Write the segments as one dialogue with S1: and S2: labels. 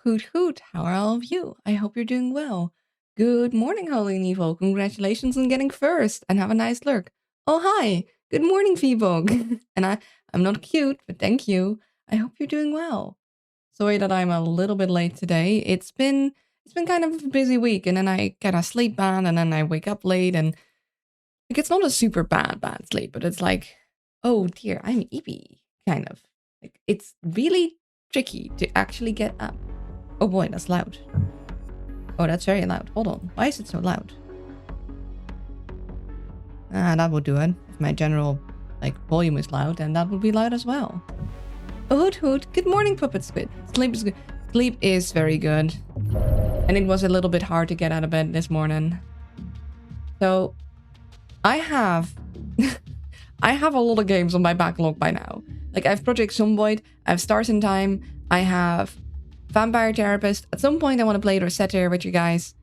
S1: Hoot hoot, how are all of you? I hope you're doing well. Good morning, Holy and Evil. Congratulations on getting first and have a nice lurk. Oh, hi. Good morning, Vbog. and I'm not cute, but thank you. I hope you're doing well. Sorry that I'm a little bit late today. It's been kind of a busy week, and then I kind of sleep bad, and then I wake up late, and like it's not a super bad sleep, but it's like, oh dear, I'm eepy, kind of. Like it's really tricky to actually get up. Oh boy, that's loud. Oh, that's very loud. Hold on. Why is it so loud? That will do it. If my general, volume is loud, then that would be loud as well. Oh, hoot hoot. Good morning, Puppet Squid. Sleep is good. Sleep is very good. And it was a little bit hard to get out of bed this morning. So, I have... I have a lot of games on my backlog by now. Like, I have Project Zomboid, I have Stars in Time, I have Vampire Therapist. At some point, I want to play Rosetta with you guys.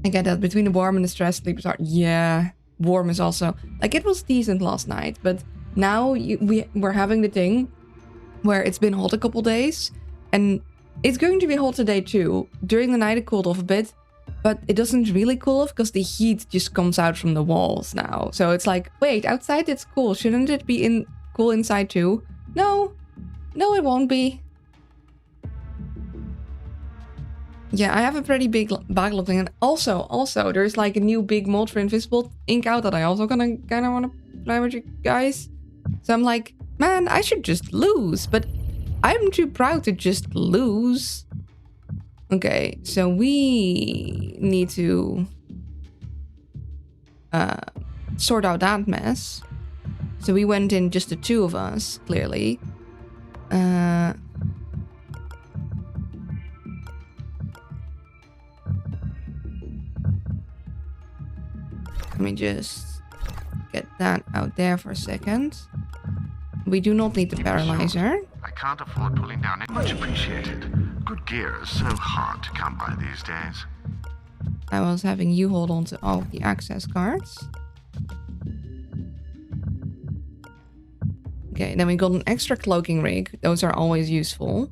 S1: I get that between the warm and the stress, sleep is hard. Yeah, warm is also... Like, it was decent last night, but now we're having the thing where it's been hot a couple days, and it's going to be hot today too. During the night, it cooled off a bit, but it doesn't really cool off because the heat just comes out from the walls now. So it's like, wait, outside it's cool. Shouldn't it be cool inside too? No, it won't be. Yeah, I have a pretty big backlog thing. And also, there's like a new big mod for Invisible Ink out that I also kind of want to play with you guys. So I'm like, man, I should just lose, but I'm too proud to just lose. Okay, so we need to sort out that mess. So we went in just the two of us, clearly. Let me just get that out there for a second. We do not need the paralyzer.
S2: I can't afford pulling down it. Much appreciated. Good gear is so hard to come by these days.
S1: I was having you hold on to all of the access cards. Okay, then we got an extra cloaking rig. Those are always useful.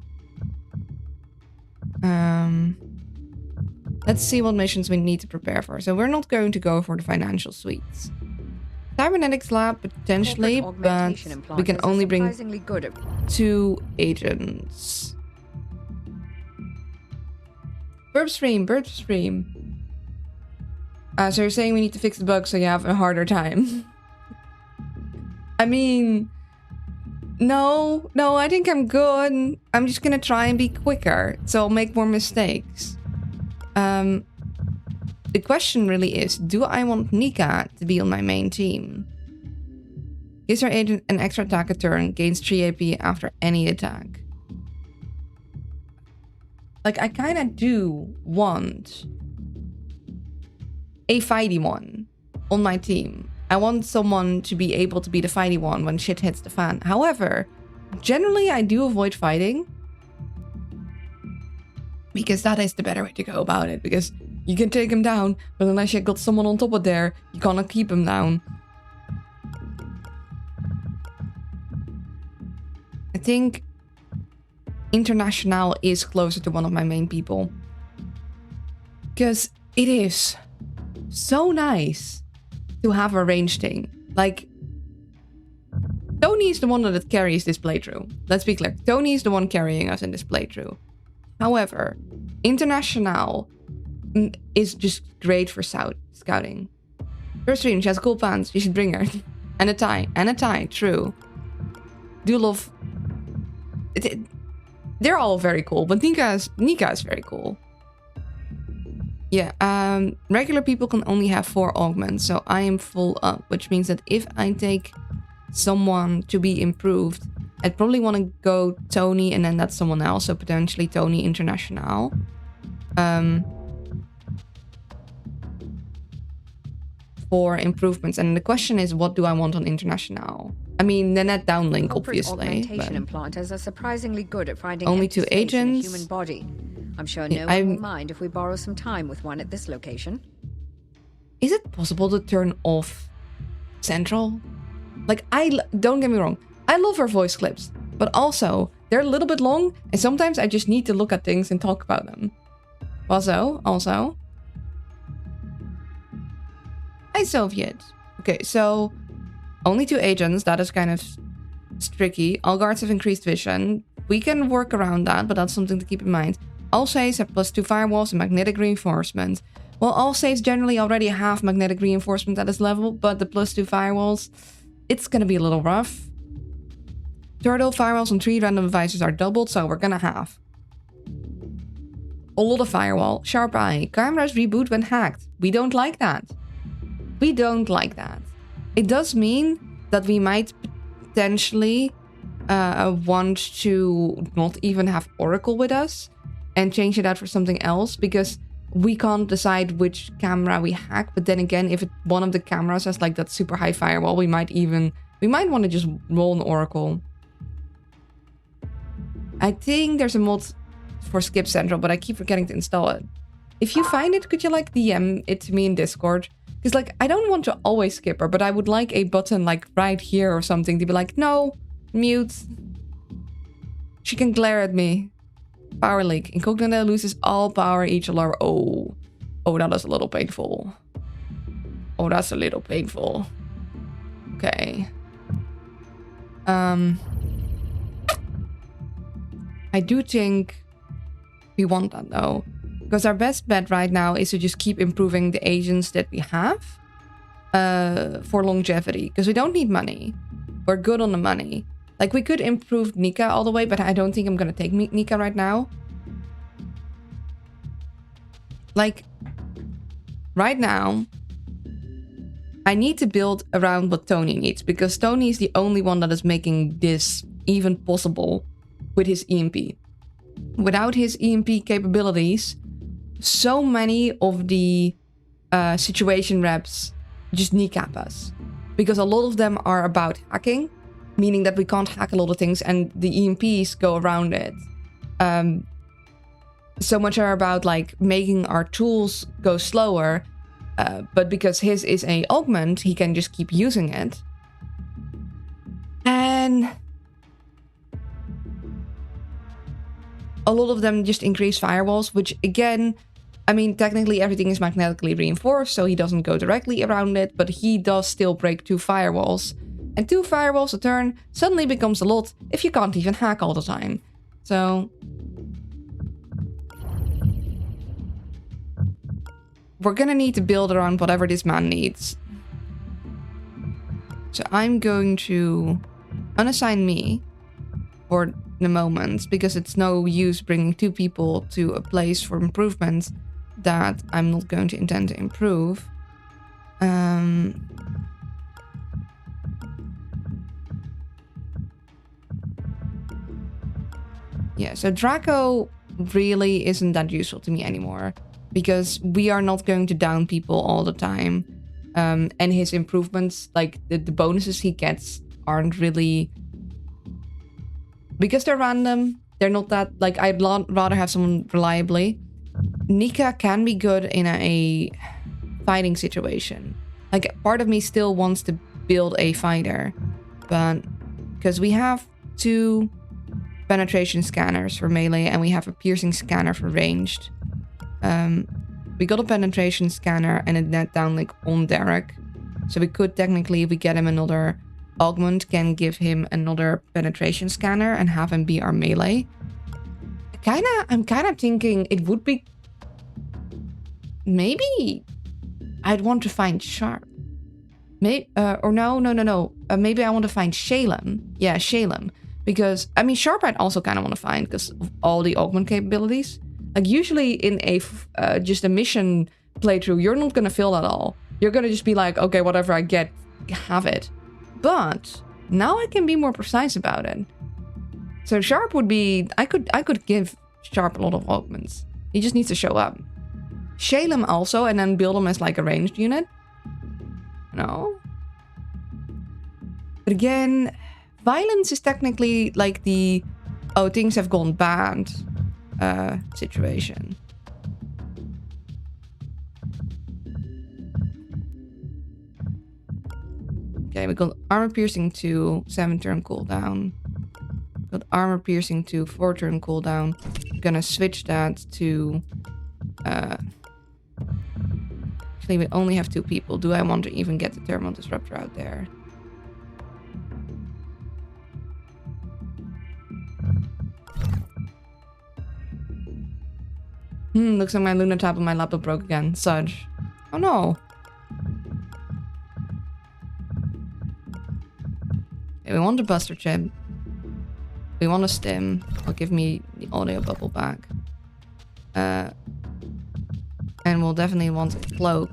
S1: Let's see what missions we need to prepare for. So we're not going to go for the financial suites. Cybernetics lab, potentially, but we can only bring 2 agents. Burp stream. So you're saying we need to fix the bug so you have a harder time? I mean, no, I think I'm good. I'm just gonna try and be quicker, so I'll make more mistakes. The question really is, do I want Nika to be on my main team? Gives her agent an extra attack a turn, gains 3 AP after any attack. Like, I kind of do want a fighty one on my team. I want someone to be able to be the fighty one when shit hits the fan. However, generally I do avoid fighting, because that is the better way to go about it. Because you can take him down, but unless you got someone on top of there, you cannot keep him down. I think International is closer to one of my main people. Because it is so nice to have a range thing. Like, Tony is the one that carries this playthrough. Let's be clear. Tony is the one carrying us in this playthrough. However, International is just great for scouting. First stream, she has cool pants. You should bring her. And a tie, true. Do love... They're all very cool, but Nika is very cool. Yeah, regular people can only have 4 augments, so I am full up, which means that if I take someone to be improved, I'd probably want to go Tony and then that's someone else, so potentially Tony International. For improvements, and the question is, what do I want on International? I mean, the net downlink, obviously.
S3: Augmentation implanters are surprisingly good at finding
S1: only
S3: empty
S1: 2
S3: space in a
S1: agents.
S3: human body. I'm sure no one will mind if we borrow some time with one at this location.
S1: Is it possible to turn off Central? Like, don't get me wrong, I love her voice clips, but also they're a little bit long, and sometimes I just need to look at things and talk about them. Also. Hi, Soviet. Okay, so only 2 agents. That is kind of tricky. All guards have increased vision. We can work around that, but that's something to keep in mind. All safes have +2 firewalls and magnetic reinforcement. Well, all safes generally already have magnetic reinforcement at this level, but the +2 firewalls, it's gonna be a little rough. Turtle firewalls on 3 random devices are doubled, so we're gonna have a lot of firewall. Sharp eye. Cameras reboot when hacked. We don't like that. We don't like that. It does mean that we might potentially want to not even have Oracle with us and change it out for something else, because we can't decide which camera we hack. But then again, if one of the cameras has like that super high firewall, we might want to just roll an Oracle. I think there's a mod for Skip Central, but I keep forgetting to install it. If you find it, could you like DM it to me in Discord? Because like, I don't want to always skip her, but I would like a button like right here or something to be like, no, mute. She can glare at me. Power leak. Incognito loses all power each alarm. Oh, that is a little painful. Oh, that's a little painful. Okay. I do think we want that though, because our best bet right now is to just keep improving the agents that we have for longevity, because we don't need money. We're good on the money. Like, we could improve Nika all the way, but I don't think I'm gonna take Nika right now. Like, right now, I need to build around what Tony needs, because Tony is the only one that is making this even possible with his EMP. Without his EMP capabilities, so many of the situation reps just kneecap us, because a lot of them are about hacking, meaning that we can't hack a lot of things and the EMPs go around it. So much are about like making our tools go slower, but because his is a augment, he can just keep using it. And a lot of them just increase firewalls, which again, I mean, technically everything is magnetically reinforced, so he doesn't go directly around it, but he does still break 2 firewalls. And 2 firewalls a turn suddenly becomes a lot if you can't even hack all the time. So we're gonna need to build around whatever this man needs. So I'm going to unassign me for the moment, because it's no use bringing 2 people to a place for improvement that I'm not going to intend to improve. Yeah, so Draco really isn't that useful to me anymore, because we are not going to down people all the time. And his improvements, like the bonuses he gets, aren't really... Because they're random, they're not that... Like, I'd rather have someone reliably. Nika can be good in a fighting situation. Like, part of me still wants to build a fighter, but because we have 2 penetration scanners for melee and we have a piercing scanner for ranged. We got a penetration scanner and a net downlink on Derek, so we could technically, if we get him another augment, can give him another penetration scanner and have him be our melee. I'm kind of thinking it would be... Maybe I'd want to find Sharp. Maybe, or no. Maybe I want to find Shalem. Yeah, Shalem. Because, I mean, Sharp I'd also kind of want to find because of all the augment capabilities. Like, usually in a just a mission playthrough, you're not going to fill that all. You're going to just be like, okay, whatever I get, have it. But now I can be more precise about it. So Sharp would be... I could give Sharp a lot of augments. He just needs to show up. Shalem also, and then build him as like a ranged unit. No. But again, violence is technically like the... Oh, things have gone bad situation. Okay, we got armor piercing 2, 7 turn cooldown. Got armor piercing to 4 turn cooldown. Gonna switch that to... Actually, we only have 2 people. Do I want to even get the thermal disruptor out there? Looks like my Luna tab on my laptop broke again. Such. Oh no. Okay, we want the buster chip. We want a stim. I'll give me the audio bubble back. And we'll definitely want a cloak.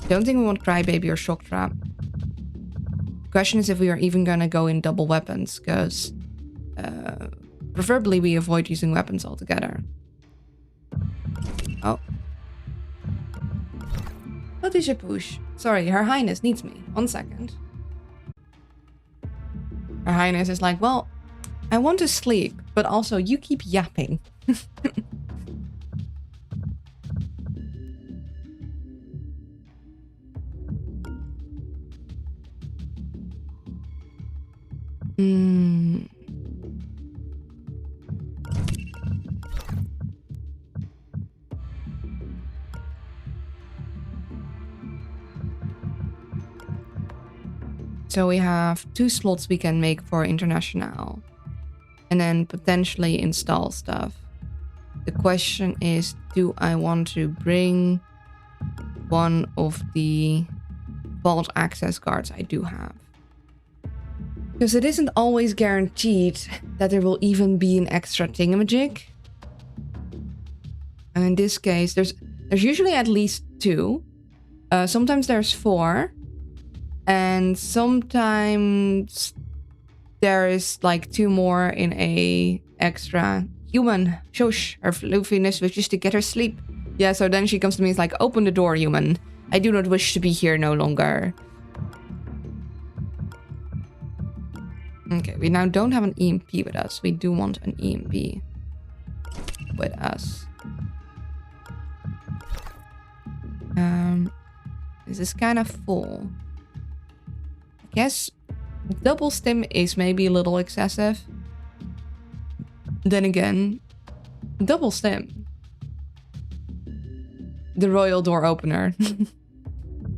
S1: Don't think we want Crybaby or Shock Trap. The question is if we are even gonna go in double weapons, because preferably we avoid using weapons altogether. Oh. What is your push? Sorry, Her Highness needs me. 1 second. Her Highness is like, well, I want to sleep, but also you keep yapping. So we have 2 slots we can make for International. And then potentially install stuff. The question is, do I want to bring one of the vault access cards I do have? Because it isn't always guaranteed that there will even be an extra thingamajig. And in this case, there's usually at least 2. Sometimes there's 4. And sometimes there is like 2 more in a extra human. Shush, her floofiness wishes to get her sleep. Yeah, so then she comes to me and is like, open the door, human. I do not wish to be here no longer. Okay, we now don't have an EMP with us. We do want an EMP with us. This is kind of full. I guess double stim is maybe a little excessive. Then again, double stim. The royal door opener.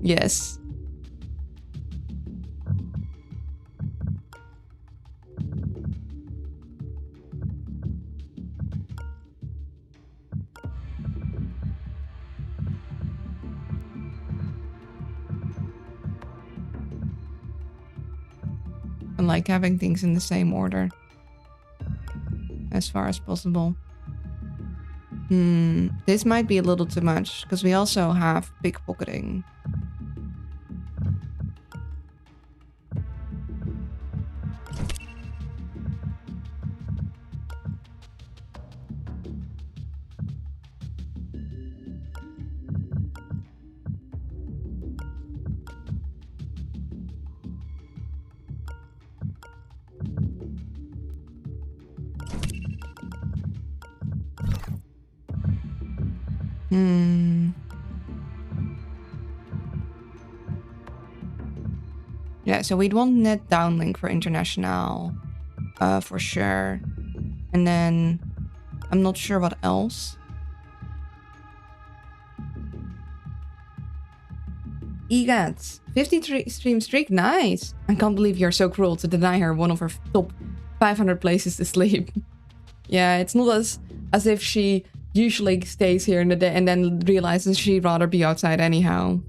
S1: Yes. I like having things in the same order as far as possible. This might be a little too much because we also have pickpocketing. Yeah, so we'd want net downlink for International, for sure. And then I'm not sure what else. EGAT, 53 stream streak, nice. I can't believe you're so cruel to deny her one of her top 500 places to sleep. Yeah, it's not as if she usually stays here in the day and then realizes she'd rather be outside anyhow.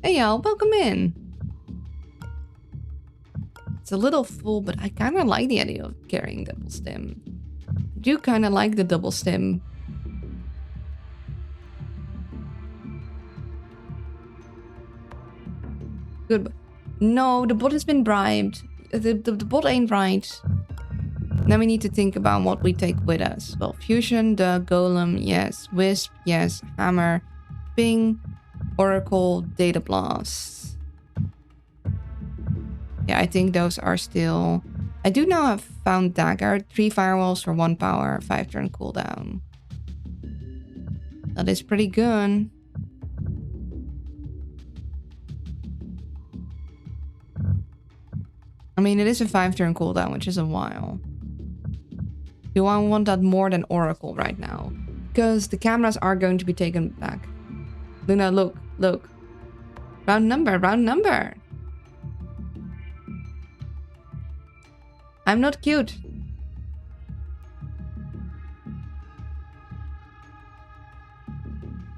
S1: Hey y'all, welcome in. It's a little full, but I kind of like the idea of carrying double stim. I do kind of like the double stim. Good. No, the bot has been bribed. The bot ain't right. Now we need to think about what we take with us. Well, Fusion, the Golem, yes. Wisp, yes. Hammer, Ping, Oracle, Data Blast. Yeah, I think those are still... I do now have found Dagger. 3 firewalls for 1 power, 5 turn cooldown. That is pretty good. I mean, it is a 5-turn cooldown, which is a while. Do I want that more than Oracle right now? Because the cameras are going to be taken back. Luna, look, look. Round number, round number. I'm not cute.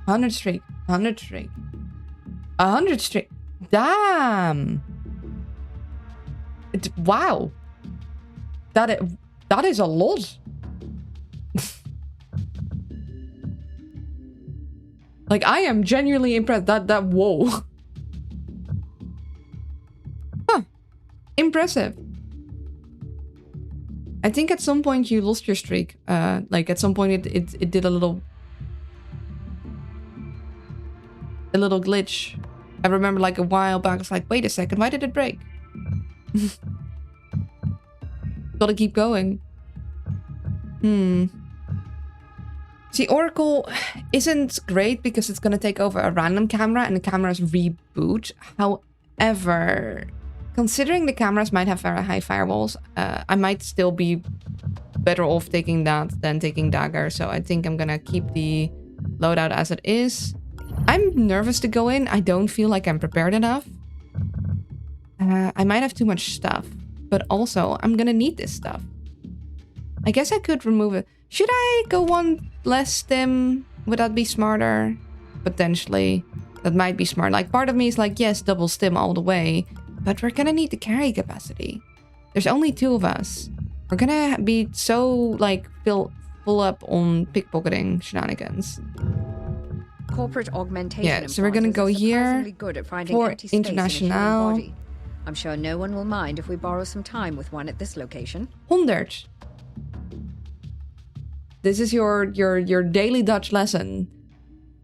S1: $100 streak, 100 streak, 100 streak. Damn. Wow. That is a lot. Like, I am genuinely impressed. That whoa. Huh. Impressive. I think at some point you lost your streak. Like at some point it did a little glitch. I remember like a while back, I was like, wait a second, why did it break? Gotta keep going. See, Oracle isn't great because it's gonna take over a random camera and the cameras reboot. However, considering the cameras might have very high firewalls, I might still be better off taking that than taking Dagger. So I think I'm gonna keep the loadout as it is. I'm nervous to go in. I don't feel like I'm prepared enough. I might have too much stuff, but also I'm gonna need this stuff. I guess I could remove it. Should I go one less stim? Would that be smarter? Potentially. That might be smart. Like, part of me is like, yes, double stim all the way. But we're gonna need the carry capacity. There's only 2 of us. We're gonna be so, like, full up on pickpocketing shenanigans.
S3: Corporate augmentation.
S1: Yeah, so we're gonna go here
S3: good at finding
S1: for
S3: empty space in a human
S1: international.
S3: body. I'm sure no one will mind if we borrow some time with one at this location.
S1: 100. This is your daily Dutch lesson.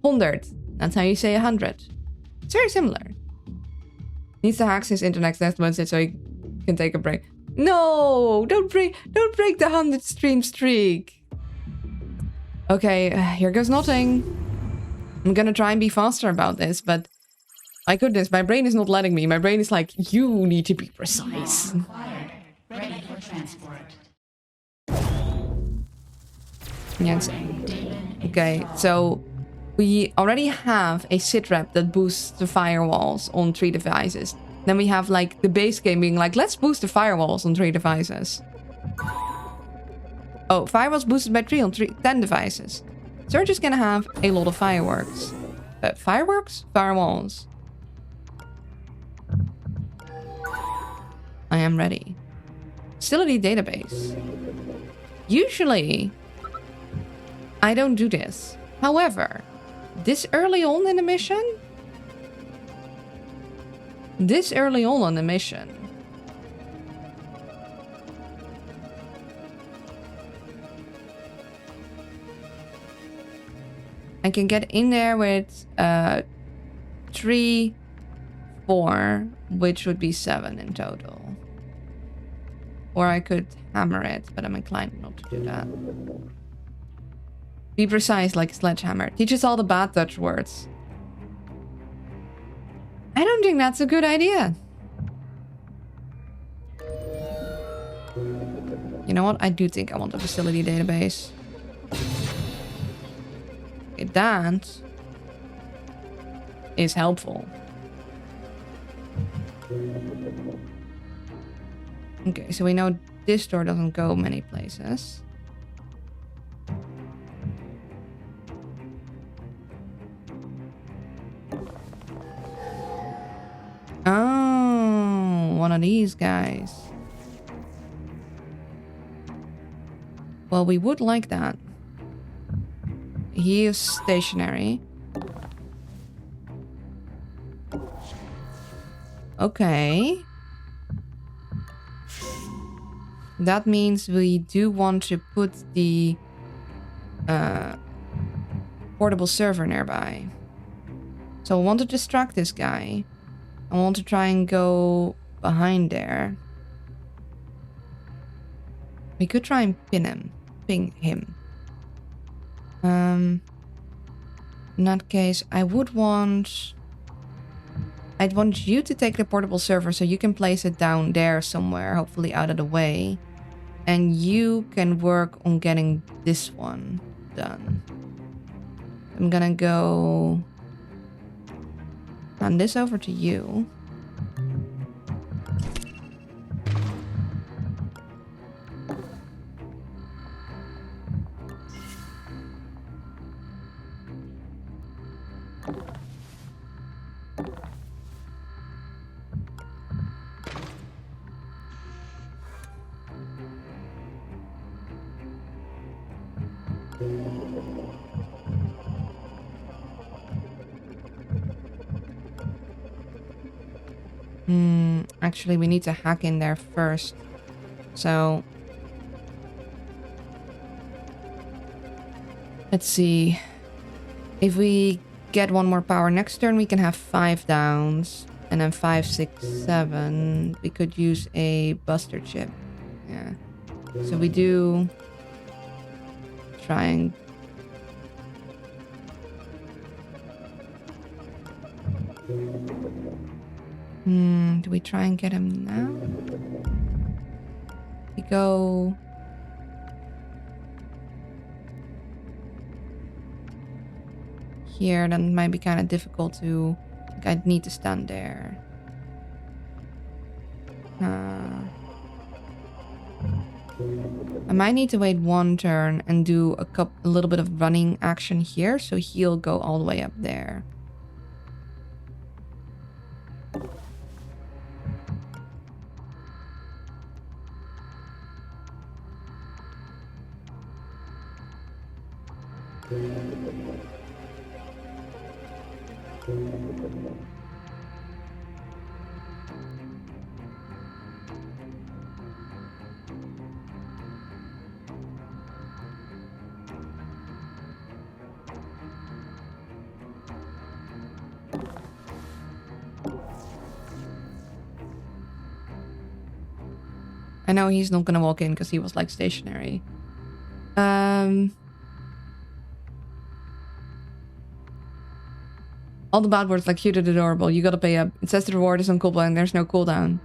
S1: 100. That's how you say 100. It's very similar. Needs to hack his internet connection so he can take a break. No, don't break the 100 stream streak. Okay, here goes nothing. I'm gonna try and be faster about this, but my goodness, my brain is not letting me. My brain is like, you need to be precise.
S4: Ready for transport.
S1: Yes. Okay, so we already have a sitrep that boosts the firewalls on 3 devices. Then we have like the base game being like, let's boost the firewalls on 3 devices. Oh, firewalls boosted by 10 devices. So we're just gonna have a lot of fireworks. Fireworks? Firewalls. I am ready. Facility database. Usually, I don't do this. However, this early on in the mission? I can get in there with 3, 4, which would be 7 in total. Or I could hammer it, but I'm inclined not to do that. Be precise like a sledgehammer. Teach us all the bad Dutch words. I don't think that's a good idea. You know what? I do think I want a facility database. Okay, that is helpful. Okay, so we know this door doesn't go many places. Oh, one of these guys. Well, we would like that. He is stationary. Okay. That means we do want to put the portable server nearby. So I want to distract this guy. I want to try and go behind there. We could try and ping him. In that case, I would want I'd want you to take the portable server so you can place it down there somewhere, hopefully out of the way. And you can work on getting this one done. I'm gonna go hand this over to you. Actually, we need to hack in there first. So let's see. If we get one more power next turn, we can have 5 downs. And then 5, 6, 7. We could use a buster chip. Yeah. So we do try and... do we try and get him now? We go... here, then it might be kind of difficult to... I think I'd need to stand there. I might need to wait one turn and do a little bit of running action here, so he'll go all the way up there. I know he's not gonna walk in because he was like stationary. All the bad words like cute and adorable. You gotta pay up. It says the reward is on cooldown and there's no cooldown.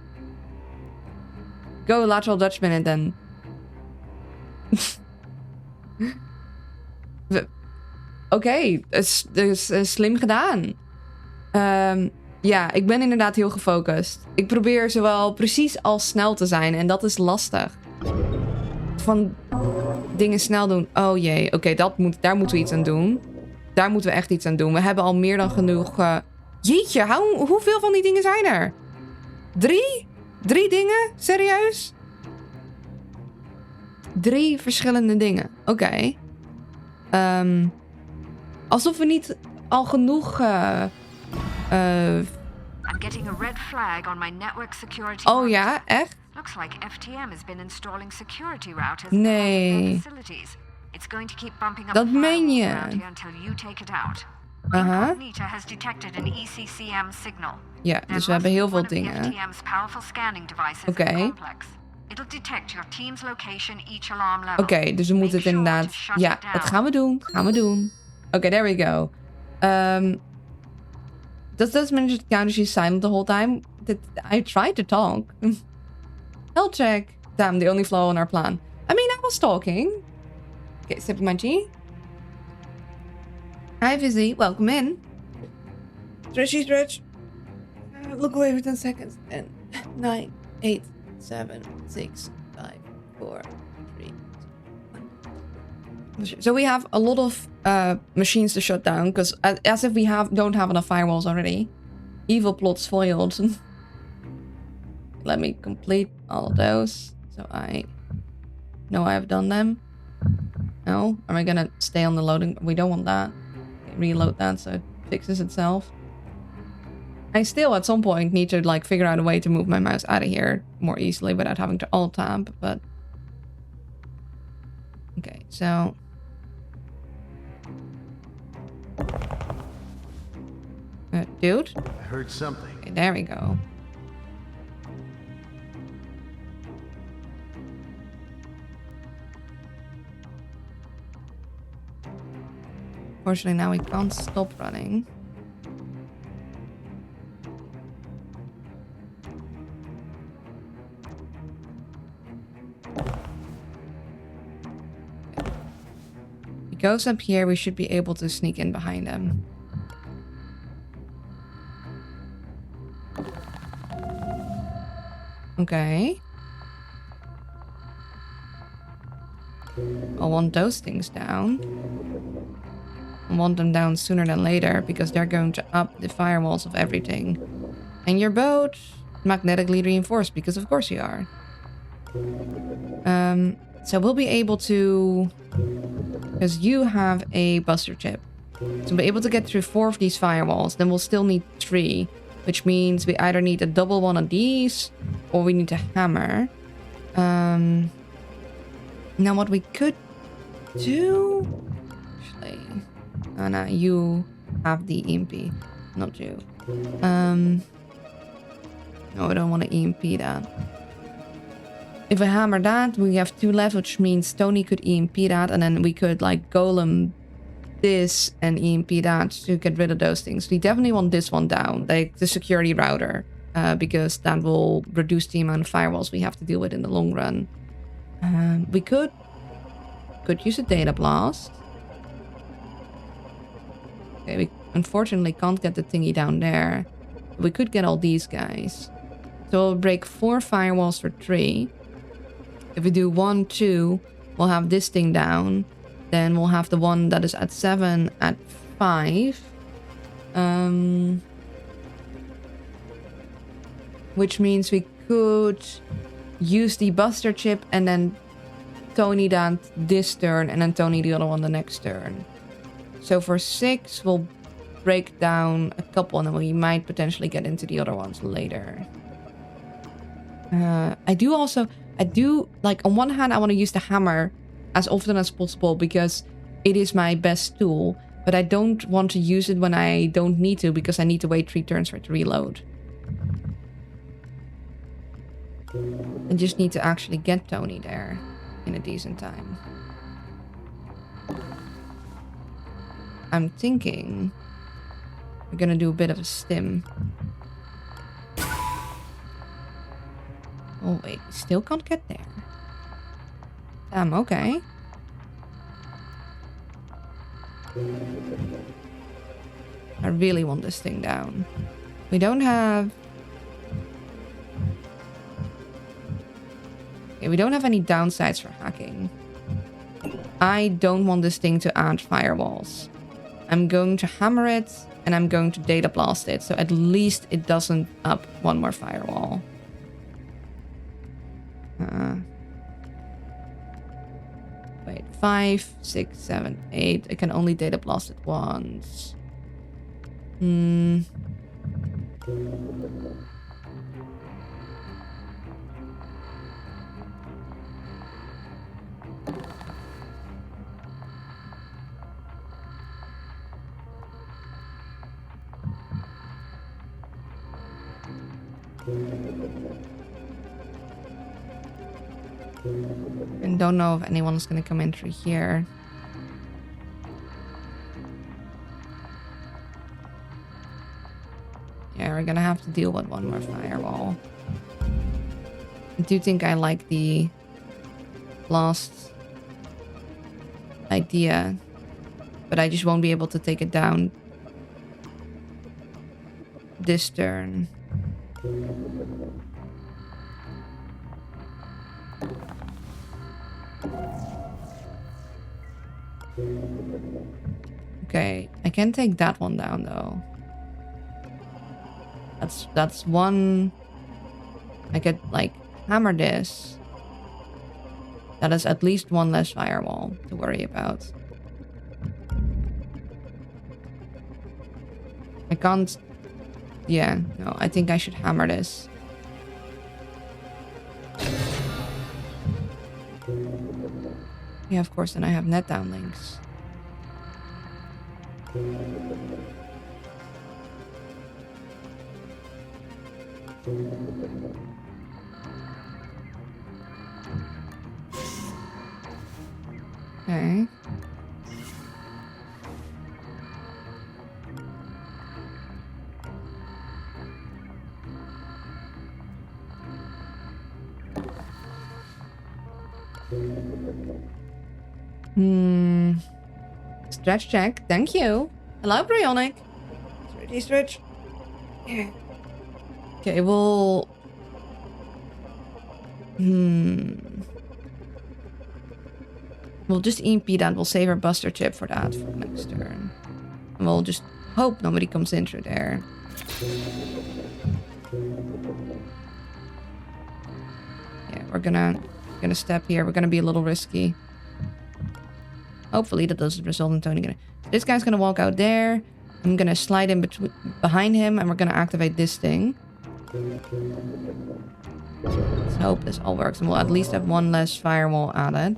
S1: Go lateral Dutch minute then. Oké, slim gedaan. Ja, ik ben inderdaad heel gefocust. Ik probeer zowel precies als snel te zijn. En dat is lastig. Van dingen snel doen. Oh jee, oké, daar moeten we iets aan doen. Daar moeten we echt iets aan doen. We hebben al meer dan genoeg... Jeetje, hoeveel van die dingen zijn er? 3? 3 dingen? Serieus? 3 verschillende dingen. Oké. Alsof we niet al genoeg...
S3: I'm getting a red flag on my network security.
S1: Oh ja, echt?
S3: Looks like FTM has been installing security routers
S1: Nee.
S3: in facilities. It's going to keep bumping up
S1: Dat meen je?
S3: around here until you take it out. Nita has detected an ECCM signal.
S1: Ja, dus we hebben heel veel dingen.
S3: FTM's powerful scanning devices
S1: Oké.
S3: in the complex. It'll detect your team's location each alarm level.
S1: Oké, dus we moeten het inderdaad... Ja, dat gaan we doen. Gaan we doen. Oké, there we go. Does this manage to count as she's silent the whole time? I tried to talk. Health check. Damn, the only flaw in our plan. I mean, I was talking. Okay, sip of my tea. Hi, Vizzy. Welcome in. Stretchy stretch. Look away for 10 seconds. 10, 9, 8, 7, 6, 5, 4, 3, 2, 1. So we have a lot of machines to shut down, because as if we don't have enough firewalls already. Evil plots foiled. Let me complete all of those, so I know I've done them. No? Am I gonna stay on the loading? We don't want that. Okay, reload that so it fixes itself. I still, at some point, need to like figure out a way to move my mouse out of here more easily without having to alt-tab, but... Okay, so... dude?
S2: I heard something.
S1: Okay, there we go. Fortunately, now we can't stop running. goes up here, we should be able to sneak in behind him. Okay. I want those things down. I want them down sooner than later because they're going to up the firewalls of everything. And you're both magnetically reinforced because of course you are. So we'll be able to... Because you have a buster chip. So we'll be able to get through 4 of these firewalls. Then we'll still need 3. Which means we either need a double one of these or we need a hammer. Now what we could do... Actually... Oh no, you have the EMP. Not you. No, I don't want to EMP that. If I hammer that, we have 2 left, which means Tony could EMP that, and then we could like golem this and EMP that to get rid of those things. We definitely want this one down, like the security router, because that will reduce the amount of firewalls we have to deal with in the long run. We could use a data blast. Okay, we unfortunately can't get the thingy down there. We could get all these guys. So we'll break 4 firewalls for 3. If we do 1, 2, we'll have this thing down. Then we'll have the one that is at 7 at 5. Which means we could use the buster chip and then Tony that this turn and then Tony the other one the next turn. So for 6, we'll break down a couple and then we might potentially get into the other ones later. I do, like, on one hand, I want to use the hammer as often as possible because it is my best tool, but I don't want to use it when I don't need to because I need to wait 3 turns for it to reload. I just need to actually get Tony there in a decent time. I'm thinking we're gonna do a bit of a stim. Oh wait, still can't get there. Damn, okay. I really want this thing down. We don't have... Okay, we don't have any downsides for hacking. I don't want this thing to add firewalls. I'm going to hammer it and I'm going to data blast it. So at least it doesn't up 1 more firewall. Wait, 5, 6, 7, 8. I can only data blast it once. And don't know if anyone's gonna come in through here. Yeah, we're gonna have to deal with 1 more firewall. I do think I like the blast idea, but I just won't be able to take it down this turn. Okay, I can take that one down though. That's one. I could like hammer this. That is at least 1 less firewall to worry about. I can't. Yeah, no, I think I should hammer this. Yeah, of course, then I have net downlinks. Okay. Stretch check. Thank you. Hello, Bryonic. Stretchy stretch. Okay, we'll... We'll just EMP that. We'll save our Buster Chip for that for next turn. And we'll just hope nobody comes in through there. Yeah, we're gonna step here. We're gonna be a little risky. Hopefully that doesn't result in Tony getting... This guy's gonna walk out there. I'm gonna slide in behind him, and we're gonna activate this thing. Let's hope this all works, and we'll at least have one less firewall added.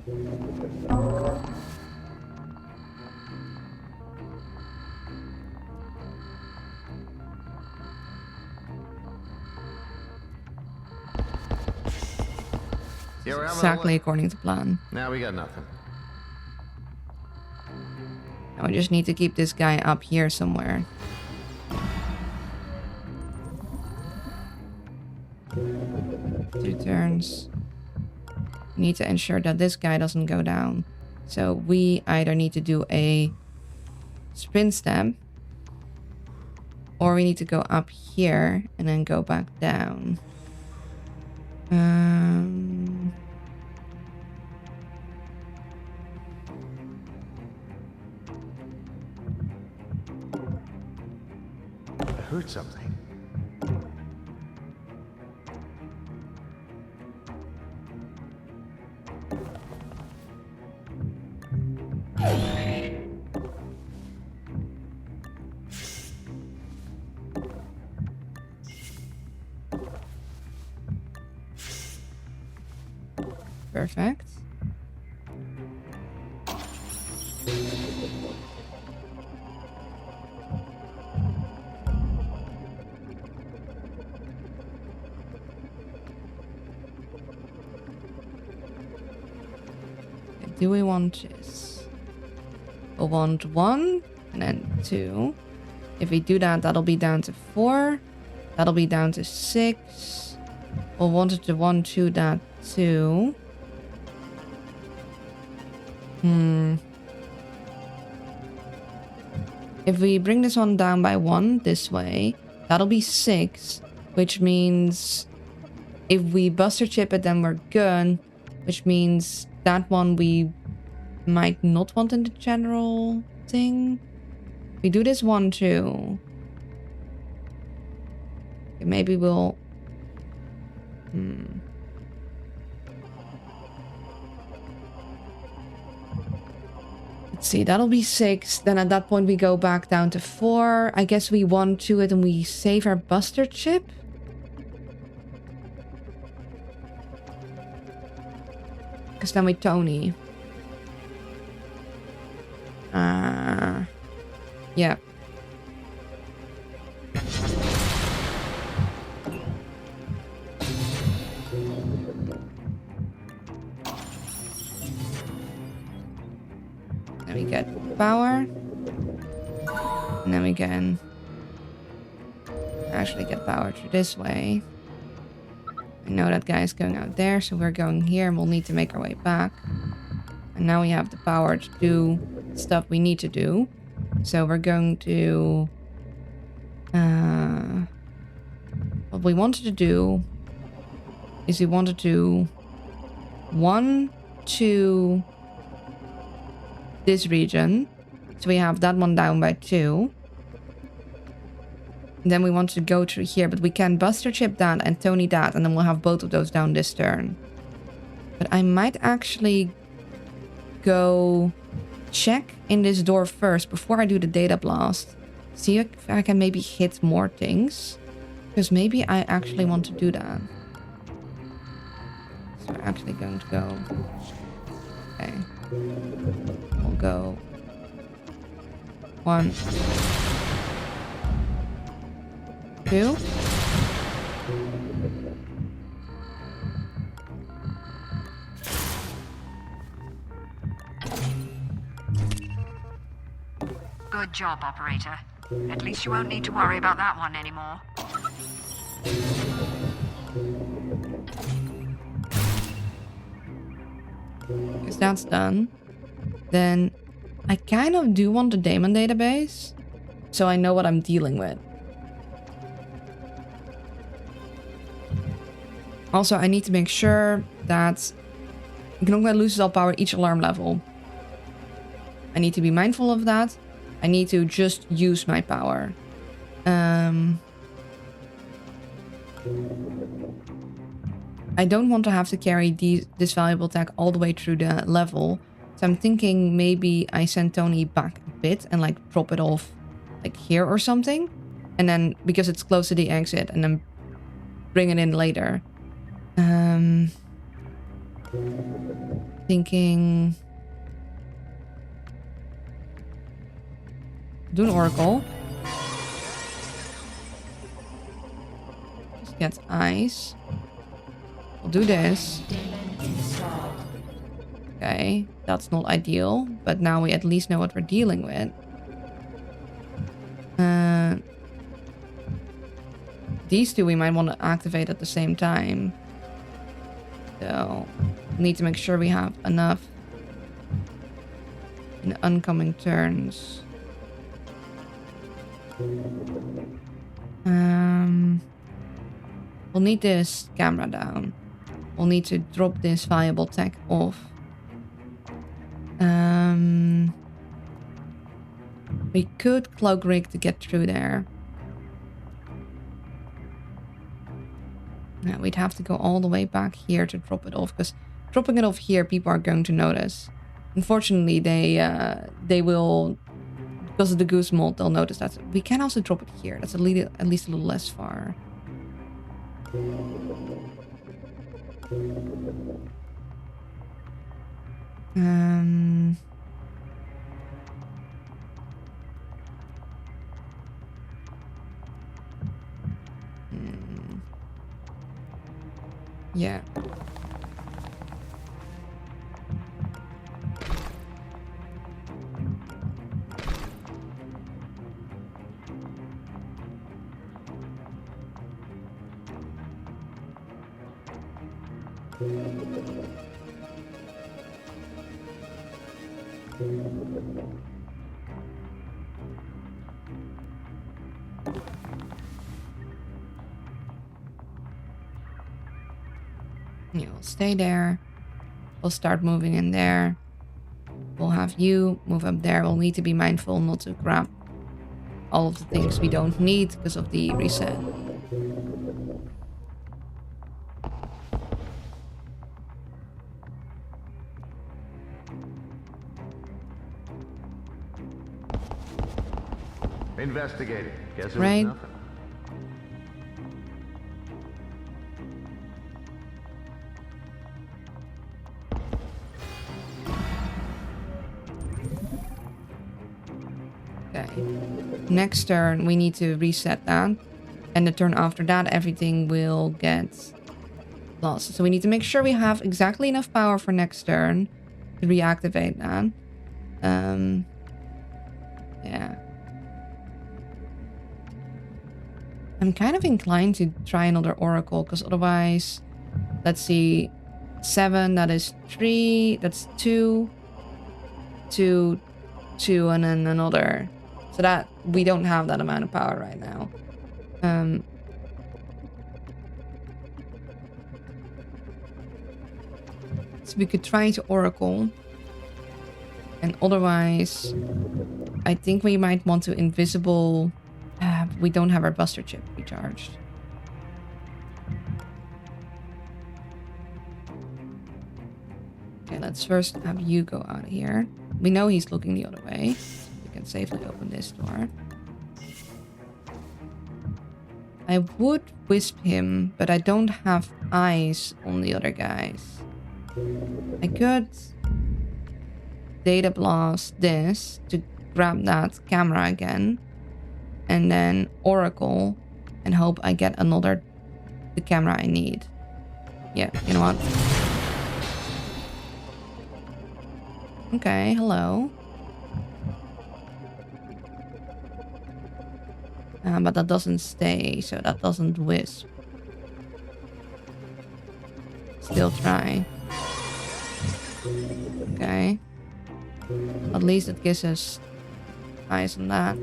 S1: Exactly according to plan.
S5: Now we got nothing.
S1: Now we just need to keep this guy up here somewhere. 2 turns. We need to ensure that this guy doesn't go down. So we either need to do a sprint step, or we need to go up here and then go back down.
S5: I heard something.
S1: Perfect. Do we want this? We'll want 1 and then 2. If we do that, that'll be down to 4. That'll be down to 6. We'll want it to 1, 2, that 2. If we bring this one down by 1 this way, that'll be 6, which means if we Buster Chip it, then we're good, which means that one we might not want in the general thing. If we do this one too, maybe we'll... Let's see, that'll be 6. Then at that point we go back down to 4. I guess we 1, 2 it and we save our Buster Chip. Because then we Tony. Yeah. Then we get power. And then we can actually get power through this way. I know that guy is going out there, so we're going here and we'll need to make our way back. And now we have the power to do stuff we need to do. So we're going to... what we wanted to do is we wanted to 1, 2 this region. So we have that one down by 2. And then we want to go through here, but we can Buster Chip that and Tony that, and then we'll have both of those down this turn. But I might actually go check in this door first before I do the data blast. See if I can maybe hit more things. Because maybe I actually want to do that. So we're actually going to go... Okay. We'll go... 1... 2.
S3: Good job, operator. At least you won't need to worry about that one anymore.
S1: Because that's done. Then I kind of do want the daemon database, so I know what I'm dealing with. Also, I need to make sure that Gnongma loses all power each alarm level. I need to be mindful of that. I need to just use my power. I don't want to have to carry this valuable tech all the way through the level. So I'm thinking maybe I send Tony back a bit and like drop it off like here or something. And then because it's close to the exit and then bring it in later. Thinking... Do an oracle. Just get ice. We'll do this. Okay, that's not ideal, but now we at least know what we're dealing with. These two we might want to activate at the same time. So, need to make sure we have enough in oncoming turns. We'll need this camera down. We'll need to drop this valuable tech off. We could cloak rig to get through there. Yeah, we'd have to go all the way back here to drop it off, because dropping it off here, people are going to notice. Unfortunately, they will, because of the goose mold, they'll notice that. We can also drop it here. That's at least a little less far. Yeah. Yeah, we'll stay there. We'll start moving in there. We'll have you move up there. We'll need to be mindful not to grab all of the things we don't need because of the reset.
S5: Investigating. Guess it
S1: Right.
S5: was nothing.
S1: Okay. Next turn, we need to reset that. And the turn after that, everything will get lost. So we need to make sure we have exactly enough power for next turn to reactivate that. Yeah. I'm kind of inclined to try another oracle, because otherwise, let's see, 7, that is 3, that's 2, 2, 2, and then another. So that, we don't have that amount of power right now. So we could try to oracle. And otherwise, I think we might want to invisible... we don't have our buster chip recharged. Okay, let's first have you go out of here. We know he's looking the other way. We can safely open this door. I would wisp him, but I don't have eyes on the other guys. I could data blast this to grab that camera again. And then oracle and hope I get the camera I need. Yeah, you know what? Okay, hello. But that doesn't stay, so that doesn't wisp. Still try. Okay. At least it gives us eyes on that.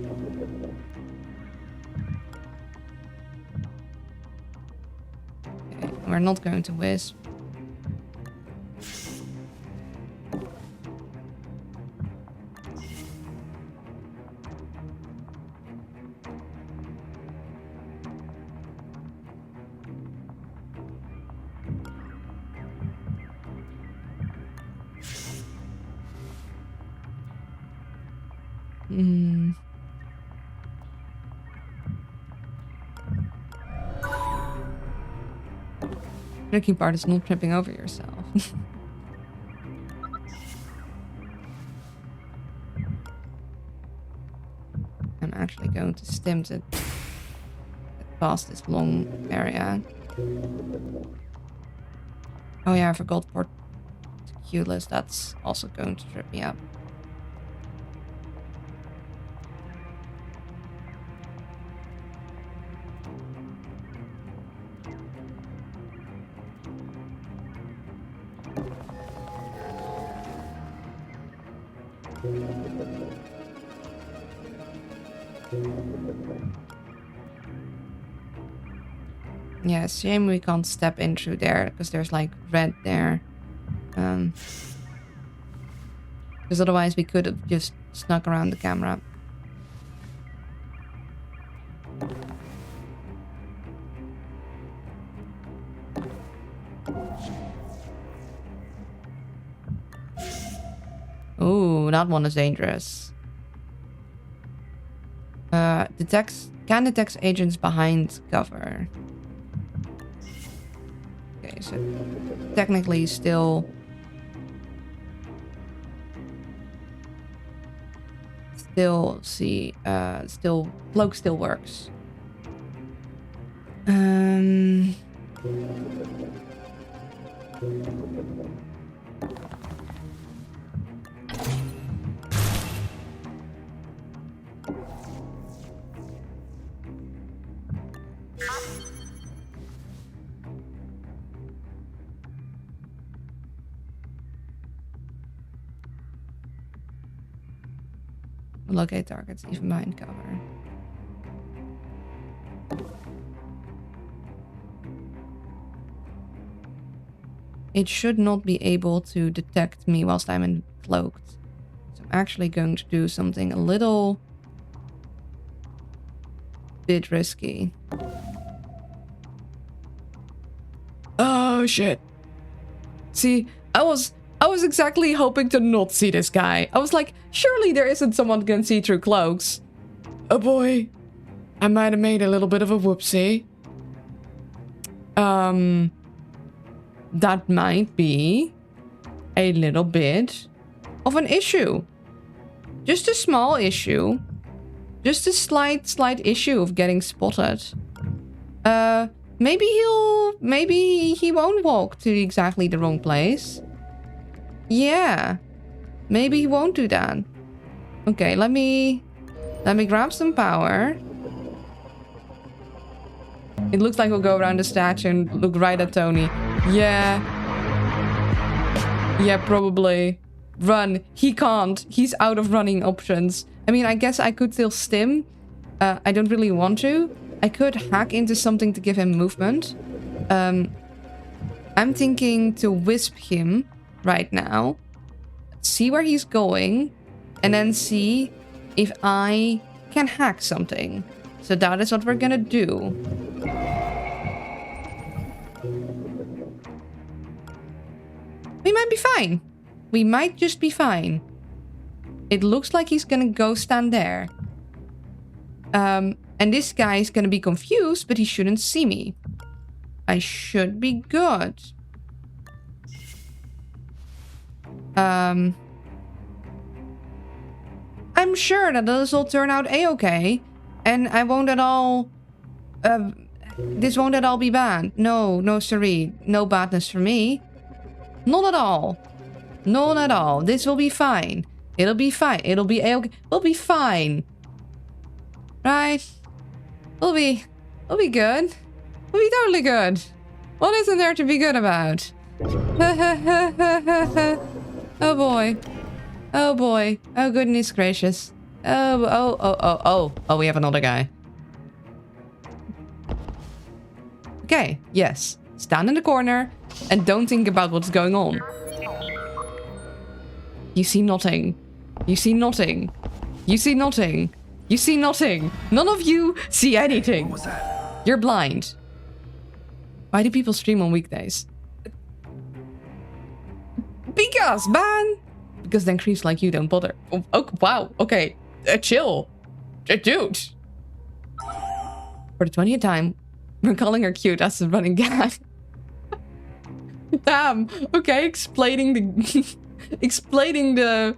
S1: Okay, we're not going to Wisp. Tricky part is not tripping over yourself. I'm actually going to stim to get past this long area. Oh yeah, I forgot Portculus. That's also going to trip me up. Yeah, shame we can't step in through there because there's like red there. Because otherwise we could have just snuck around the camera. Ooh, that one is dangerous. Can detect agents behind cover. Okay, so technically still see still cloak still works. Locate targets even behind cover. It should not be able to detect me whilst I'm cloaked. So I'm actually going to do something a little bit risky. Oh shit. See, I was exactly hoping to not see this guy. I was like, surely there isn't someone who can see through cloaks. Oh boy. I might have made a little bit of a whoopsie. That might be a little bit of an issue. Just a small issue. Just a slight issue of getting spotted. Maybe he won't walk to exactly the wrong place. Yeah. Maybe he won't do that. Okay, let me grab some power. It looks like we'll go around the statue and look right at Tony. Yeah. Yeah, probably. Run. He can't. He's out of running options. I mean, I guess I could still stim. I don't really want to. I could hack into something to give him movement. I'm thinking to wisp him right now. See where he's going. And then see if I can hack something. So that is what we're gonna do. We might be fine. We might just be fine. It looks like he's gonna go stand there. And this guy is gonna be confused, but he shouldn't see me. I should be good. I'm sure that this will turn out a-okay. And I won't at all... this won't at all be bad. No siree. No badness for me. Not at all. Not at all. This will be fine. It'll be fine. It'll be a-okay. We'll be fine. Right? We'll be good. We'll be totally good. What isn't there to be good about? Oh boy. Oh boy. Oh goodness gracious. Oh, we have another guy. Okay, yes. Stand in the corner and don't think about what's going on. You see nothing. You see nothing. You see nothing. You see nothing. None of you see anything.
S6: What was that?
S1: You're blind. Why do people stream on weekdays? Because, man! Because then creeps like you don't bother. Oh, wow, okay. Chill. Dude. For the 20th time, we're calling her cute. That's the running gag. Damn. Okay, explaining the... explaining the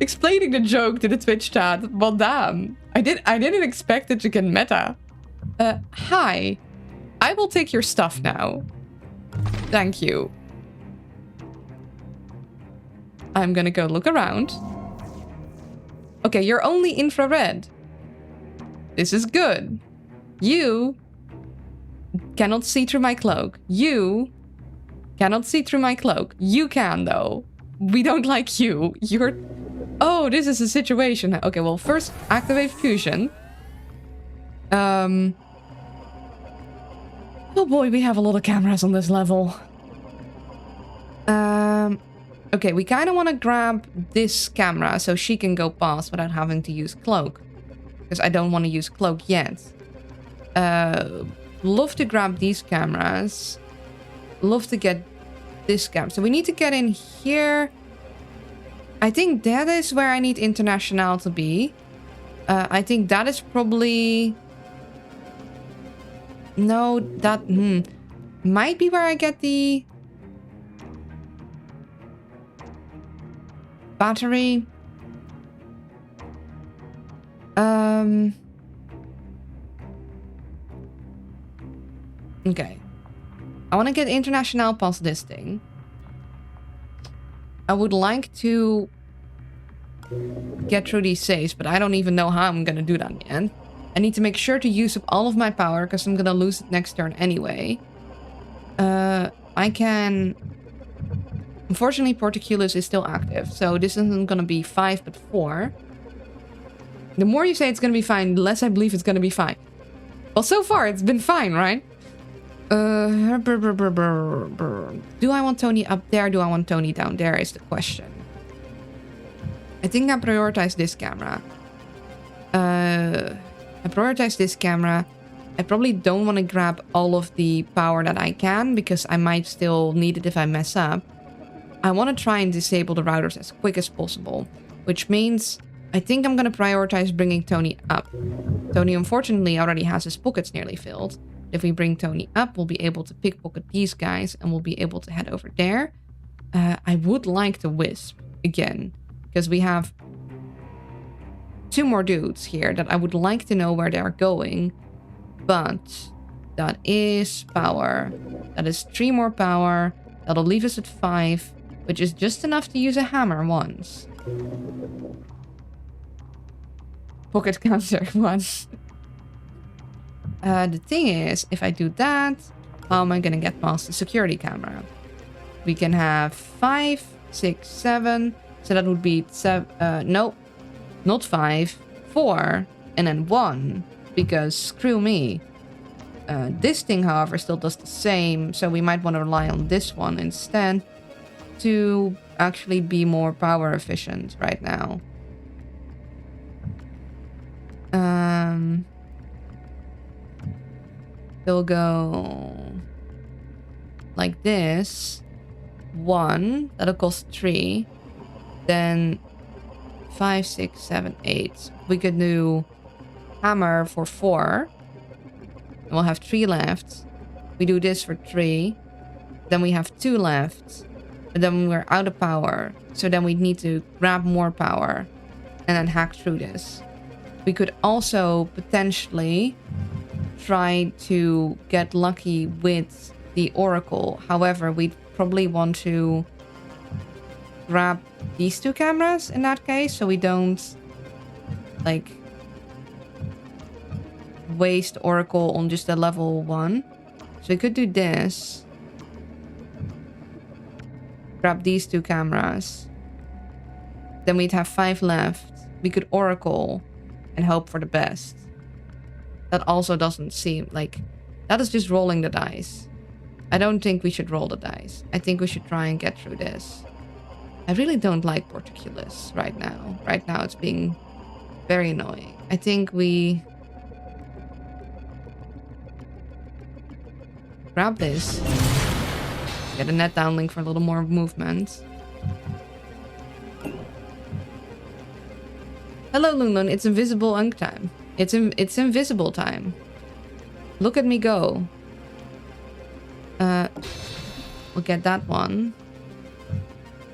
S1: explaining the joke to the Twitch chat. Well, damn. I didn't expect it to get meta. Hi. I will take your stuff now. Thank you. I'm gonna go look around. Okay, you're only infrared. This is good. You cannot see through my cloak. You cannot see through my cloak. You can, though. We don't like you. You're... Oh, this is a situation. Okay, well, first, activate fusion. Oh boy, we have a lot of cameras on this level. Okay, we kind of want to grab this camera so she can go past without having to use cloak. Because I don't want to use cloak yet. Love to grab these cameras. Love to get this camera. So we need to get in here. I think that is where I need International to be. I think that is probably... No, that... Might be where I get the... battery. Okay. I want to get International past this thing. I would like to get through these saves, but I don't even know how I'm gonna do that yet. I need to make sure to use up all of my power, because I'm gonna lose it next turn anyway. I can... Unfortunately, Porticulus is still active, so this isn't gonna be 5, but 4. The more you say it's gonna be fine, the less I believe it's gonna be fine. Well, so far, it's been fine, right? Do I want Tony up there? Do I want Tony down there is the question. I think I prioritize this camera. I probably don't want to grab all of the power that I can, because I might still need it if I mess up. I want to try and disable the routers as quick as possible, which means I think I'm going to prioritize bringing Tony up. Tony, unfortunately, already has his pockets nearly filled. If we bring Tony up, we'll be able to pickpocket these guys, and we'll be able to head over there. I would like to Wisp again, because we have 2 more dudes here that I would like to know where they're going. But that is power. That is 3 more power. That'll leave us at 5, which is just enough to use a hammer once. Pocket counter 1. The thing is, if I do that, how am I gonna get past the security camera? We can have 5, 6, 7. So that would be 7. Nope, not 5, 4, and then 1. Because screw me. This thing, however, still does the same. So we might want to rely on this one instead to actually be more power efficient right now. We'll go like this. 1. That'll cost 3. Then 5, 6, 7, 8. We could do hammer for 4. And we'll have 3 left. We do this for 3. Then we have 2 left. And then we're out of power. So then we need to grab more power. And then hack through this. We could also potentially try to get lucky with the Oracle. However, we'd probably want to grab these 2 cameras in that case. So we don't, like, waste Oracle on just a level 1. So we could do this. grab these 2 cameras. Then we'd have 5 left. We could oracle and hope for the best. That also doesn't seem like... That is just rolling the dice. I don't think we should roll the dice. I think we should try and get through this. I really don't like Portuculus right now. Right now it's being very annoying. I think we... grab this. Get a net downlink for a little more movement. Hello, Lunlun. It's invisible unk time. It's invisible time. Look at me go. We'll get that one.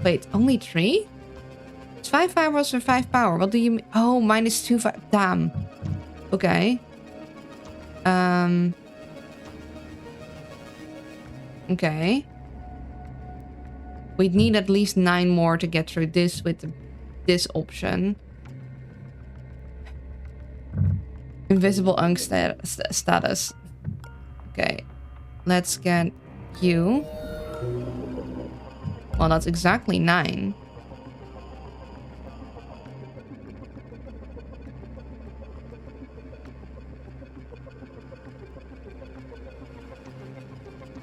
S1: Wait, only 3? It's 5 hours or 5 power. What do you mean? Oh, -2 5. Damn. Okay. Okay. We'd need at least 9 more to get through this with this option. Invisible unk status. Okay. Let's get you. Well, that's exactly 9.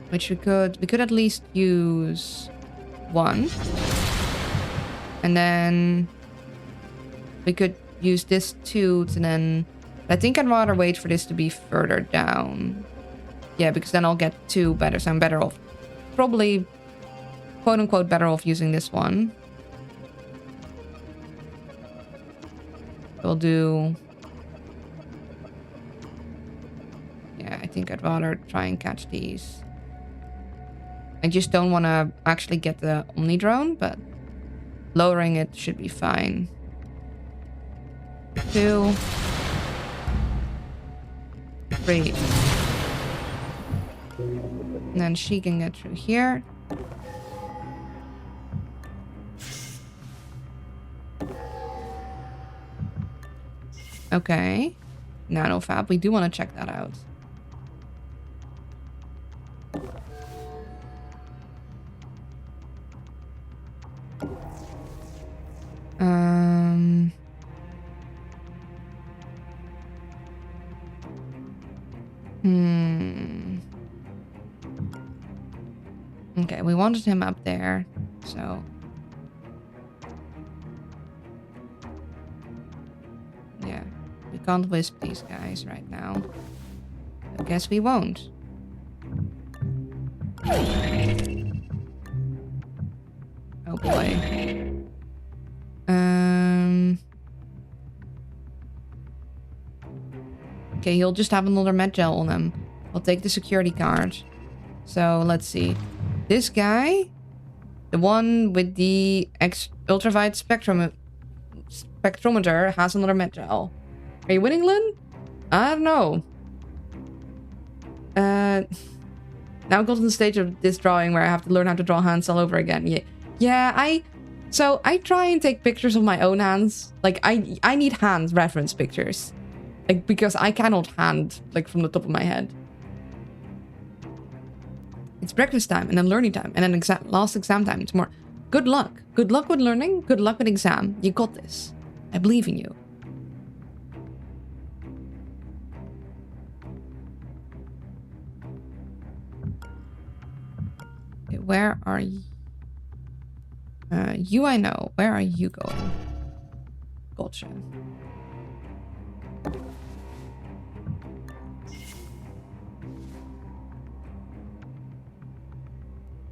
S1: Which we could at least use 1. And then we could use this 2 to then... I think I'd rather wait for this to be further down. Yeah, because then I'll get 2 better, so I'm better off. Probably, quote-unquote, better off using this one. We'll do... Yeah, I think I'd rather try and catch these. I just don't want to actually get the Omni drone, but lowering it should be fine. 2, 3. And then she can get through here. Okay. Nanofab. We do want to check that out. Okay, we wanted him up there, so... Yeah, we can't wisp these guys right now. I guess we won't. Oh boy. Okay, he'll just have another med gel on him. I'll take the security card. So, let's see. This guy, the one with the ultraviolet spectrometer, has another med gel. Are you winning, Lynn? I don't know. Now I've got to the stage of this drawing where I have to learn how to draw hands all over again. Yeah, I try and take pictures of my own hands. Like, I need hand reference pictures. Like, because I cannot hand, like, from the top of my head. It's breakfast time, and then learning time, and then last exam time. It's more, good luck. Good luck with learning, good luck with exam. You got this. I believe in you. Okay, where are you? You I know. Where are you going? Gotcha.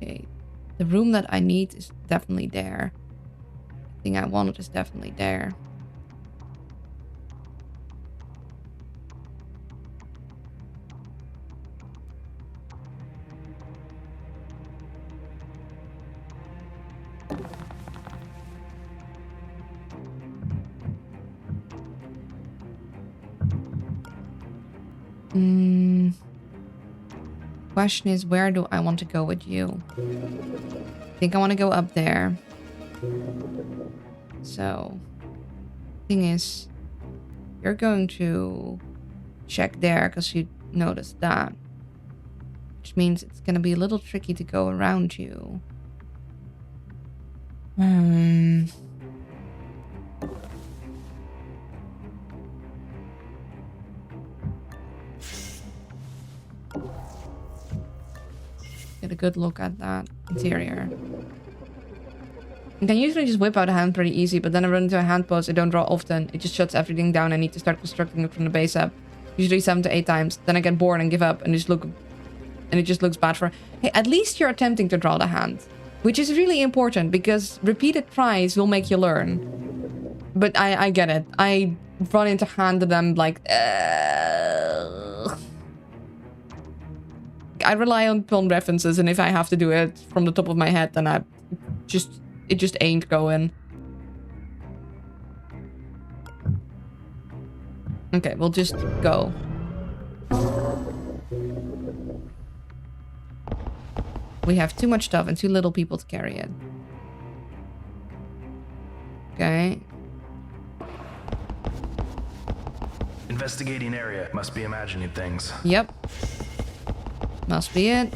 S1: Okay, the room that I need is definitely there. The thing I wanted is definitely there. Question is, where do I want to go with you? I think I want to go up there. So, thing is, you're going to check there because you noticed that. Which means it's going to be a little tricky to go around you. Get a good look at that interior. I can usually just whip out a hand pretty easy, but then I run into a hand post I don't draw often. It just shuts everything down. I need to start constructing it from the base up. Usually 7 to 8 times. Then I get bored and give up and it just looks bad for... Hey, at least you're attempting to draw the hand. Which is really important because repeated tries will make you learn. But I get it. I run into hand and I'm like... I rely on references, and if I have to do it from the top of my head, then it just ain't going. Okay, we'll just go. We have too much stuff and too little people to carry it. Okay.
S6: Investigating area. Must be imagining things.
S1: Yep. Must be it.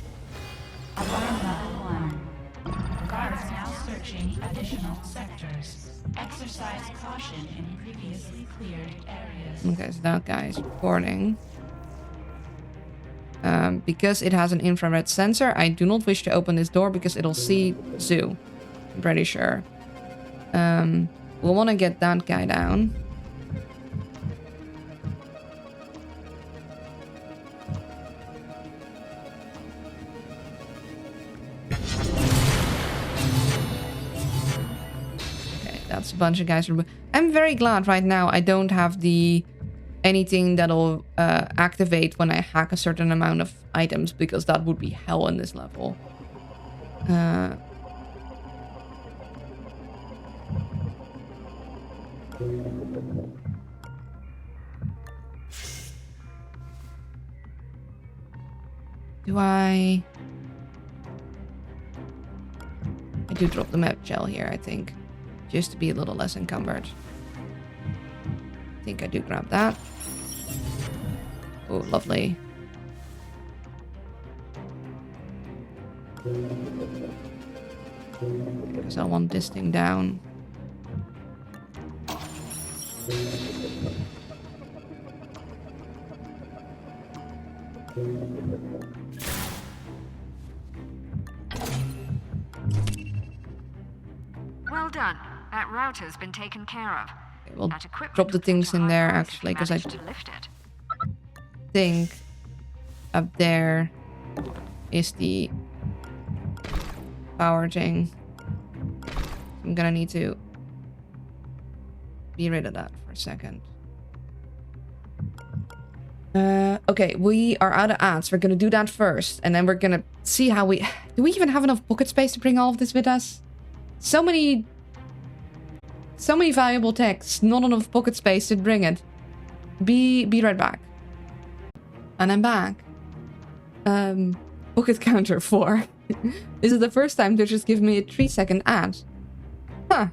S4: Alarm level 1. Guards now searching additional sectors. Exercise caution in previously cleared areas.
S1: Okay, so that guy is reporting. Because it has an infrared sensor, I do not wish to open this door because it'll see Zoo. I'm pretty sure. We'll want to get that guy down. That's a bunch of guys. I'm very glad right now I don't have anything that'll activate when I hack a certain amount of items, because that would be hell in this level. Do I do drop the map gel here, I think. Just to be a little less encumbered. I think I do grab that. Oh, lovely. Because I want this thing down.
S3: Well done. That router's been taken care of.
S1: Okay, we'll drop the things in there actually, because I think up there is the power thing. I'm gonna need to be rid of that for a second. Okay, we are out of ads. We're gonna do that first, and then we're gonna see how we... Do we even have enough pocket space to bring all of this with us? So many valuable texts, not enough pocket space to bring it. Be right back. And I'm back. Pocket counter 4. This is the first time they're just giving me a 3-second ad. Huh.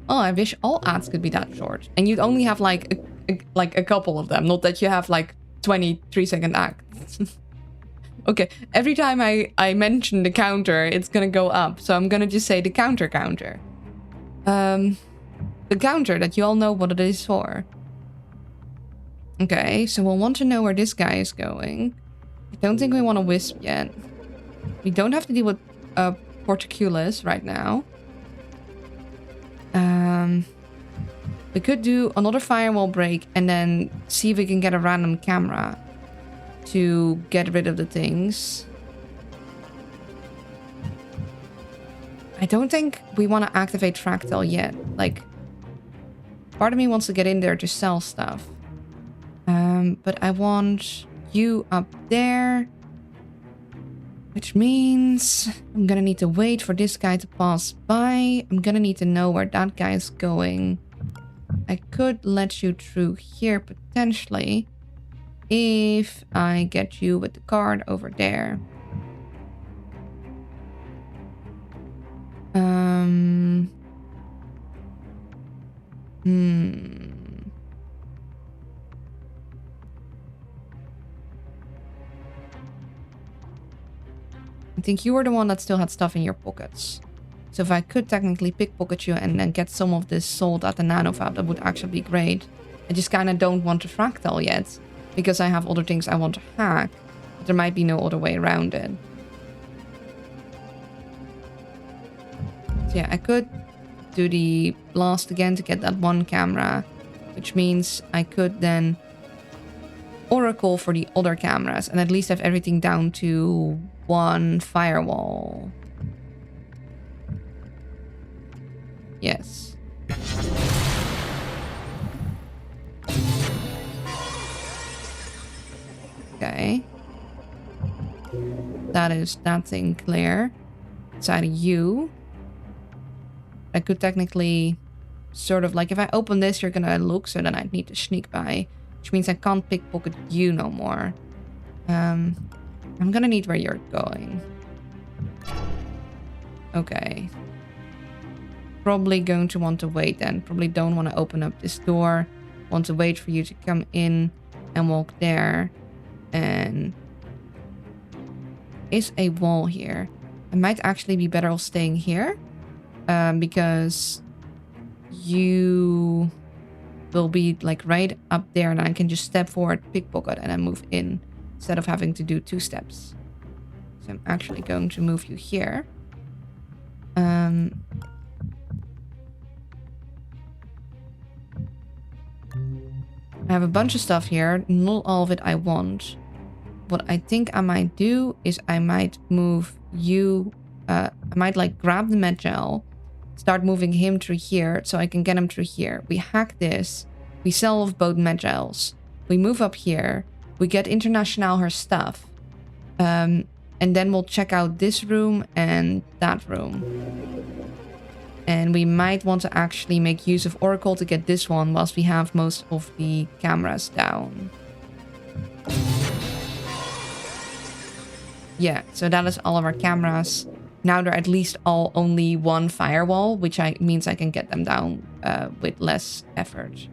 S1: Oh, I wish all ads could be that short. And you'd only have like a couple of them. Not that you have like 20 3-second ads. Okay, every time I mention the counter, it's gonna go up. So I'm gonna just say the counter. The counter that you all know what it is for. Okay, so we'll want to know where this guy is going. I don't think we want a wisp yet. We don't have to deal with Porticulus right now. We could do another firewall break and then see if we can get a random camera to get rid of the things. I don't think we want to activate Fractal yet. Like, part of me wants to get in there to sell stuff. But I want you up there. Which means I'm gonna need to wait for this guy to pass by. I'm gonna need to know where that guy is going. I could let you through here potentially if I get you with the card over there. I think you were the one that still had stuff in your pockets. So if I could technically pickpocket you and then get some of this salt at the nanofab, that would actually be great. I just kind of don't want to fractal yet, because I have other things I want to hack. But there might be no other way around it. So yeah, I could do the blast again to get that one camera, which means I could then oracle for the other cameras and at least have everything down to one firewall. Yes. Okay. That is that thing clear. Inside of you. I could technically sort of like, if I open this, you're gonna look, so then I'd need to sneak by, which means I can't pickpocket you no more. I'm gonna need where you're going. Okay. Probably going to want to wait then. Probably don't want to open up this door. Want to wait for you to come in and walk there. And is a wall here. I might actually be better off staying here. Because you will be like right up there and I can just step forward, pickpocket, and then move in instead of having to do 2 steps. So I'm actually going to move you here. I have a bunch of stuff here. Not all of it I want. What I think I might do is I might move you. I might like grab the med gel, start moving him through here so I can get him through here. We hack this. We sell off both med gels. We move up here. We get International her stuff. And then we'll check out this room and that room. And we might want to actually make use of Oracle to get this one whilst we have most of the cameras down. Yeah, so that is all of our cameras. Now they're at least all only one firewall, which means I can get them down with less effort.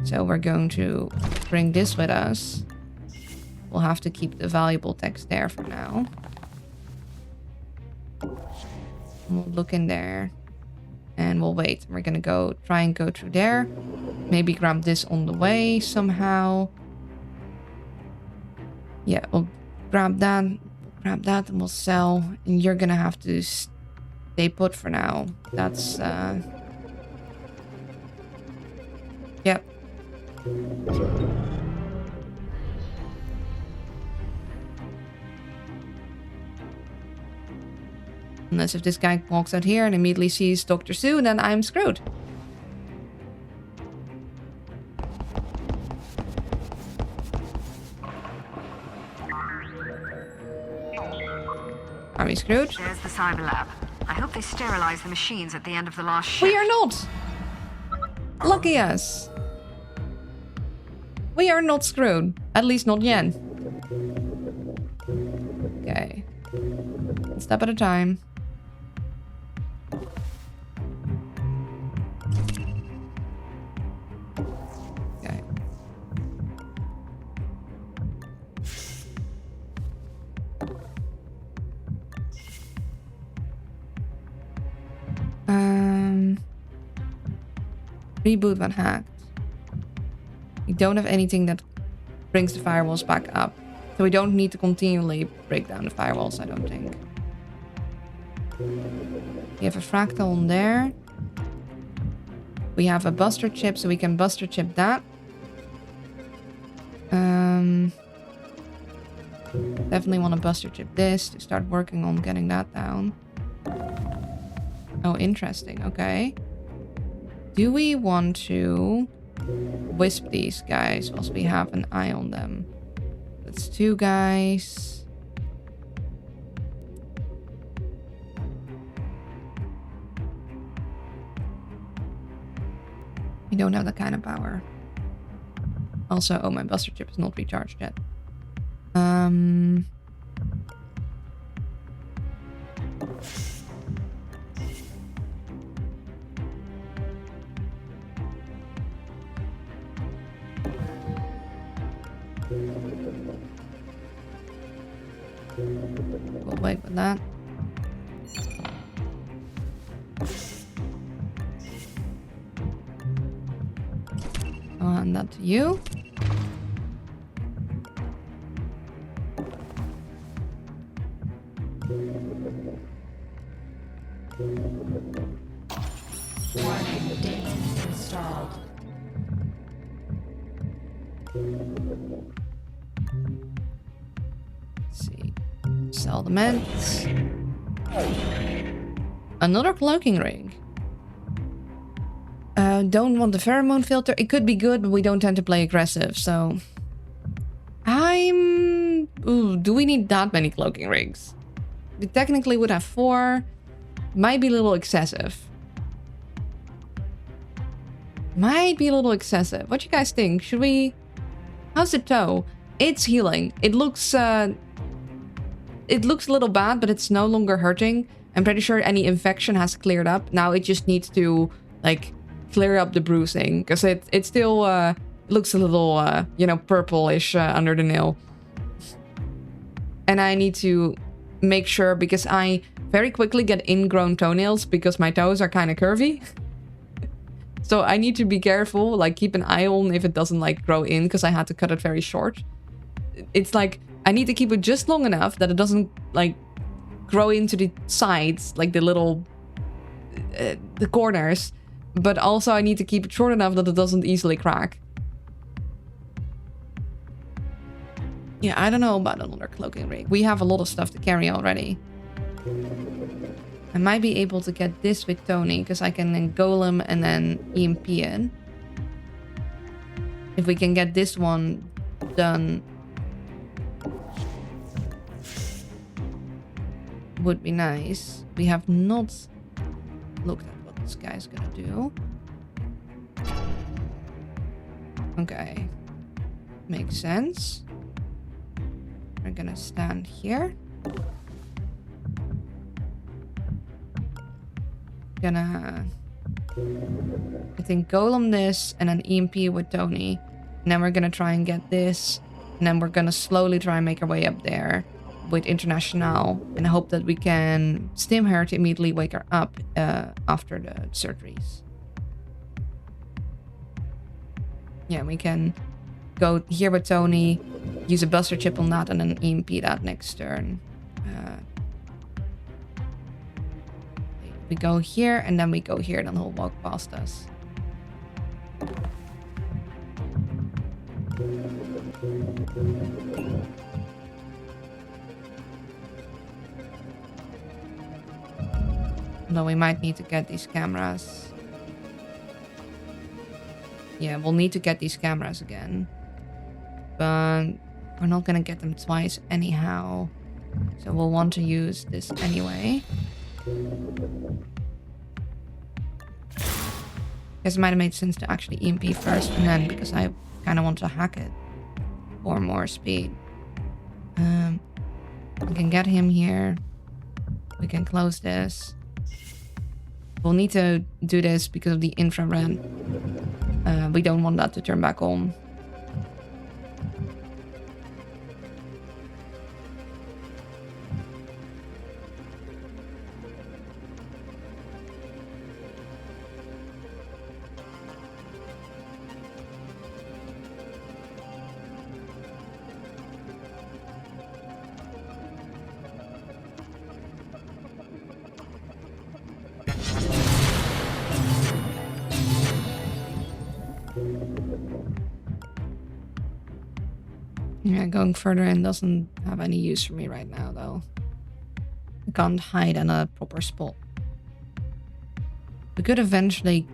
S1: So we're going to bring this with us. We'll have to keep the valuable text there for now. We'll look in there. And we'll wait. We're gonna try and go through there. Maybe grab this on the way somehow. Yeah, we'll grab that. Grab that and we'll sell. And you're gonna have to stay put for now. That's yep. Unless if this guy walks out here and immediately sees Dr. Sue, then I'm screwed. Are we screwed?
S3: There's the cyber lab. I hope they sterilize the machines at the end of the last shift.
S1: We are not. Lucky us. We are not screwed. At least not yet. Okay. One step at a time. Okay. Reboot when hacked. We don't have anything that brings the firewalls back up. So we don't need to continually break down the firewalls, I don't think. We have a fractal on there. We have a buster chip, so we can buster chip that. Definitely want to buster chip this to start working on getting that down. Oh, interesting. Okay. Do we want to wisp these guys whilst we have an eye on them? That's 2 guys. We don't have that kind of power. Also, oh, my buster chip is not recharged yet. We'll wait with that. I'll hand that to you.
S4: Warning, daemon installed.
S1: Let's see. Sell the meds. Another cloaking rig. Don't want the pheromone filter. It could be good, but we don't tend to play aggressive, so... Ooh, do we need that many cloaking rigs? We technically would have 4. Might be a little excessive. Might be a little excessive. What do you guys think? Should we... How's the toe? It's healing. It looks a little bad, but it's no longer hurting. I'm pretty sure any infection has cleared up. Now it just needs to, like, clear up the bruising. Because it still looks a little, you know, purplish under the nail. And I need to make sure, because I very quickly get ingrown toenails because my toes are kind of curvy. So I need to be careful, like keep an eye on if it doesn't like grow in, because I had to cut it very short. It's like I need to keep it just long enough that it doesn't like grow into the sides, like the little the corners, but also I need to keep it short enough that it doesn't easily crack. Yeah, I don't know about another cloaking rig. We have a lot of stuff to carry already. I might be able to get this with Tony, because I can then golem and then EMP in. If we can get this one done, would be nice. We have not looked at what this guy's gonna do. Okay. Makes sense. We're gonna stand here. Gonna, I think, golem this and then EMP with Tony. And then we're gonna try and get this. And then we're gonna slowly try and make our way up there with International. And hope that we can stim her to immediately wake her up after the surgeries. Yeah, we can go here with Tony, use a buster chip on that, and then EMP that next turn. We go here, and then we go here, and then he'll walk past us. Although we might need to get these cameras. Yeah, we'll need to get these cameras again. But we're not gonna get them twice anyhow. So we'll want to use this anyway. Guess it might have made sense to actually EMP first, and then because I kind of want to hack it for more speed. We can get him here. We can close this. We'll need to do this because of the infrared. We don't want that to turn back on. Yeah, going further in doesn't have any use for me right now, though. I can't hide in a proper spot. We could eventually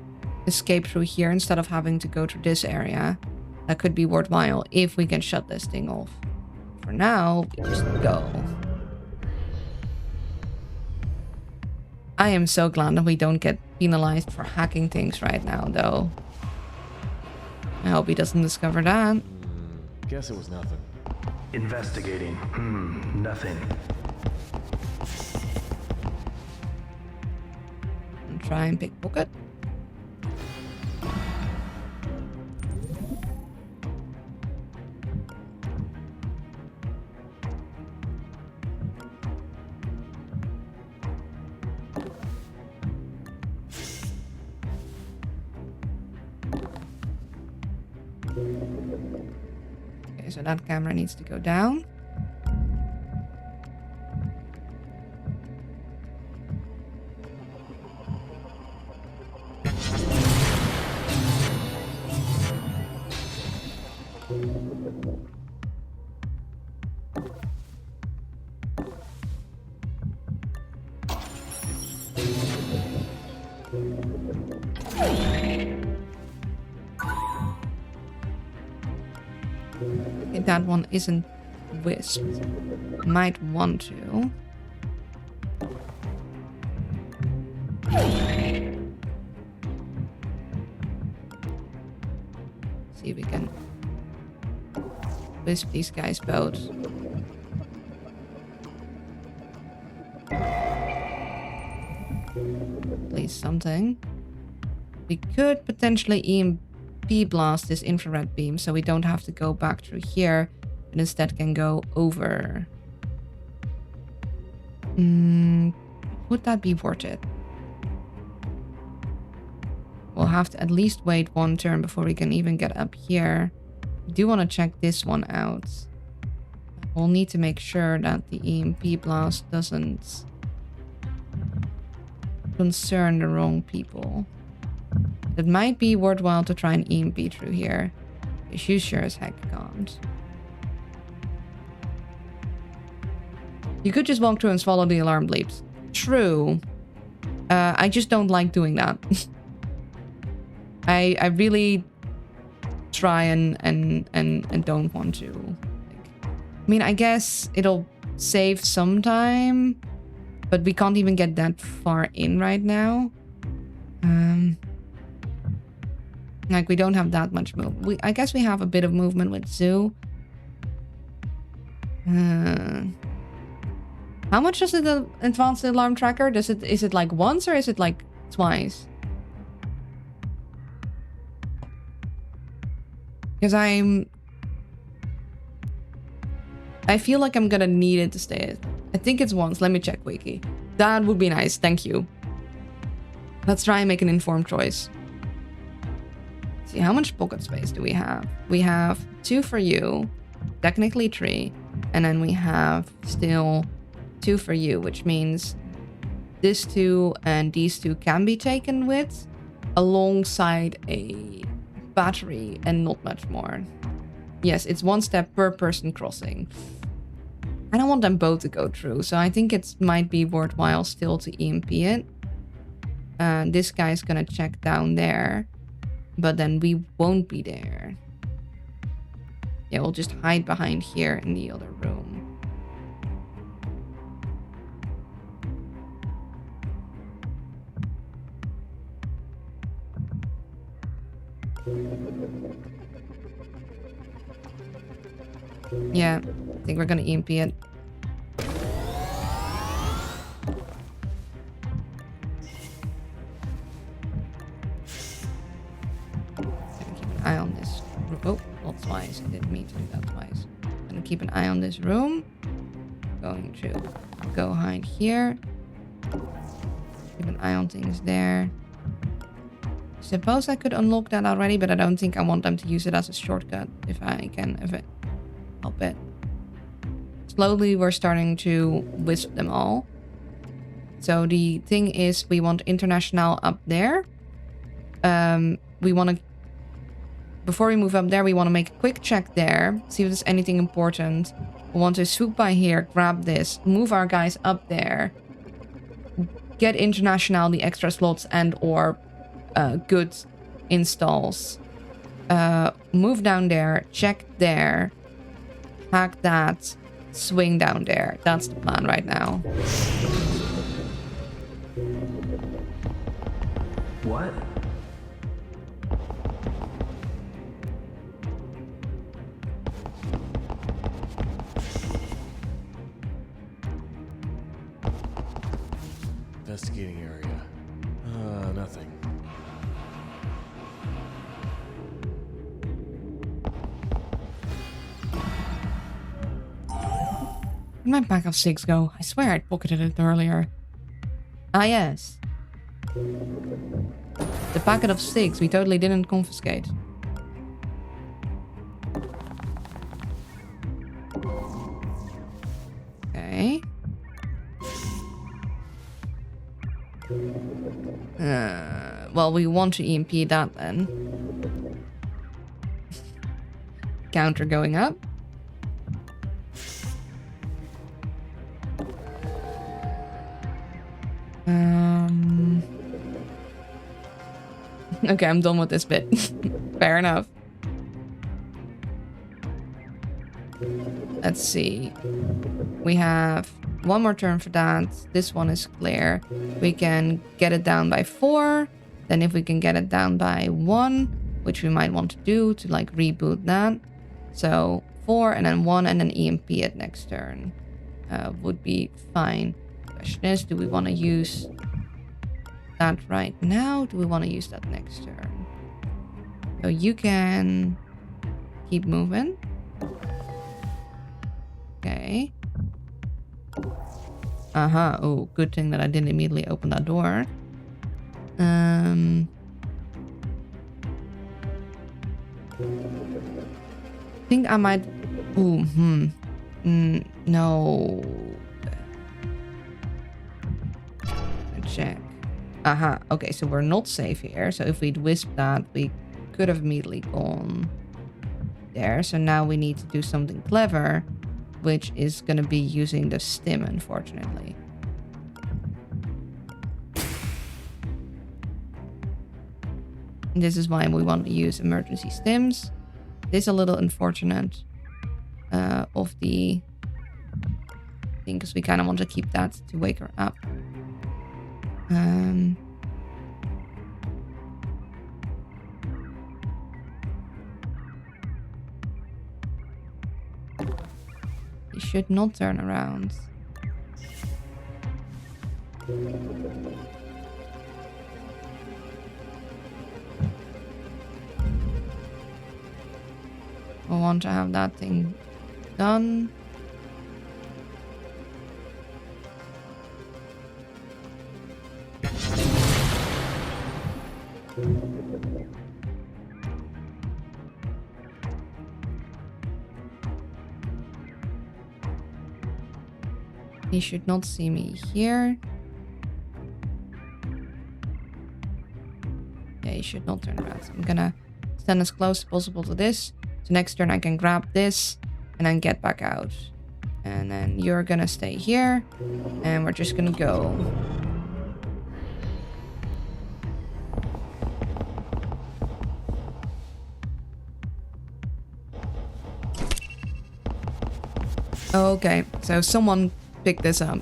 S1: escape through here instead of having to go through this area. That could be worthwhile if we can shut this thing off. For now, we just go. I am so glad that we don't get penalized for hacking things right now, though. I hope he doesn't discover that.
S6: Guess it was nothing.
S5: Investigating. Nothing.
S1: And try and pickpocket. Okay, so that camera needs to go down. Okay, that one isn't wisped. Might want to. See if we can wisp these guys both. At least something. We could potentially EMP blast this infrared beam so we don't have to go back through here, but instead can go over. Would that be worth it? We'll have to at least wait one turn before we can even get up here. I do want to check this one out. We'll need to make sure that the EMP blast doesn't concern the wrong people. It might be worthwhile to try and EMP through here. Because you sure as heck can't. You could just walk through and swallow the alarm bleeps. True. I just don't like doing that. I really try and don't want to. I mean, I guess it'll save some time, but we can't even get that far in right now. Like, we don't have that much movement. I guess we have a bit of movement with Zoo. How much does the advanced alarm tracker? Is it like once or is it like twice? Because I feel like I'm gonna need it to stay. I think it's once. Let me check Wiki. That would be nice. Thank you. Let's try and make an informed choice. See, how much pocket space do we have? We have 2 for you, technically 3, and then we have still 2 for you, which means this 2 and these 2 can be taken with alongside a battery and not much more. Yes, it's 1 step per person crossing. I don't want them both to go through, so I think it might be worthwhile still to EMP it. This guy's gonna check down there, but then we won't be there. Yeah, we'll just hide behind here in the other room. Yeah, I think we're gonna EMP it. Keep an eye on this. Oh, not twice. I didn't mean to do that twice. I'm gonna keep an eye on this room. Going to go hide here. Keep an eye on things there. Suppose I could unlock that already, but I don't think I want them to use it as a shortcut if I can, if it help it. Slowly we're starting to wisp them all. So the thing is, we want International up there. We want to, before we move up there, we want to make a quick check there, see if there's anything important. We want to swoop by here, grab this, move our guys up there, get International the extra slots and or good installs. Move down there, check there, hack that, swing down there. That's the plan right now.
S5: What?
S6: Investigating area. Nothing.
S1: Where'd my pack of 6 go? I swear I'd pocketed it earlier. Ah, yes. The packet of 6 we totally didn't confiscate. Okay. Well, we want to EMP that then. Counter going up. Okay, I'm done with this bit. Fair enough. Let's see. We have one more turn for that. This one is clear. We can get it down by 4. Then if we can get it down by 1, which we might want to do to like reboot that. So 4 and then 1 and then EMP it next turn. Would be fine. Question is, do we want to use that right now? Do we want to use that next turn? So you can keep moving. Okay. Oh, good thing that I didn't immediately open that door. I think I might... Ooh, no. Check. Okay, so we're not safe here. So if we'd wisp that, we could have immediately gone there. So now we need to do something clever, which is going to be using the stim, unfortunately. And this is why we want to use emergency stims. This is a little unfortunate of the thing, because we kind of want to keep that to wake her up. He should not turn around. I want to have that thing done. He should not see me here. Yeah, he should not turn around. So I'm gonna stand as close as possible to this. So next turn I can grab this and then get back out. And then you're gonna stay here. And we're just gonna go. Okay, so someone picked this up.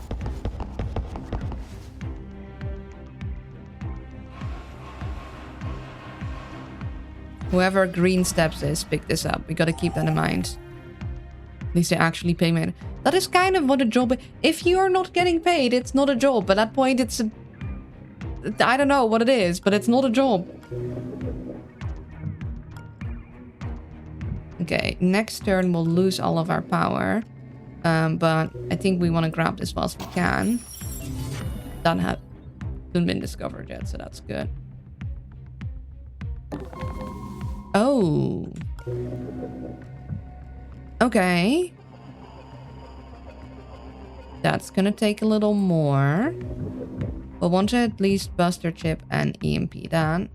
S1: Whoever Green Steps is picked this up. We gotta keep that in mind. At least they actually pay me. That is kind of what a job is. If you're not getting paid, it's not a job. At that point, it's a... I don't know what it is, but it's not a job. Okay, next turn we'll lose all of our power. But I think we want to grab this whilst we can. That hasn't been discovered yet, so that's good. Oh. Okay. That's gonna take a little more. We'll want to at least Buster Chip and EMP that.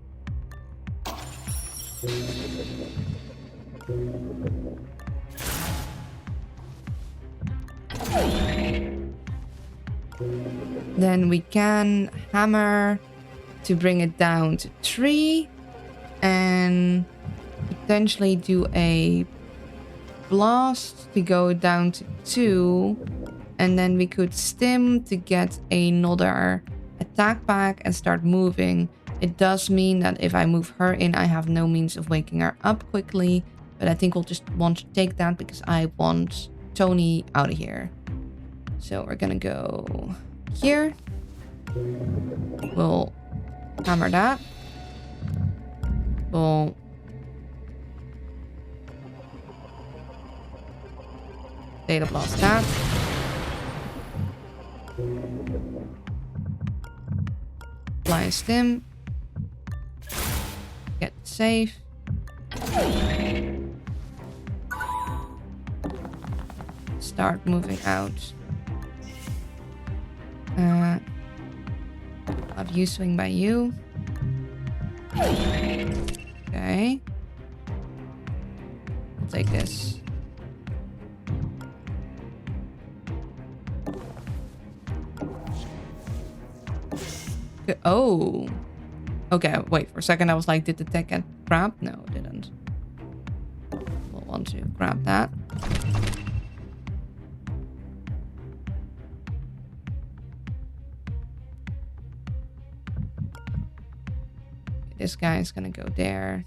S1: Then we can hammer to bring it down to 3 and potentially do a blast to go down to 2, and then we could stim to get another attack back and start moving. It does mean that if I move her in, I have no means of waking her up quickly, but I think we'll just want to take that because I want Tony out of here. So we're gonna go here. We'll hammer that. We'll data blast that. Apply a stim. Get safe. Start moving out Have you swing by you. Okay. I'll take this. Oh. Okay, wait. For a second I was like, did the tech get grabbed? No, it didn't. We'll want to grab that. This guy is gonna go there.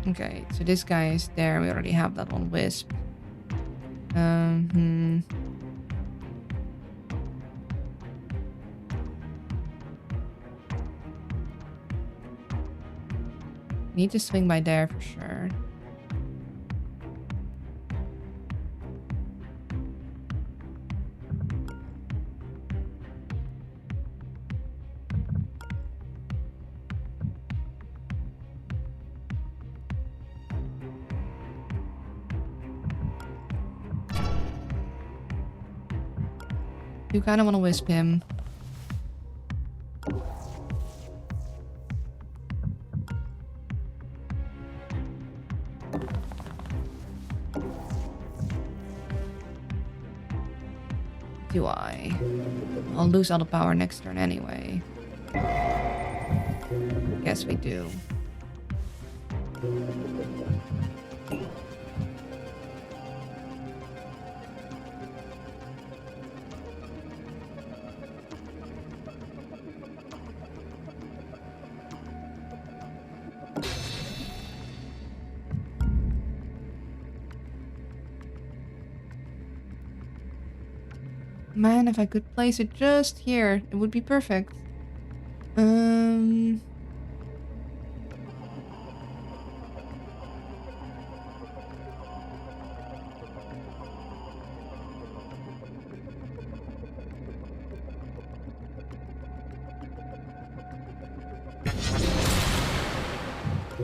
S1: Okay, so this guy is there. We already have that on Wisp. Need to swing by there for sure. You kind of want to wisp him. Do I? I'll lose all the power next turn anyway. Guess we do. Man, if I could place it just here, it would be perfect.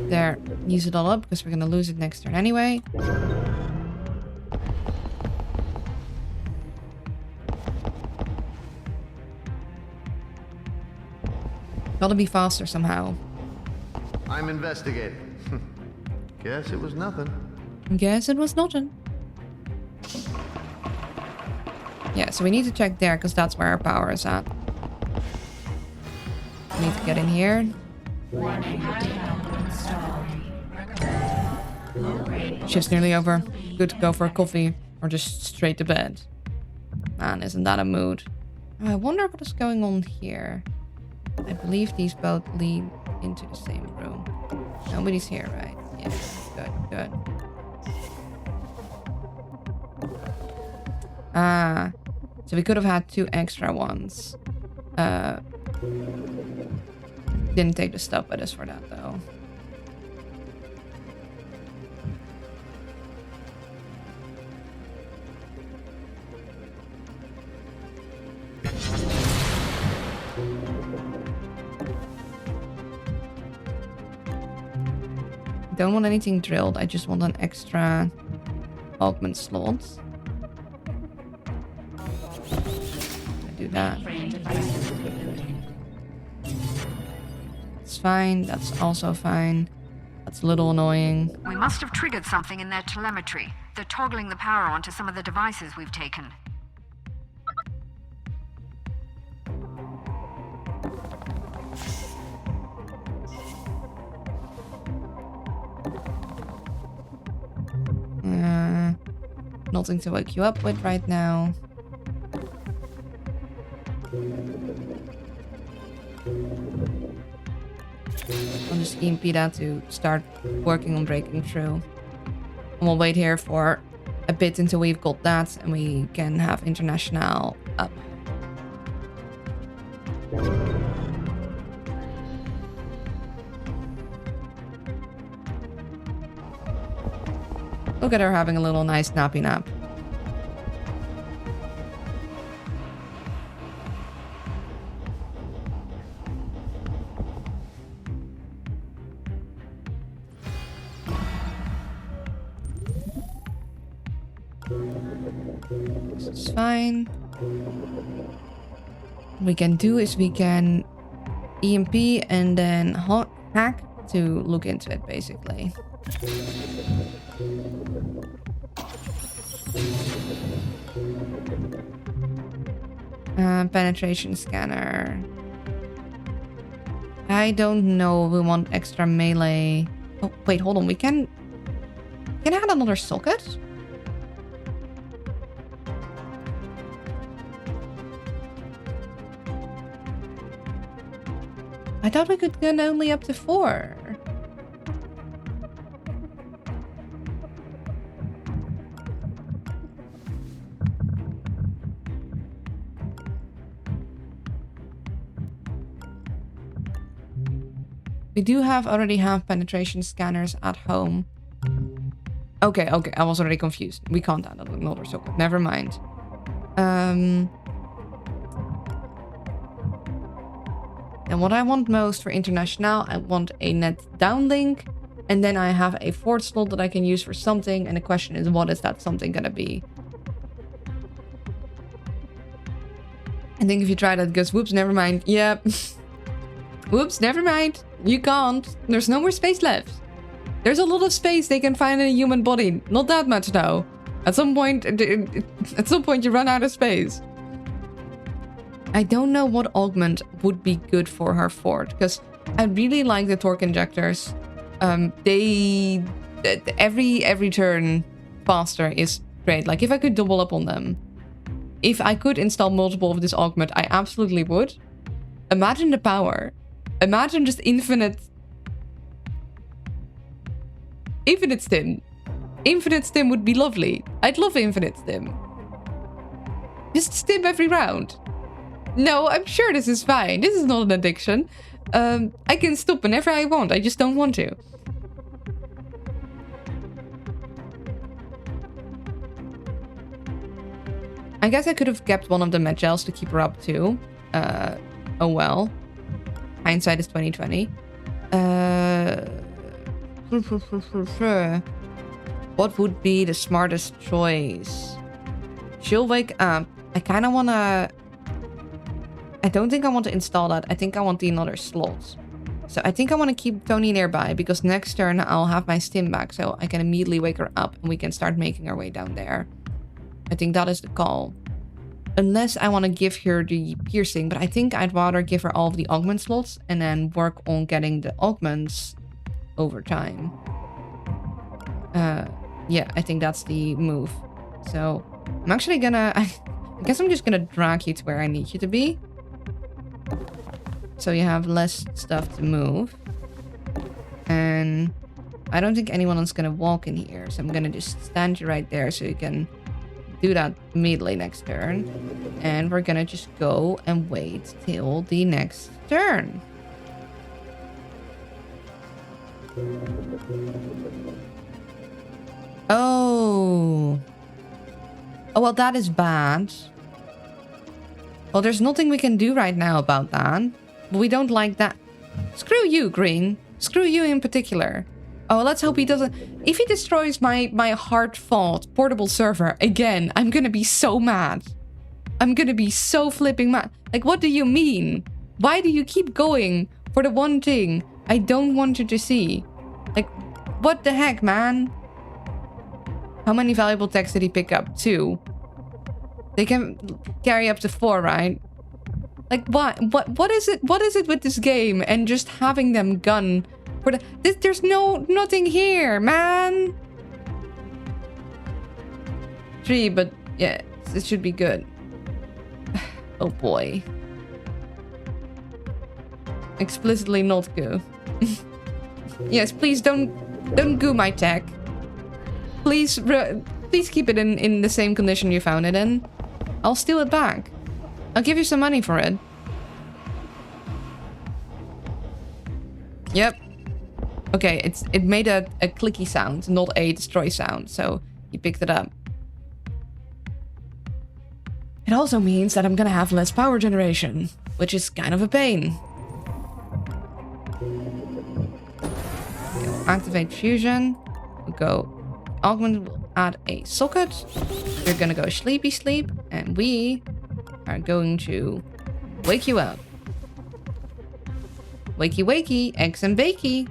S1: There, use it all up because we're gonna lose it next turn anyway. Gotta be faster somehow.
S2: I'm investigating. Guess it was nothing.
S1: Guess it was nothing. Yeah, so we need to check there because that's where our power is at. We need to get in here. Shift's nearly over. Good to go for a coffee or just straight to bed. Man, isn't that a mood? Oh, I wonder what is going on here. I believe these both lead into the same room. Nobody's here, right? Yeah, good, good. Ah, so we could have had 2 extra ones. Didn't take the stuff with us for that, though. Don't want anything drilled. I just want an extra augment slot. I do that. It's fine. That's also fine. That's a little annoying.
S3: We must have triggered something in their telemetry. They're toggling the power onto some of the devices we've taken.
S1: Nothing to wake you up with right now. I'll just EMP that to start working on breaking through. And we'll wait here for a bit until we've got that and we can have international up. Look at her having a little nice nappy nap. It's fine. What we can do is we can EMP and then hack to look into it, basically. Penetration scanner. I don't know if we want extra melee. Oh, wait, hold on. We can I add another socket? I thought we could get only up to 4. We do already have penetration scanners at home. Okay, I was already confused. We can't add another socket. Never mind. And what I want most for International, I want a net downlink. And then I have a fourth slot that I can use for something. And the question is, what is that something gonna be? I think if you try that, it goes, whoops, never mind. Yep. Whoops, never mind. You can't. There's no more space left. There's a lot of space they can find in a human body. Not that much, though. At some point you run out of space. I don't know what augment would be good for her fort, because I really like the torque injectors. Every turn faster is great. Like, if I could double up on them, if I could install multiple of this augment, I absolutely would. Imagine the power. Imagine just infinite stim. Infinite stim would be lovely. I'd love infinite stim. Just stim every round. No, I'm sure this is fine. This is not an addiction. I can stop whenever I want. I just don't want to. I guess I could have kept one of the med gels to keep her up too. Oh well. Hindsight is 2020. What would be the smartest choice? She'll wake up. I kind of want to... I don't think I want to install that. I think I want the another slot. So I think I want to keep Tony nearby, because next turn I'll have my stim back, so I can immediately wake her up and we can start making our way down there. I think that is the call. Unless I want to give her the piercing, but I think I'd rather give her all of the augment slots and then work on getting the augments over time. Yeah, I think that's the move. So I'm actually gonna... I guess I'm just gonna drag you to where I need you to be. So you have less stuff to move. And I don't think anyone else is gonna walk in here. So I'm gonna just stand you right there so you can do that immediately next turn. And we're gonna just go and wait till the next turn. Oh. Oh, well, that is bad. Well, there's nothing we can do right now about that. But we don't like that. Screw you, Green. Screw you in particular. Oh, let's hope he doesn't... If he destroys my hard-fought portable server again, I'm gonna be so mad. I'm gonna be so flipping mad. Like, what do you mean? Why do you keep going for the one thing I don't want you to see? Like, what the heck, man? How many valuable texts did he pick up? 2. They can carry up to 4, right? Like, what is it? What is it with this game and just having them gun for the... There's nothing here, man. 3, but yeah, it should be good. Oh boy. Explicitly not good. Yes, please don't goo my tech. Please keep it in the same condition you found it in. I'll steal it back. I'll give you some money for it. Yep. Okay, it made a clicky sound, not a destroy sound. So he picked it up. It also means that I'm gonna have less power generation, which is kind of a pain. Okay, activate fusion. We'll go. Augment will add a socket. You're gonna go sleepy sleep, and we are going to wake you up. Wakey wakey, eggs and bakey.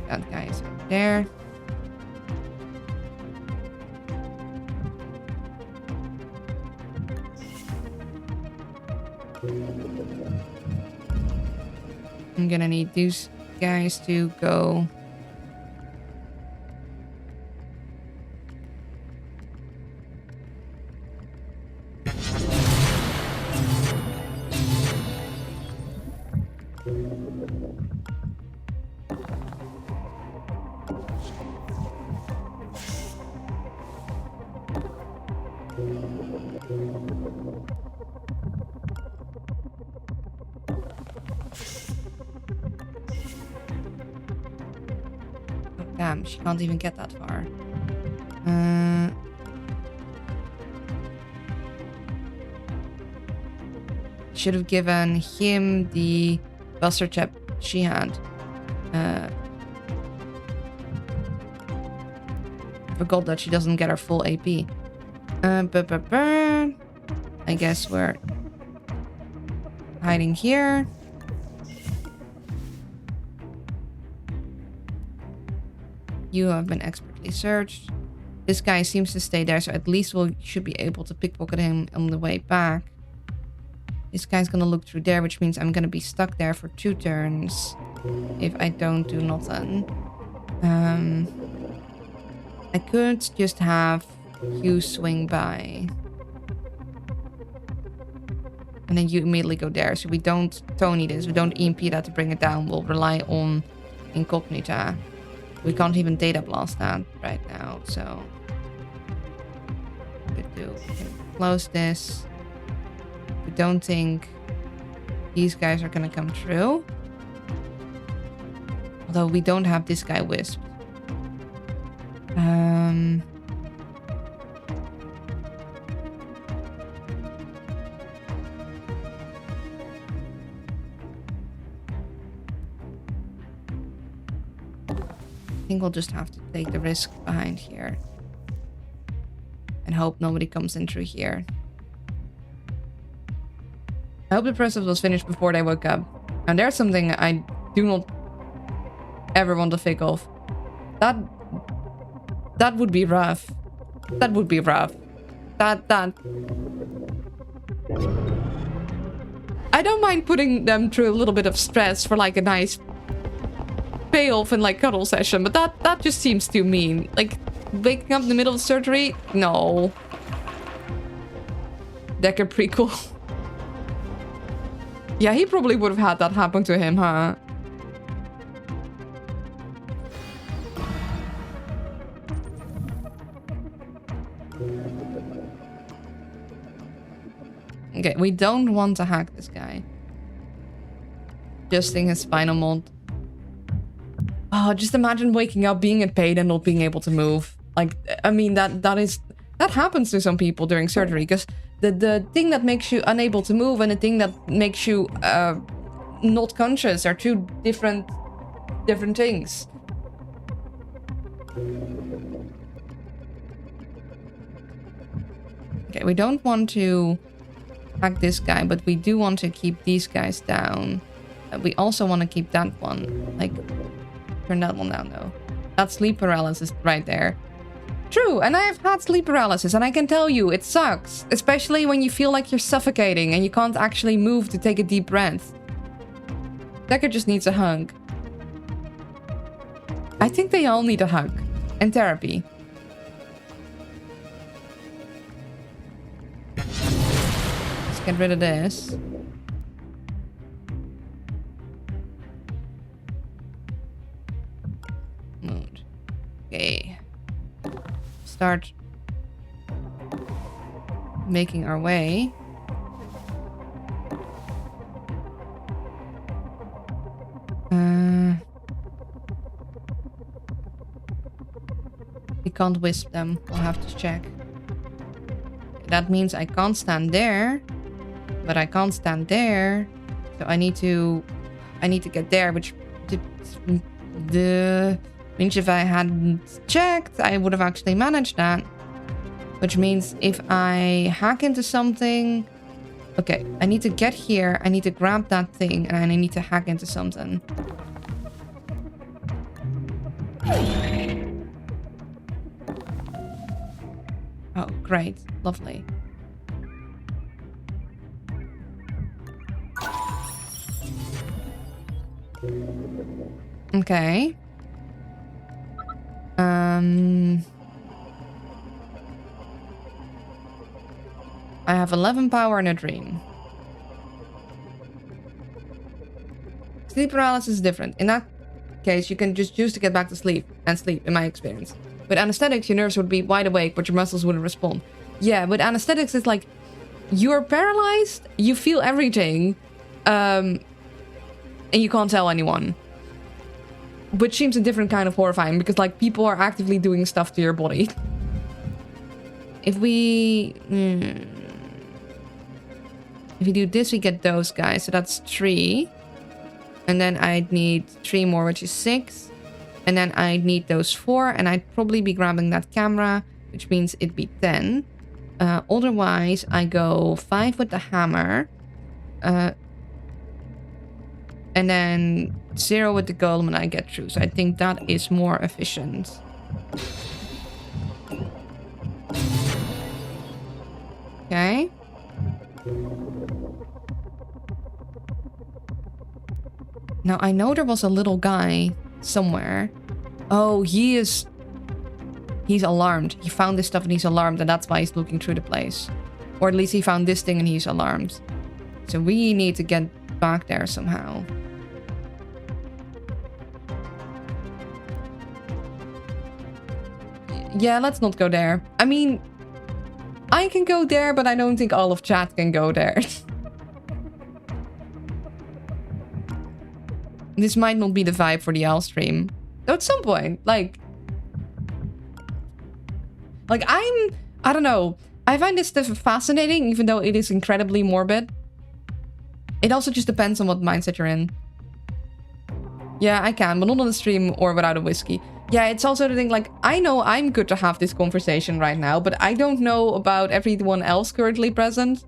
S1: That guy is over there. I'm gonna need these guys to go. Damn, she can't even get that far. Should have given him the buster chip she had. Forgot that she doesn't get her full AP. I guess we're hiding here. You have been expertly searched. This guy seems to stay there, so at least we should be able to pickpocket him on the way back. This guy's gonna look through there, which means I'm gonna be stuck there for 2 turns if I don't do nothing. I could just have you swing by. And then you immediately go there. So we don't Tony this. We don't EMP that to bring it down. We'll rely on Incognita. We can't even data blast that right now, so we can close this. We don't think these guys are gonna come through. Although we don't have this guy wisped. I think we'll just have to take the risk behind here. And hope nobody comes in through here. I hope the process was finished before they woke up. And there's something I do not ever want to think of. That would be rough. That would be rough. That. I don't mind putting them through a little bit of stress for like a nice payoff and like cuddle session, but that just seems too mean. Like waking up in the middle of surgery? No. Decker prequel. Yeah, he probably would have had that happen to him, huh? Okay, we don't want to hack this guy. Adjusting his spinal mold. Oh, just imagine waking up, being in pain, and not being able to move. Like, I mean, that happens to some people during surgery, because the thing that makes you unable to move and the thing that makes you not conscious are two different things. Okay, we don't want to hack this guy, but we do want to keep these guys down. We also want to keep that one. Like, turn that one down, though. That's sleep paralysis right there. True, and I have had sleep paralysis, and I can tell you, it sucks. Especially when you feel like you're suffocating and you can't actually move to take a deep breath. Decker just needs a hug. I think they all need a hug. And therapy. Let's get rid of this. Mood. Okay. Start making our way. We can't wisp them. We'll have to check. That means I can't stand there, but I can't stand there. So I need to get there, which means if I hadn't checked, I would have actually managed that. Which means if I hack into something, okay, I need to get here. I need to grab that thing, and I need to hack into something. Oh, great. Lovely. Okay. I have 11 power and a dream. Sleep paralysis is different. In that case, you can just choose to get back to sleep and sleep, in my experience. With anesthetics, your nerves would be wide awake, but your muscles wouldn't respond. Yeah, with anesthetics, it's like you're paralyzed, you feel everything, and you can't tell anyone. Which seems a different kind of horrifying, because like people are actively doing stuff to your body. If we do this, we get those guys. So that's 3. And then I'd need 3 more, which is 6. And then I'd need those 4. And I'd probably be grabbing that camera, which means it'd be 10. Otherwise, I go 5 with the hammer. And then 0 with the golem and I get through. So I think that is more efficient. Okay. Now, I know there was a little guy somewhere. Oh, he's alarmed. He found this stuff and he's alarmed, and that's why he's looking through the place. Or at least he found this thing and he's alarmed. So we need to get back there somehow. Yeah, let's not go there. I mean, I can go there, but I don't think all of chat can go there. This might not be the vibe for the L stream. Though at some point, I don't know. I find this stuff fascinating, even though it is incredibly morbid. It also just depends on what mindset you're in. Yeah, I can, but not on the stream or without a whiskey. Yeah, it's also the thing, like, I know I'm good to have this conversation right now, but I don't know about everyone else currently present.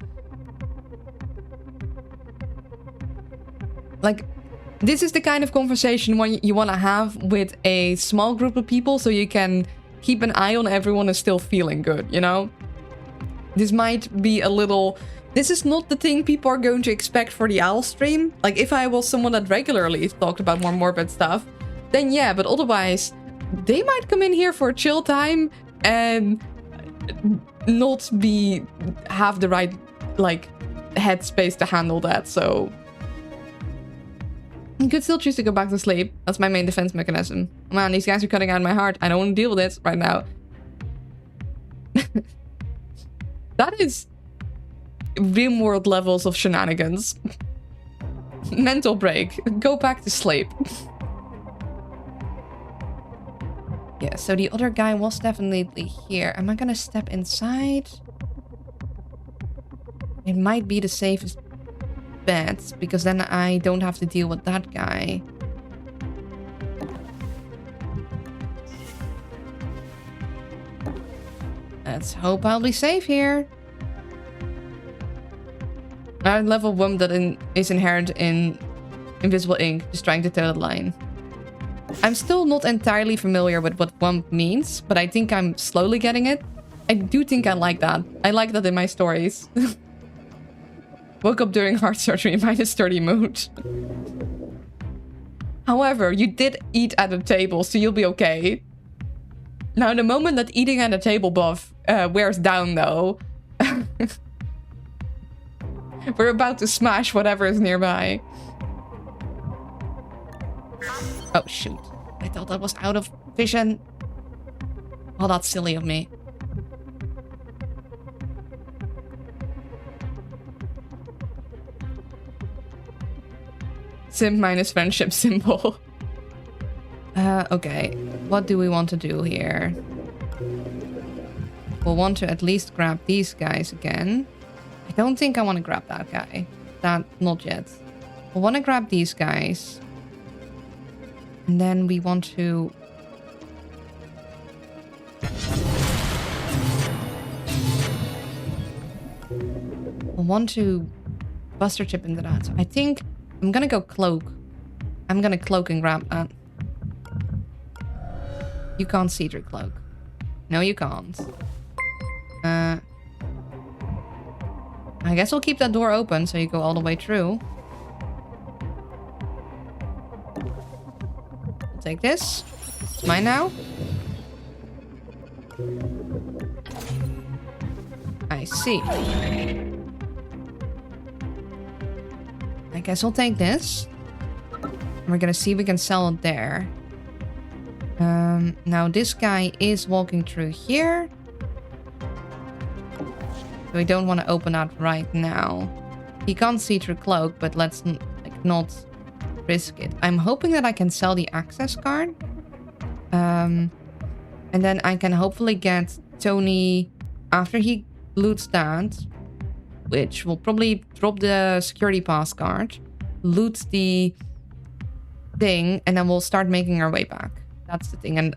S1: Like, this is the kind of conversation you want to have with a small group of people so you can keep an eye on everyone and still feeling good, you know? This might be a little... This is not the thing people are going to expect for the OWL stream. Like, if I was someone that regularly talked about more morbid stuff, then yeah, but otherwise, they might come in here for a chill time and not have the right, like, headspace to handle that, so... You could still choose to go back to sleep. That's my main defense mechanism. Man, these guys are cutting out my heart. I don't want to deal with it right now. That is RimWorld levels of shenanigans. Mental break. Go back to sleep. Yeah, so the other guy was definitely here. Am I gonna step inside? It might be the safest bet, because then I don't have to deal with that guy. Let's hope I'll be safe here. I level WUMP that is inherent in Invisible Ink, just trying to toe the line. I'm still not entirely familiar with what WUMP means, but I think I'm slowly getting it. I do think I like that. I like that in my stories. Woke up during heart surgery, -30 mood. However, you did eat at a table, so you'll be okay. Now, the moment that eating at a table buff wears down, though, we're about to smash whatever is nearby. Oh, shoot. I thought that was out of vision. Oh, that's silly of me. Sim minus friendship symbol. Okay. What do we want to do here? We'll want to at least grab these guys again. I don't think I want to grab that guy. Not yet. We'll want to grab these guys. And then we want to... We'll want to Buster Chip into that. So I think I'm gonna go Cloak. I'm gonna Cloak and grab that. You can't see through Cloak. No, you can't. I guess we'll keep that door open so you go all the way through. I'll take this. It's mine now. I see. I guess we'll take this. We're gonna see if we can sell it there. Now this guy is walking through here. We don't want to open that right now. He can't see through Cloak, but let's not risk it. I'm hoping that I can sell the access card. And then I can hopefully get Tony after he loots that, which will probably drop the security pass card, loot the thing, and then we'll start making our way back. That's the thing. And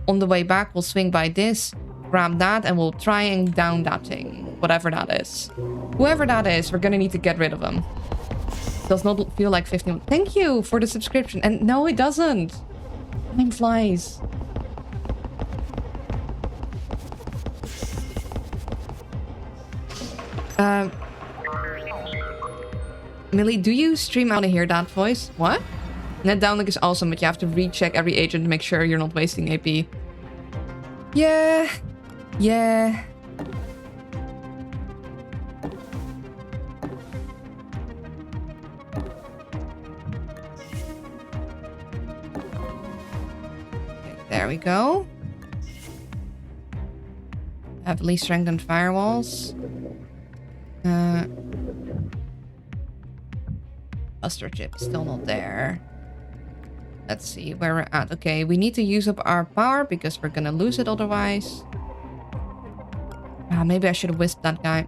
S1: on the way back, we'll swing by this, grab that, and we'll try and down that thing. Whatever that is. Whoever that is, we're gonna need to get rid of him. Does not feel like 15. Thank you for the subscription. And no, it doesn't. Time flies. Millie, do you stream out to hear that voice? What? Net downlink is awesome, but you have to recheck every agent to make sure you're not wasting AP. Yeah. Yeah. There we go. Heavily strengthened firewalls. Buster chip still not there. Let's see where we're at. Okay, we need to use up our power because we're gonna lose it otherwise. Maybe I should have whisked that guy.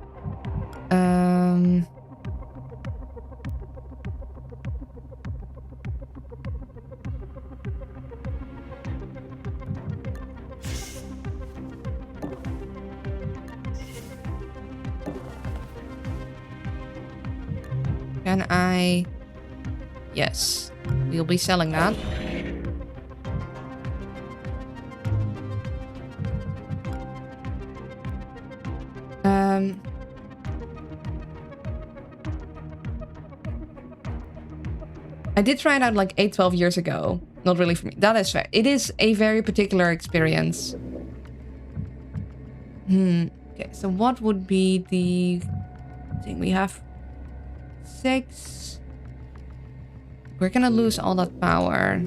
S1: Can I... Yes. We'll be selling that. I did try it out like 8-12 years ago. Not really for me. That is fair. It is a very particular experience. Okay, so what would be the thing? We have 6. We're gonna lose all that power.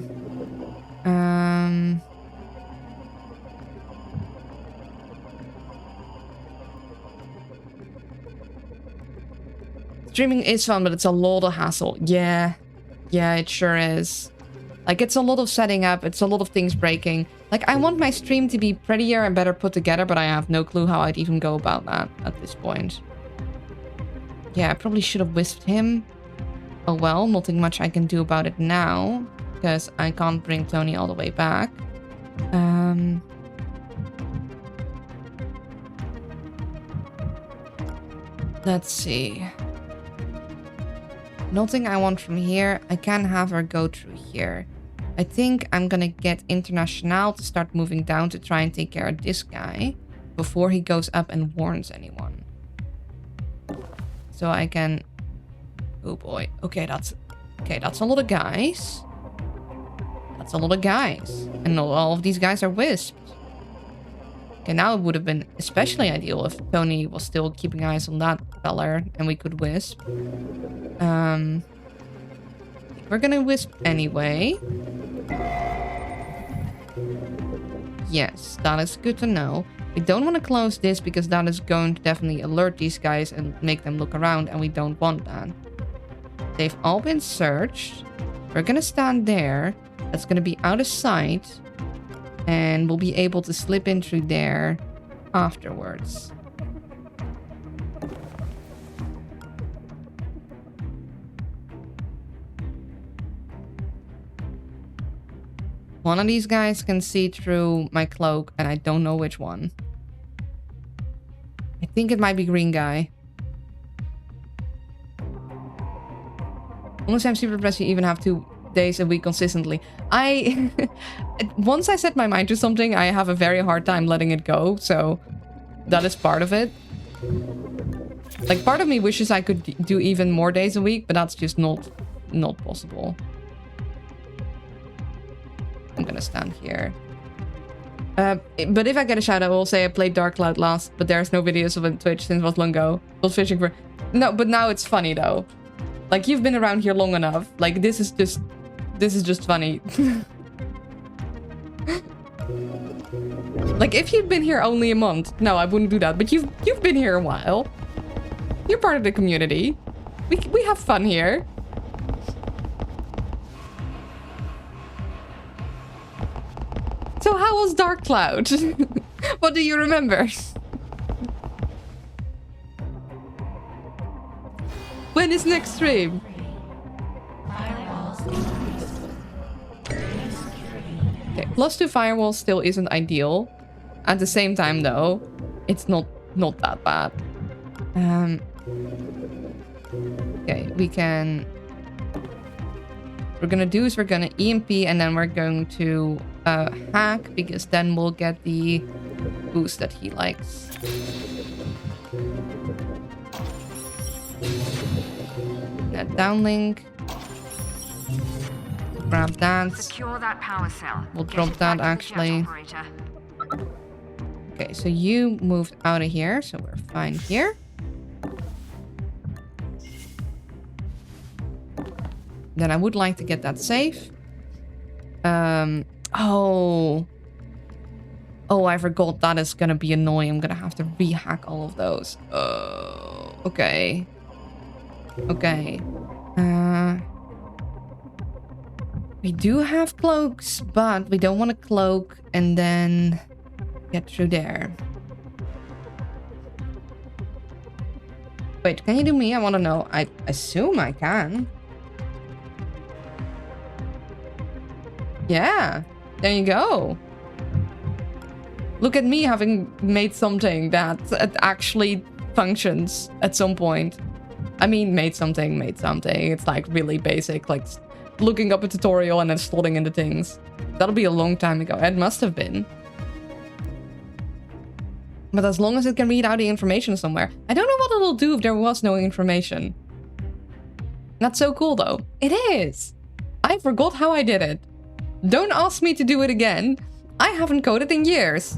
S1: Streaming is fun, but it's a lot of hassle. Yeah, it sure is. Like, it's a lot of setting up. It's a lot of things breaking. Like, I want my stream to be prettier and better put together, but I have no clue how I'd even go about that at this point. Yeah, I probably should have whisked him. Oh well, nothing much I can do about it now, because I can't bring Tony all the way back. Let's see. Nothing I want from here. I can have her go through here. I think I'm gonna get International to start moving down to try and take care of this guy before he goes up and warns anyone. So I can... Oh boy. Okay, that's a lot of guys. That's a lot of guys. And not all of these guys are wisped. Okay, now it would have been especially ideal if Tony was still keeping eyes on that feller and we could wisp. We're gonna wisp anyway. Yes, that is good to know. We don't want to close this because that is going to definitely alert these guys and make them look around, and we don't want that. They've all been searched. We're gonna stand there. That's gonna be out of sight. And we'll be able to slip in through there afterwards. One of these guys can see through my cloak, and I don't know which one. I think it might be green guy. Unless I'm super depressed, you even have 2 days a week consistently. Once I set my mind to something, I have a very hard time letting it go. So that is part of it. Like, part of me wishes I could do even more days a week, but that's just not possible. I'm gonna stand here. But if I get a shout out, I will say I played Dark Cloud last, but there's no videos of it on Twitch since it was long ago. Was fishing for... No, but now it's funny though. Like, you've been around here long enough. Like, this is just funny. Like, if you'd been here only a month, no, I wouldn't do that. But you've been here a while. You're part of the community. We have fun here. So how was Dark Cloud? What do you remember? When is next stream? Okay, +2 firewalls still isn't ideal. At the same time though, it's not that bad. Okay, we're gonna do is we're gonna EMP and then we're going to hack, because then we'll get the boost that he likes. That downlink. Grab that.
S3: Secure that power cell.
S1: We'll drop that actually. Okay, so you moved out of here, so we're fine here. Then I would like to get that safe. Oh, I forgot that is gonna be annoying. I'm gonna have to rehack all of those. Oh, okay. Okay. We do have cloaks, but we don't want to cloak and then get through there. Wait, can you do me? I want to know. I assume I can. Yeah, there you go. Look at me having made something that actually functions at some point. I mean, made something. It's like really basic, like looking up a tutorial and then slotting into things. That'll be a long time ago. It must have been. But as long as it can read out the information somewhere. I don't know what it'll do if there was no information. That's so cool though. It is. I forgot how I did it. Don't ask me to do it again. I haven't coded in years.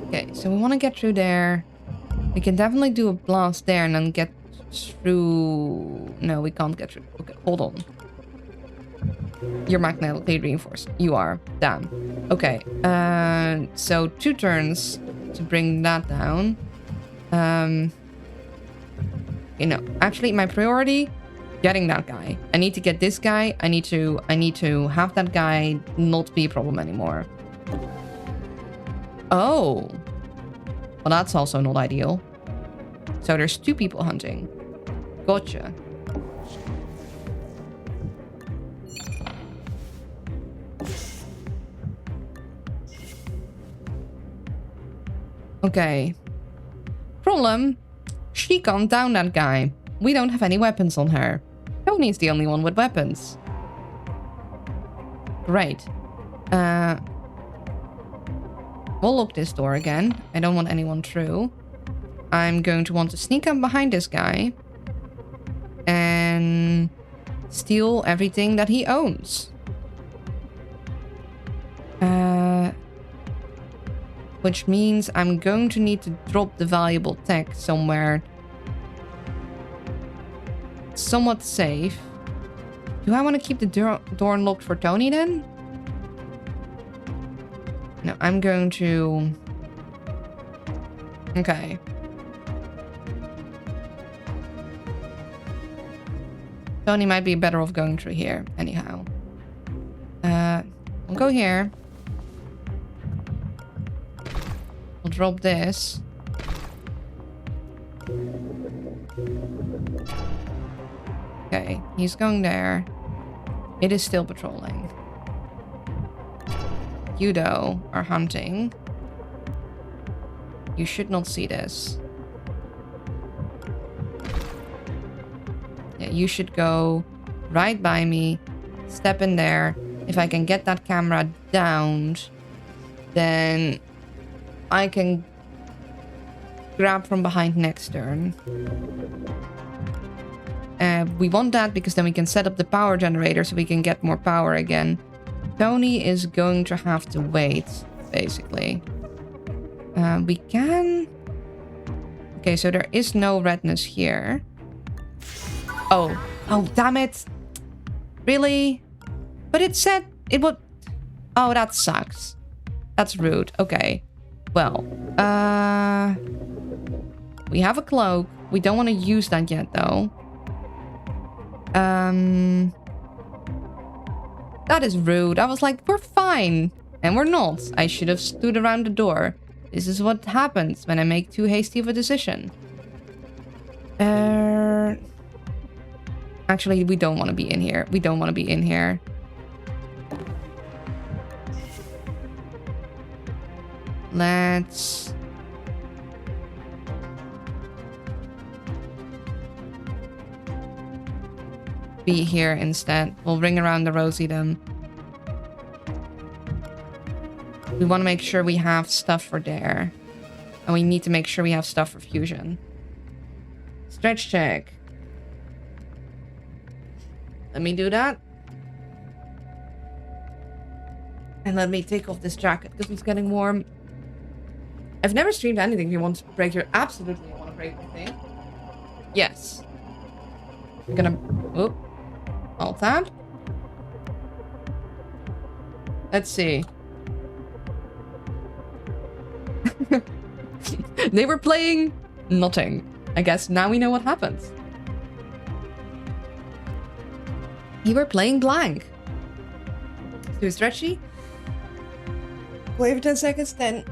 S1: Okay, so we want to get through there. We can definitely do a blast there and then get through... No, we can't get through. Okay, hold on. You're magnetically reinforced. You are. Damn. Okay, so 2 turns to bring that down. You know, actually my priority... Getting that guy. I need to get this guy. I need to have that guy not be a problem anymore. Oh. Well, that's also not ideal. So there's 2 people hunting. Gotcha. Okay. Problem. She can't down that guy. We don't have any weapons on her. Tony's the only one with weapons. Great. We'll lock this door again. I don't want anyone through. I'm going to want to sneak up behind this guy. And steal everything that he owns. Which means I'm going to need to drop the valuable tech somewhere somewhat safe. Do I want to keep the door unlocked for Tony then? No, I'm going to... Okay. Tony might be better off going through here, anyhow. We'll go here. We'll drop this. Okay, he's going there. It is still patrolling. You, though, are hunting. You should not see this. Yeah, you should go right by me, step in there. If I can get that camera downed, then I can grab from behind next turn. We want that because then we can set up the power generator so we can get more power again. Tony is going to have to wait, basically. We can... Okay, so there is no redness here. Oh, damn it. Really? But it said it would... Oh, that sucks. That's rude. Okay. Well, we have a cloak. We don't want to use that yet, though. That is rude. I was like, we're fine. And we're not. I should have stood around the door. This is what happens when I make too hasty of a decision. Actually, we don't want to be in here. We don't want to be in here. Let's... be here instead. We'll ring around the rosy then. We want to make sure we have stuff for Dare. And we need to make sure we have stuff for Fusion. Stretch check. Let me do that. And let me take off this jacket because it's getting warm. I've never streamed anything. If you want to break your... Absolutely, you want to break my thing? Yes. We're gonna... Oop. Alt tab. Let's see. They were playing nothing. I guess now we know what happens. You were playing blank. Too stretchy. Wait for 10 seconds. 10,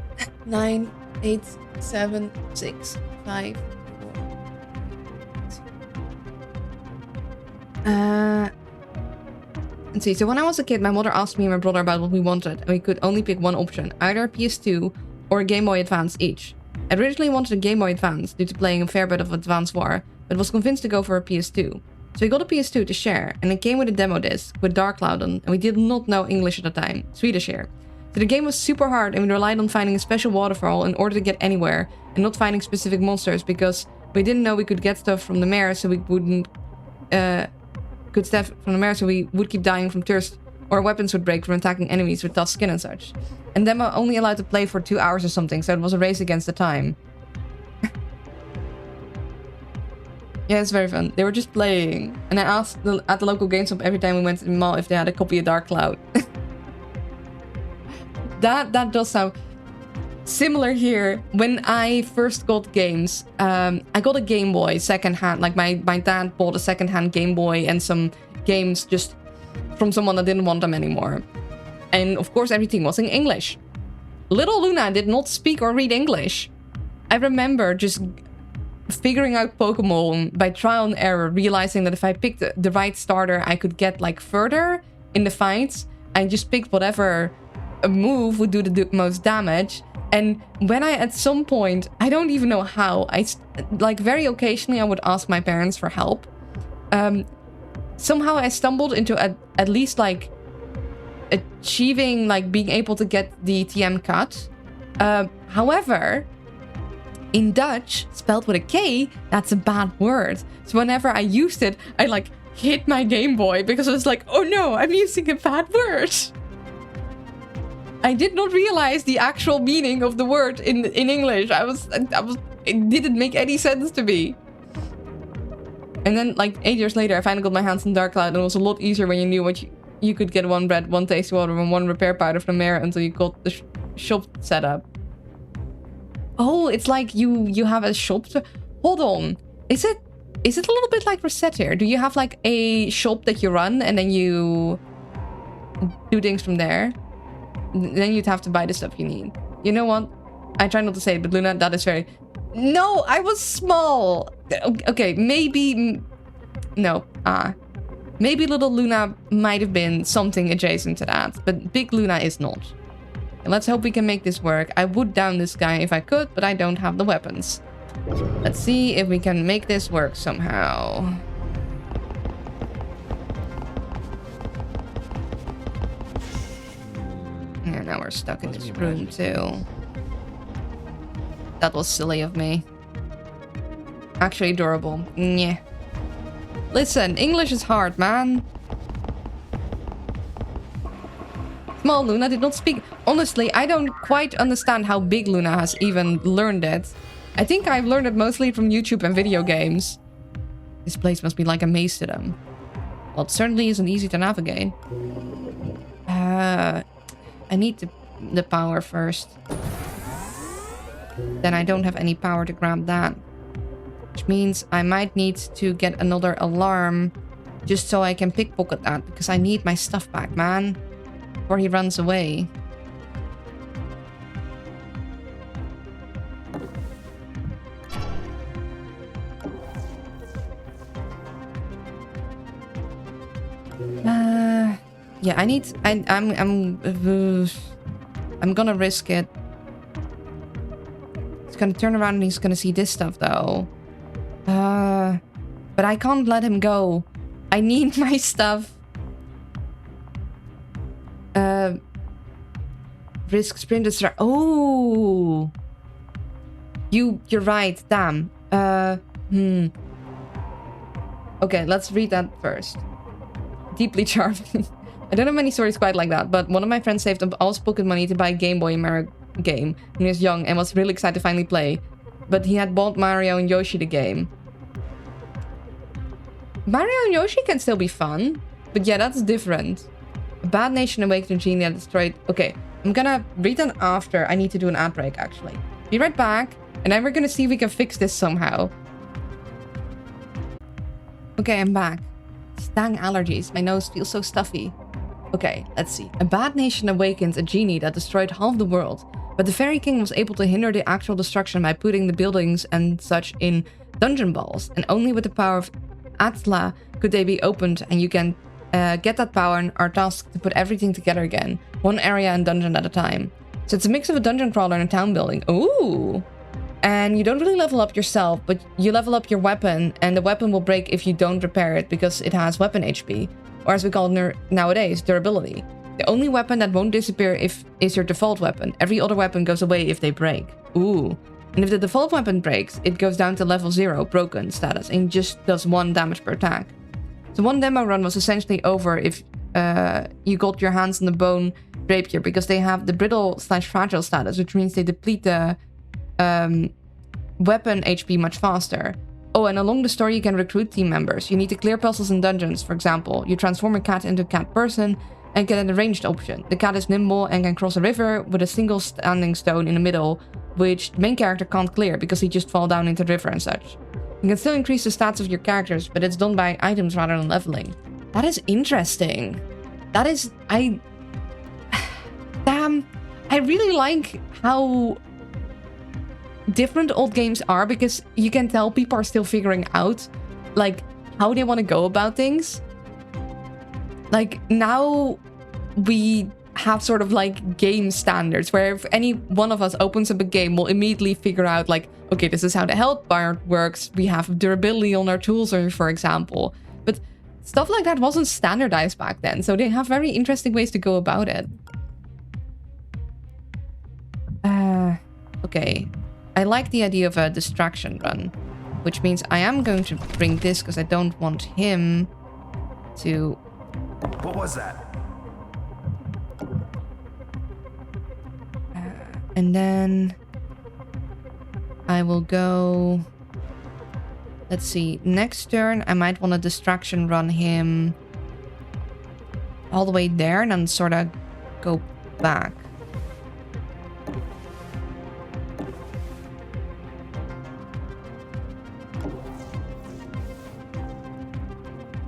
S1: 9, 8, 7, 6, 5, 4. Let's see. So when I was a kid, my mother asked me and my brother about what we wanted, and we could only pick one option, either a PS2 or a Game Boy Advance each. I originally wanted a Game Boy Advance due to playing a fair bit of Advance War, but was convinced to go for a PS2. So we got a PS2 to share, and it came with a demo disc with Dark Cloud on, and we did not know English at the time, Swedish here. So the game was super hard, and we relied on finding a special waterfall in order to get anywhere, and not finding specific monsters, because we didn't know we could get stuff from the mare, so we wouldn't... good stuff from the mare, so we would keep dying from thirst, or weapons would break from attacking enemies with tough skin and such. And demo only allowed to play for 2 hours or something, so it was a race against the time. Yeah, it's very fun. They were just playing, and I asked at the local GameStop every time we went to the mall if they had a copy of Dark Cloud. That does sound similar here. When I first got games, I got a Game Boy secondhand. Like my dad bought a secondhand Game Boy and some games just from someone that didn't want them anymore. And of course everything was in English. Little Luna did not speak or read English. I remember just figuring out Pokemon by trial and error, realizing that if I picked the right starter, I could get like further in the fights. I just picked whatever a move would do the most damage. And when I, at some point, I don't even know how, like very occasionally I would ask my parents for help. Somehow I stumbled into at least like achieving like being able to get the TM cut. However, in Dutch, spelled with a K, that's a bad word. So whenever I used it, I like hit my Game Boy because I was like, oh no, I'm using a bad word. I did not realize the actual meaning of the word in English. It didn't make any sense to me. And then like 8 years later, I finally got my hands on Dark Cloud, and it was a lot easier when you knew what you could get one bread, one tasty water, and one repair powder from the mare until you got the shop set up. Oh, it's like you have a shop. Hold on. Is it Is it a little bit like Reset here? Do you have like a shop that you run and then you do things from there? Then you'd have to buy the stuff you need. You know what? I try not to say it, but Luna, that is very... No, I was small. Okay, maybe... No. Maybe little Luna might have been something adjacent to that, but big Luna is not. And let's hope we can make this work. I would down this guy if I could, but I don't have the weapons. Let's see if we can make this work somehow. Yeah, now we're stuck in this room too. That was silly of me. Actually adorable. Yeah. Listen, English is hard, man. Small Luna did not speak. Honestly, I don't quite understand how big Luna has even learned it. I think I've learned it mostly from YouTube and video games. This place must be like a maze to them. Well, it certainly isn't easy to navigate. I need the power first. Then I don't have any power to grab that. Which means I might need to get another alarm just so I can pickpocket that. Because I need my stuff back, man. Before he runs away. Yeah, I'm gonna risk it. He's gonna turn around and he's gonna see this stuff though. But I can't let him go. I need my stuff. Risk sprint distract. Oh, you're right. Damn. Okay, let's read that first. Deeply charming. I don't have many stories quite like that, but one of my friends saved up all his pocket money to buy a Game Boy Mario game when he was young and was really excited to finally play. But he had bought Mario and Yoshi the game. Mario and Yoshi can still be fun, but yeah, that's different. A bad nation awakened a genie that destroyed... Okay, I'm gonna read that after. I need to do an ad break, actually. Be right back, and then we're gonna see if we can fix this somehow. Okay, I'm back. Dang allergies. My nose feels so stuffy. Okay, let's see. A bad nation awakens a genie that destroyed half the world. But the Fairy King was able to hinder the actual destruction by putting the buildings and such in dungeon balls. And only with the power of Atla could they be opened. And you can get that power and are tasked to put everything together again. One area and dungeon at a time. So it's a mix of a dungeon crawler and a town building. Ooh! And you don't really level up yourself, but you level up your weapon, and the weapon will break if you don't repair it because it has weapon HP, or as we call it nowadays, durability. The only weapon that won't disappear is your default weapon. Every other weapon goes away if they break. Ooh. And if the default weapon breaks, it goes down to level 0, broken status, and just does 1 damage per attack. So one demo run was essentially over if you got your hands on the bone rapier, because they have the brittle/fragile status, which means they deplete the weapon HP much faster. Oh, and along the story you can recruit team members. You need to clear puzzles in dungeons, for example. You transform a cat into a cat person and get an ranged option. The cat is nimble and can cross a river with a single standing stone in the middle, which the main character can't clear because he just fall down into the river and such. You can still increase the stats of your characters, but it's done by items rather than leveling. That is interesting. That is... Damn. I really like how different old games are, because you can tell people are still figuring out like how they want to go about things. Like now we have sort of like game standards where if any one of us opens up a game, we'll immediately figure out like, okay, this is how the health bar works. We have durability on our tools, for example. But stuff like that wasn't standardized back then, so they have very interesting ways to go about it. Okay. I like the idea of a distraction run, which means I am going to bring this because I don't want him to...
S5: What was that?
S1: And then I will go... Let's see. Next turn, I might want to distraction run him all the way there and then sort of go back.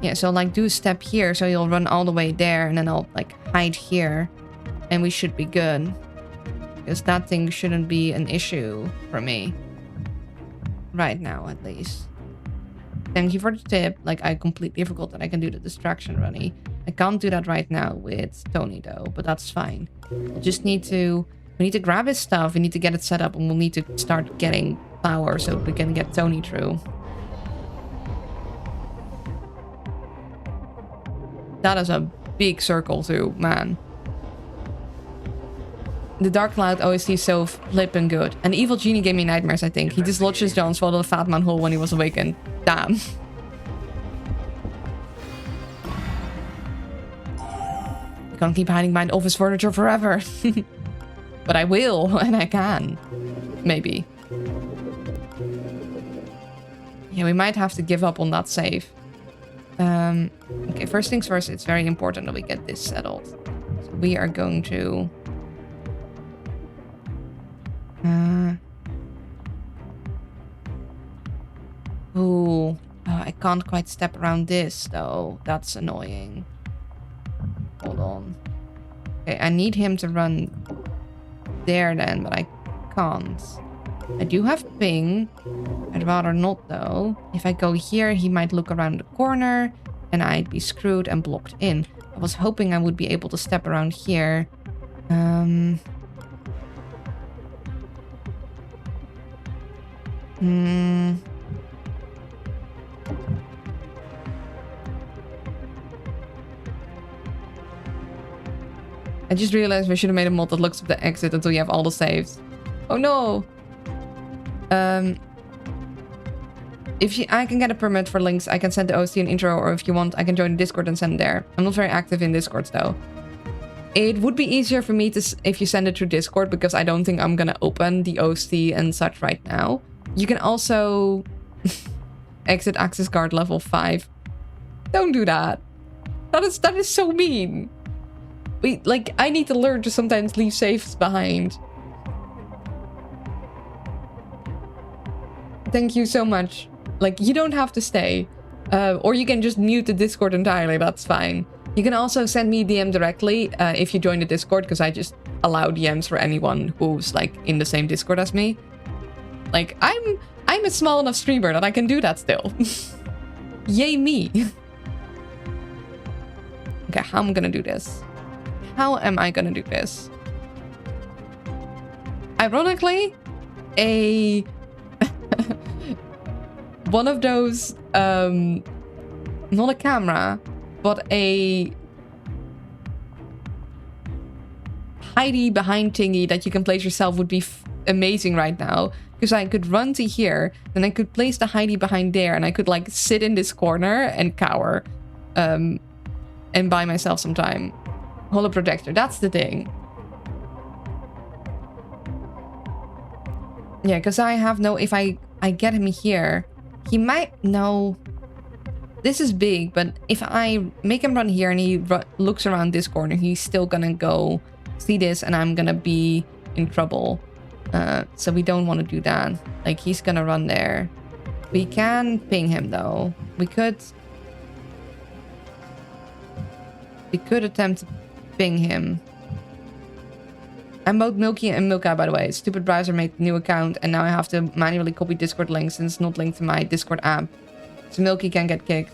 S1: Yeah, so like do a step here, so you'll run all the way there, and then I'll like hide here, and we should be good. Because that thing shouldn't be an issue for me. Right now, at least. Thank you for the tip. Like, I completely forgot that I can do the distraction runny. I can't do that right now with Tony, though, but that's fine. We'll just need to... We need to grab his stuff, we need to get it set up, and we'll need to start getting power so we can get Tony through. That is a big circle, too, man. The Dark Cloud OST is so flippin' good. And the Evil Genie gave me nightmares, I think. He dislodged his Jones, swallowed a fat man whole when he was awakened. Damn. I can't keep hiding behind office furniture forever. But I will, and I can. Maybe. Yeah, we might have to give up on that save. Okay, first things first, it's very important that we get this settled. So we are going to... Ooh, I can't quite step around this though. That's annoying. Hold on. Okay, I need him to run there then, but I can't. I do have ping. I'd rather not though. If I go here, he might look around the corner and I'd be screwed and blocked in. I was hoping I would be able to step around here. I just realized we should have made a mod that looks up the exit until you have all the saves. Oh no! If I can get a permit for links, I can send the OC an intro, or if you want, I can join the Discord and send there. I'm not very active in Discords though. It would be easier for me to if you send it through Discord, because I don't think I'm gonna open the OC and such right now. You can also exit access card level 5. Don't do that. That is so mean. I need to learn to sometimes leave saves behind. Thank you so much. Like, you don't have to stay. Or you can just mute the Discord entirely, that's fine. You can also send me DM directly if you join the Discord, because I just allow DMs for anyone who's, like, in the same Discord as me. Like, I'm a small enough streamer that I can do that still. Yay me. Okay, how am I gonna do this? How am I gonna do this? Ironically, one of those, not a camera, but a hidey behind thingy that you can place yourself would be amazing right now. Because I could run to here, then I could place the hidey behind there, and I could like sit in this corner and cower, and buy myself some time. Holo projector, that's the thing. Yeah, because I have no... If I get him here, he might... No. This is big, but if I make him run here and he looks around this corner, he's still gonna go see this, and I'm gonna be in trouble. So we don't want to do that. Like, he's gonna run there. We can ping him, though. We could attempt to ping him. I'm both Milky and Milka, by the way. Stupid browser made a new account, and now I have to manually copy Discord links since it's not linked to my Discord app. So Milky can get kicked.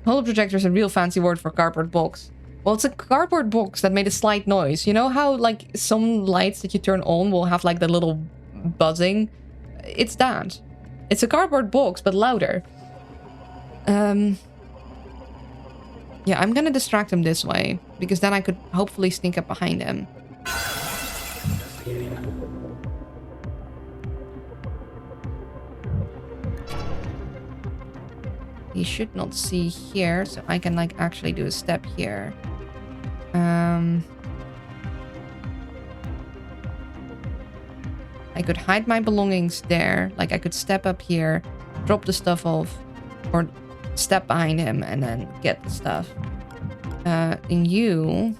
S1: Holo projector is a real fancy word for cardboard box. Well, it's a cardboard box that made a slight noise. You know how, like, some lights that you turn on will have, like, the little buzzing? It's that. It's a cardboard box, but louder. Yeah, I'm gonna distract him this way, because then I could hopefully sneak up behind him. He should not see here, so I can, like, actually do a step here. I could hide my belongings there. Like, I could step up here, drop the stuff off, or step behind him and then get the stuff. And you...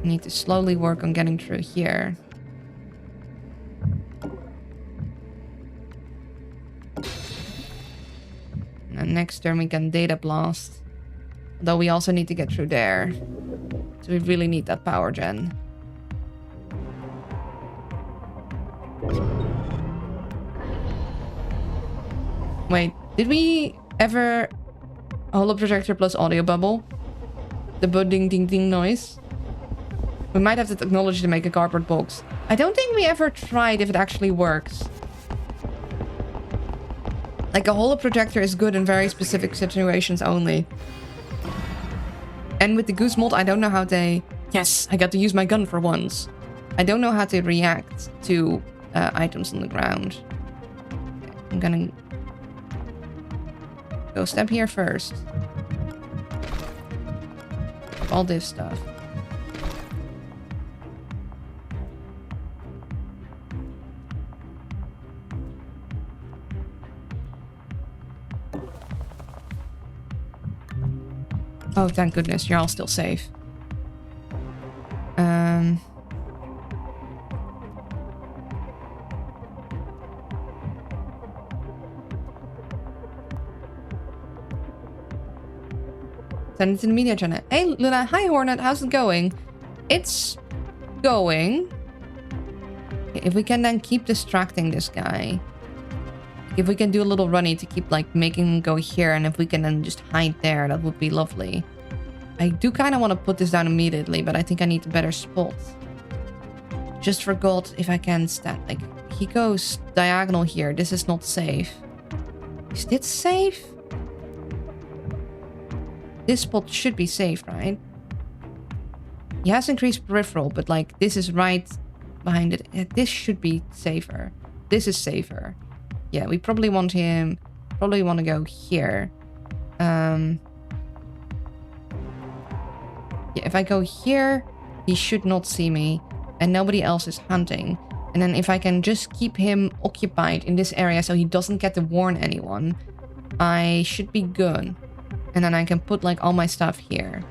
S1: need to slowly work on getting through here. next turn we can data blast. Though we also need to get through there. So we really need that power gen. Wait, did we ever... Holo projector plus audio bubble? The budding ding ding noise? We might have the technology to make a cardboard box. I don't think we ever tried if it actually works. Like a holo projector is good in very specific situations only. And with the goose mod, I don't know how they... Yes, I got to use my gun for once. I don't know how to react to items on the ground. Okay, I'm gonna... go step here first. All this stuff. Oh, thank goodness, you're all still safe. Send it to the media channel. Hey, Luna. Hi, Hornet. How's it going? It's going. If we can then keep distracting this guy. If we can do a little runny to keep, like, making him go here. And if we can then just hide there, that would be lovely. I do kind of want to put this down immediately, but I think I need a better spot. Just forgot if I can stand. Like, he goes diagonal here. This is not safe. Is this safe? This spot should be safe, right? He has increased peripheral, but like this is right behind it. This should be safer. This is safer. Yeah, we probably want him. Probably want to go here. Yeah, if I go here, he should not see me, and nobody else is hunting. And then if I can just keep him occupied in this area so he doesn't get to warn anyone, I should be good. And then I can put like all my stuff here.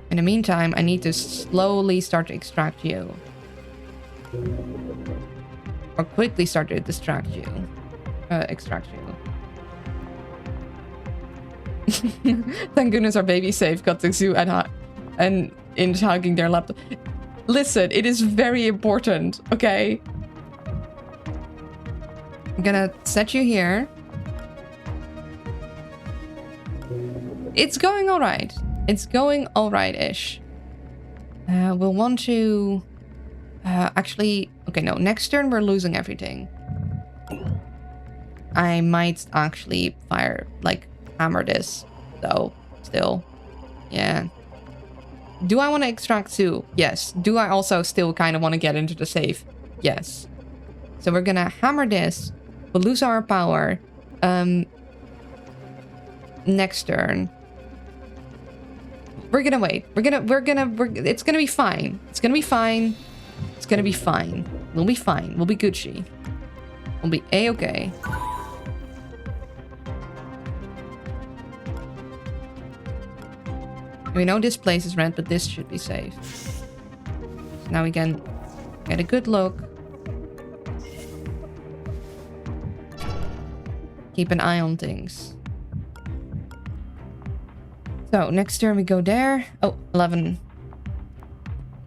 S1: In the meantime, I need to slowly start to extract you. Or quickly start to distract you. Extract you. Thank goodness our baby safe got to zoo and in hugging their laptop. Listen, it is very important, okay? I'm gonna set you here. It's going alright. It's going alright-ish. We'll want to... actually... Okay, no. Next turn, we're losing everything. I might actually fire... Like, hammer this. Though. Still. Yeah. Do I want to extract too? Yes. Do I also still kind of want to get into the safe? Yes. So we're gonna hammer this. We'll lose our power. Next turn. We're gonna wait. It's gonna be fine. It's gonna be fine. It's gonna be fine. We'll be fine. We'll be Gucci. We'll be A-okay. We know this place is red, but this should be safe. So now we can get a good look. Keep an eye on things. So, next turn we go there. Oh, 11.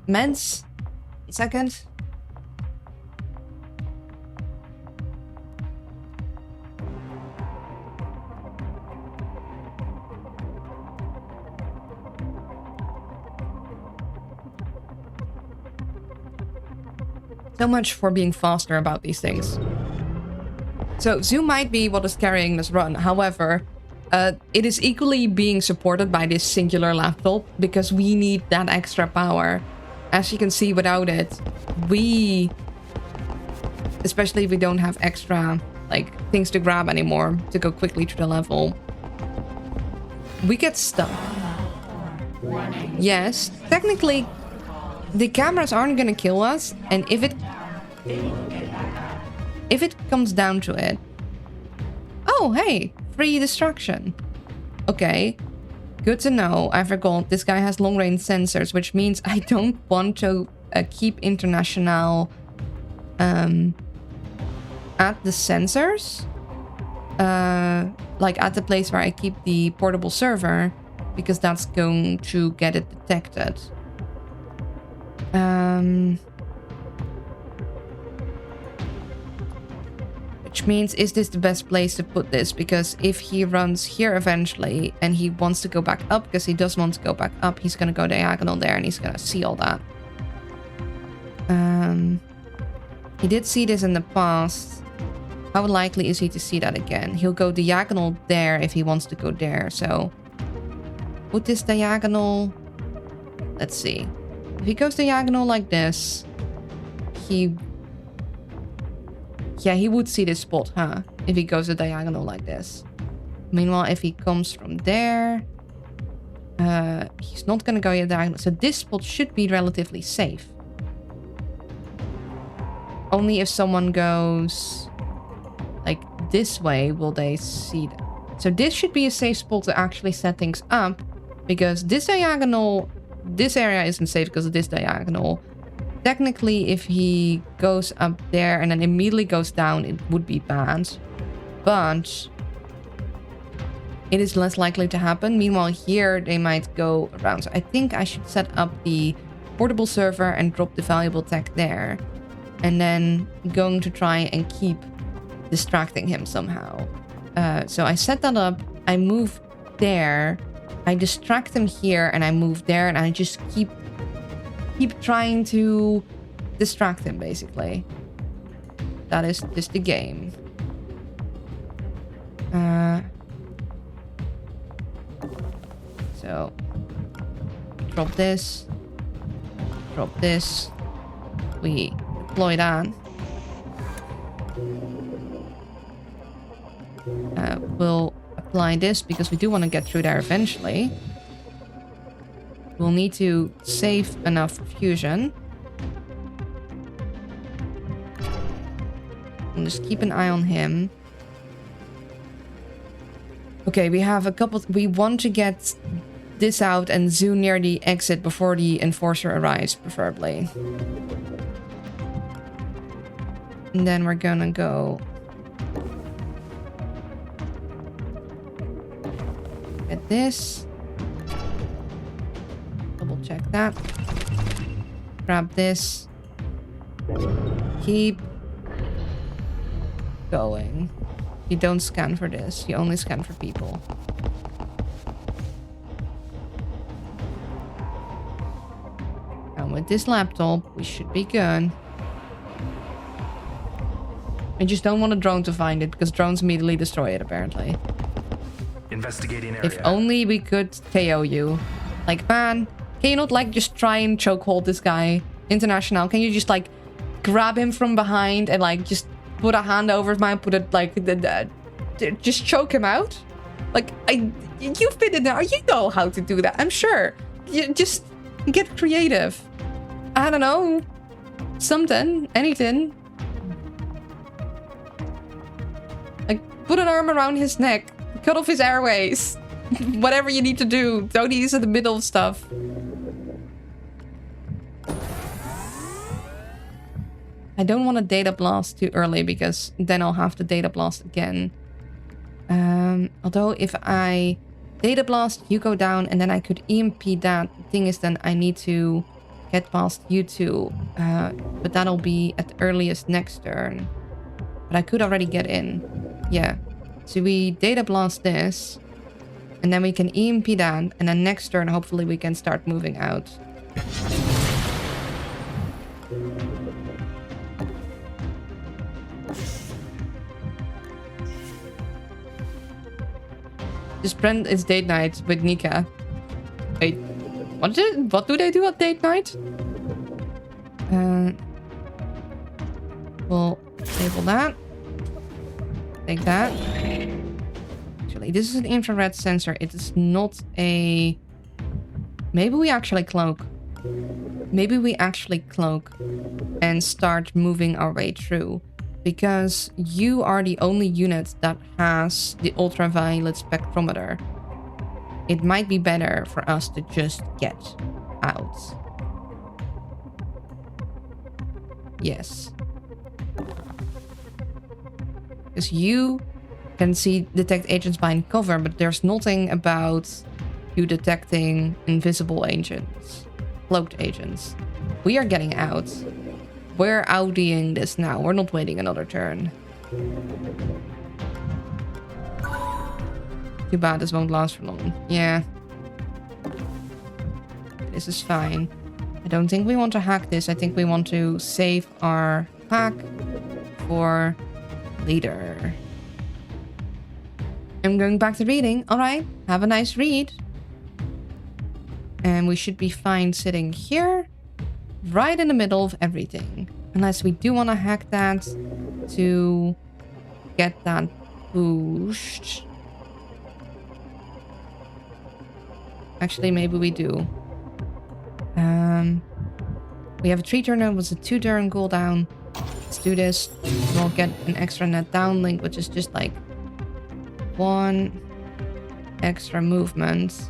S1: Meds. Second. So much for being faster about these things. So, Zoom might be what is carrying this run. However... it is equally being supported by this singular laptop because we need that extra power. As you can see, without it, especially if we don't have extra, like, things to grab anymore to go quickly through the level, we get stuck. Yes, technically, the cameras aren't gonna kill us, and if it comes down to it... Oh, hey! Free distraction. Okay. Good to know. I forgot. This guy has long-range sensors, which means I don't want to keep International at the sensors. like at the place where I keep the portable server, because that's going to get it detected. Which means, is this the best place to put this? Because if he runs here eventually and he wants to go back up, because he does want to go back up, he's going to go diagonal there and he's going to see all that. He did see this in the past. How likely is he to see that again? He'll go diagonal there if he wants to go there. So put this diagonal. Let's see. If he goes diagonal like this, he would see this spot, huh? If he goes a diagonal like this. Meanwhile, if he comes from there, he's not going to go diagonal. So this spot should be relatively safe. Only if someone goes like this way will they see that. So this should be a safe spot to actually set things up, because this diagonal, this area isn't safe because of this diagonal. Technically, if he goes up there and then immediately goes down, it would be bad. But it is less likely to happen. Meanwhile, here they might go around. So I think I should set up the portable server and drop the valuable tech there. And then going to try and keep distracting him somehow. So I set that up. I move there. I distract him here and I move there. And I just keep trying to distract him, basically. That is just the game. So drop this. Drop this. We deploy that. We'll apply this because we do want to get through there eventually. We'll need to save enough fusion. And just keep an eye on him. Okay, we have a couple... We want to get this out and zoom near the exit before the enforcer arrives, preferably. And then we're gonna go... Get this. Double check that. Grab this. Keep going. You don't scan for this. You only scan for people. And with this laptop, we should be good. I just don't want a drone to find it, because drones immediately destroy it, apparently.
S5: Investigating area.
S1: If only we could KO you. Like, man, can you not, like, just try and chokehold this guy? International, can you just, like, grab him from behind and, like, just put a hand over his mouth, put it, like, just choke him out? Like, you've been in there, you know how to do that, I'm sure. You just get creative. I don't know. Something, anything. Like, put an arm around his neck. Cut off his airways. Whatever you need to do. Don't use in the middle of stuff. I don't want to data blast too early, because then I'll have to data blast again. Although if I data blast, you go down, and then I could EMP that. The thing is, then I need to get past you two. But that'll be at the earliest next turn. But I could already get in. Yeah. So we data blast this, and then we can EMP that, and then next turn hopefully we can start moving out. Just Brent, it's date night with Nika. Wait, what do they do at date night? We'll label that. Take that. Actually, this is an infrared sensor. It is not a... Maybe we actually cloak. Maybe we actually cloak and start moving our way through. Because you are the only unit that has the ultraviolet spectrometer. It might be better for us to just get out. Yes. Because you can see detect agents behind cover, but there's nothing about you detecting invisible agents, cloaked agents. We are getting out. We're Audiing this now. We're not waiting another turn. Too bad this won't last for long. Yeah. This is fine. I don't think we want to hack this. I think we want to save our pack for later. I'm going back to reading. All right. Have a nice read. And we should be fine sitting here. Right in the middle of everything. Unless we do want to hack that to get that boost. Actually, maybe we do. We have a 3-turn and was a 2-turn cooldown. Let's do this. We'll get an extra net downlink, which is just like 1 extra movement.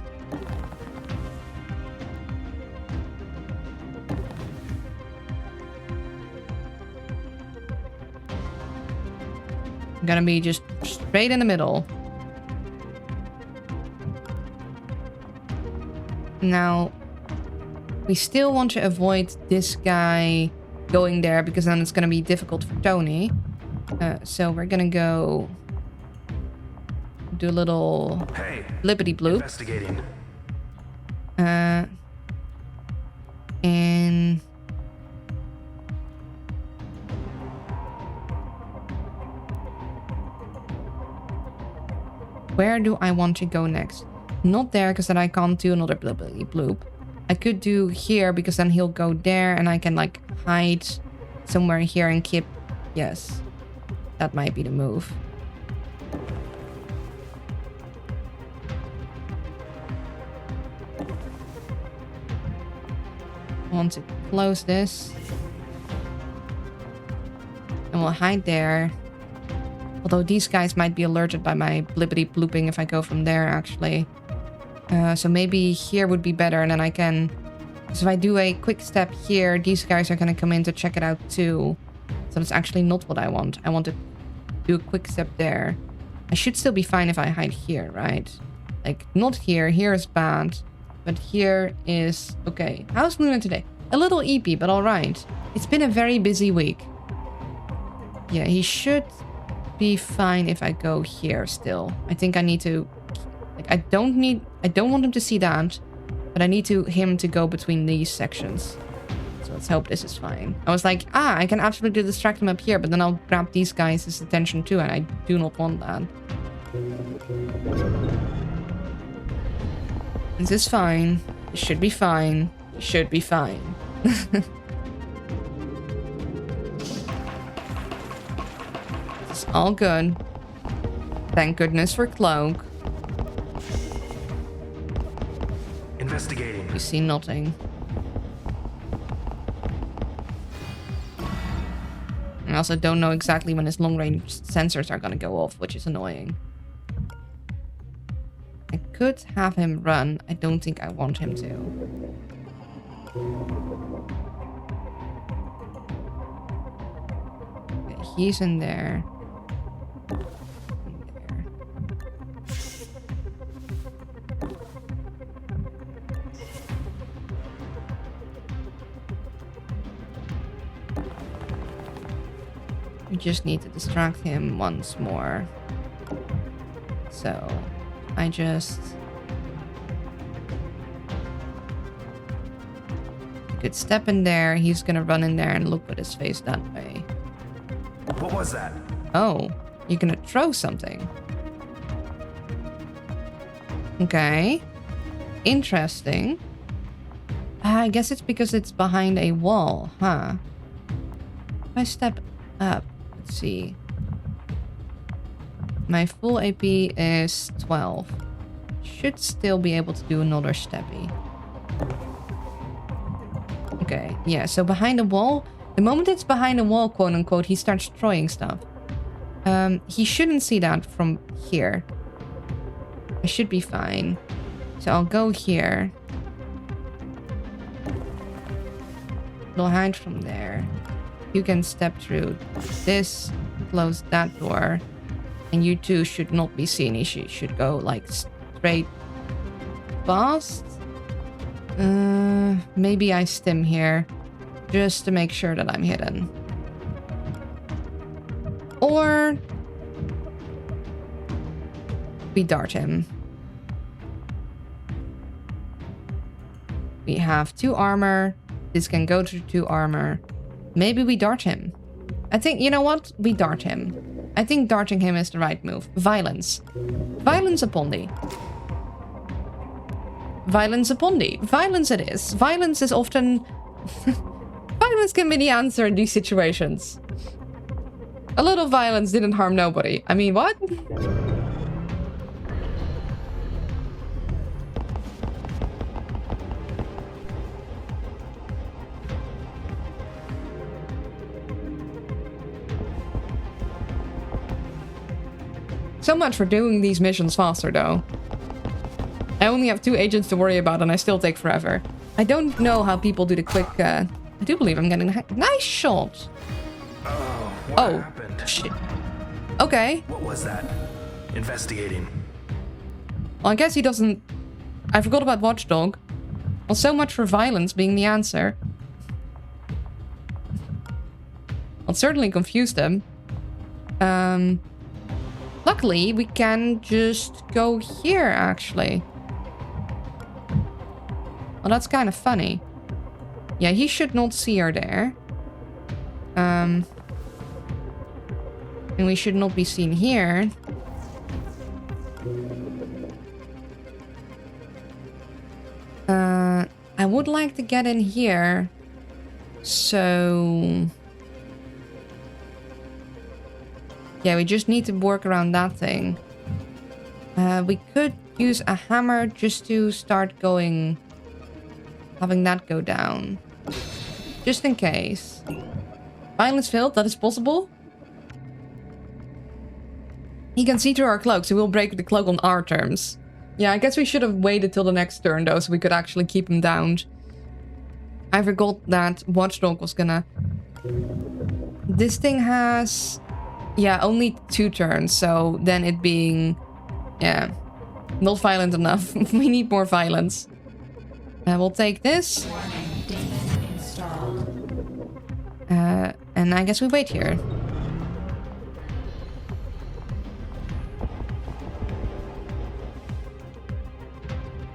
S1: I'm gonna be just straight in the middle. Now, we still want to avoid this guy going there because then it's gonna be difficult for Tony. So we're gonna go do a little blippity bloop.
S5: Investigating.
S1: And where do I want to go next? Not there, because then I can't do another blippity bloop. I could do here, because then he'll go there, and I can, like, hide somewhere here and keep... Yes. That might be the move. I want to close this. And we'll hide there. Although these guys might be alerted by my blippity blooping if I go from there, actually. So maybe here would be better, and then I can... So if I do a quick step here, these guys are going to come in to check it out too. So that's actually not what I want. I want to do a quick step there. I should still be fine if I hide here, right? Like, not here. Here is bad. But here is... Okay. How's Luna today? A little eepy, but alright. It's been a very busy week. Yeah, he should be fine if I go here still. I think I need to... Like, I don't want him to see that, but I need him to go between these sections. So let's hope this is fine. I was like, I can absolutely distract him up here, but then I'll grab these guys' attention too, and I do not want that. This is fine. It should be fine. It should be fine. It's all good. Thank goodness for Cloak.
S5: Investigating.
S1: You see nothing. I also don't know exactly when his long-range sensors are gonna go off, which is annoying. I could have him run. I don't think I want him to. Okay, he's in there. We just need to distract him once more. So, I just... I could step in there, he's gonna run in there and look with his face that way.
S5: What was that?
S1: Oh, you're gonna throw something. Okay. Interesting. I guess it's because it's behind a wall, huh? If I step up, let's see. My full AP is 12. Should still be able to do another steppy. Okay, yeah, so behind the wall, the moment it's behind the wall, quote unquote, he starts throwing stuff. He shouldn't see that from here. I should be fine. So I'll go here. I'll hide from there. You can step through this, close that door, And you two should not be seen. You should go like straight past. Maybe I stim here just to make sure that I'm hidden. Or we dart him. We have 2 armor. This can go to 2 armor. Maybe we dart him. I think, you know what? We dart him. I think darting him is the right move. Violence. Violence upon thee. Violence upon thee. Violence it is. Violence is often... Violence can be the answer in these situations. A little violence didn't harm nobody. I mean, what? So much for doing these missions faster, though. I only have 2 agents to worry about, and I still take forever. I don't know how people do the quick... I do believe I'm getting a nice shot.
S5: What happened?
S1: Shit. Okay.
S5: What was that? Investigating.
S1: Well, I guess he doesn't... I forgot about Watchdog. Well, so much for violence being the answer. Well, it certainly confused them. Luckily, we can just go here, actually. Well, that's kind of funny. Yeah, he should not see her there. And we should not be seen here. I would like to get in here. So... yeah, we just need to work around that thing. We could use a hammer just to start going... having that go down. Just in case. Violence failed, that is possible. He can see through our cloak, so we'll break the cloak on our terms. Yeah, I guess we should have waited till the next turn, though, so we could actually keep him down. I forgot that Watchdog was gonna... This thing has... yeah, only 2 turns, so then it being... yeah, not violent enough. We need more violence. We'll take this. And I guess we wait here.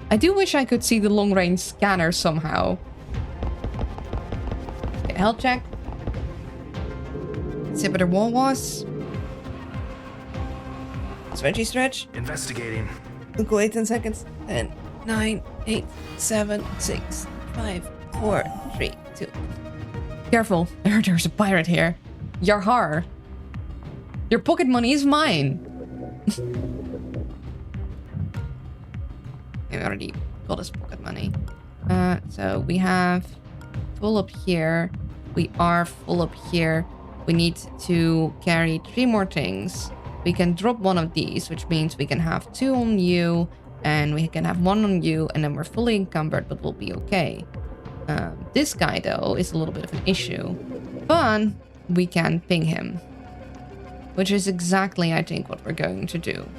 S1: I do wish I could see the long-range scanner somehow. Okay, health check. See what the wall was. Stretchy stretch.
S5: Investigating.
S1: Look, wait 10 seconds. 10, 9, 8, 7, 6, 5, 4, 3, 2. Careful. I heard there's a pirate here. Yarhar. Your pocket money is mine. I already got his pocket money. So we have full up here. We are full up here. We need to carry 3 more things. We can drop one of these, which means we can have 2 on you, and we can have 1 on you, and then we're fully encumbered, but we'll be okay. This guy, though, is a little bit of an issue. But we can ping him. Which is exactly, I think, what we're going to do.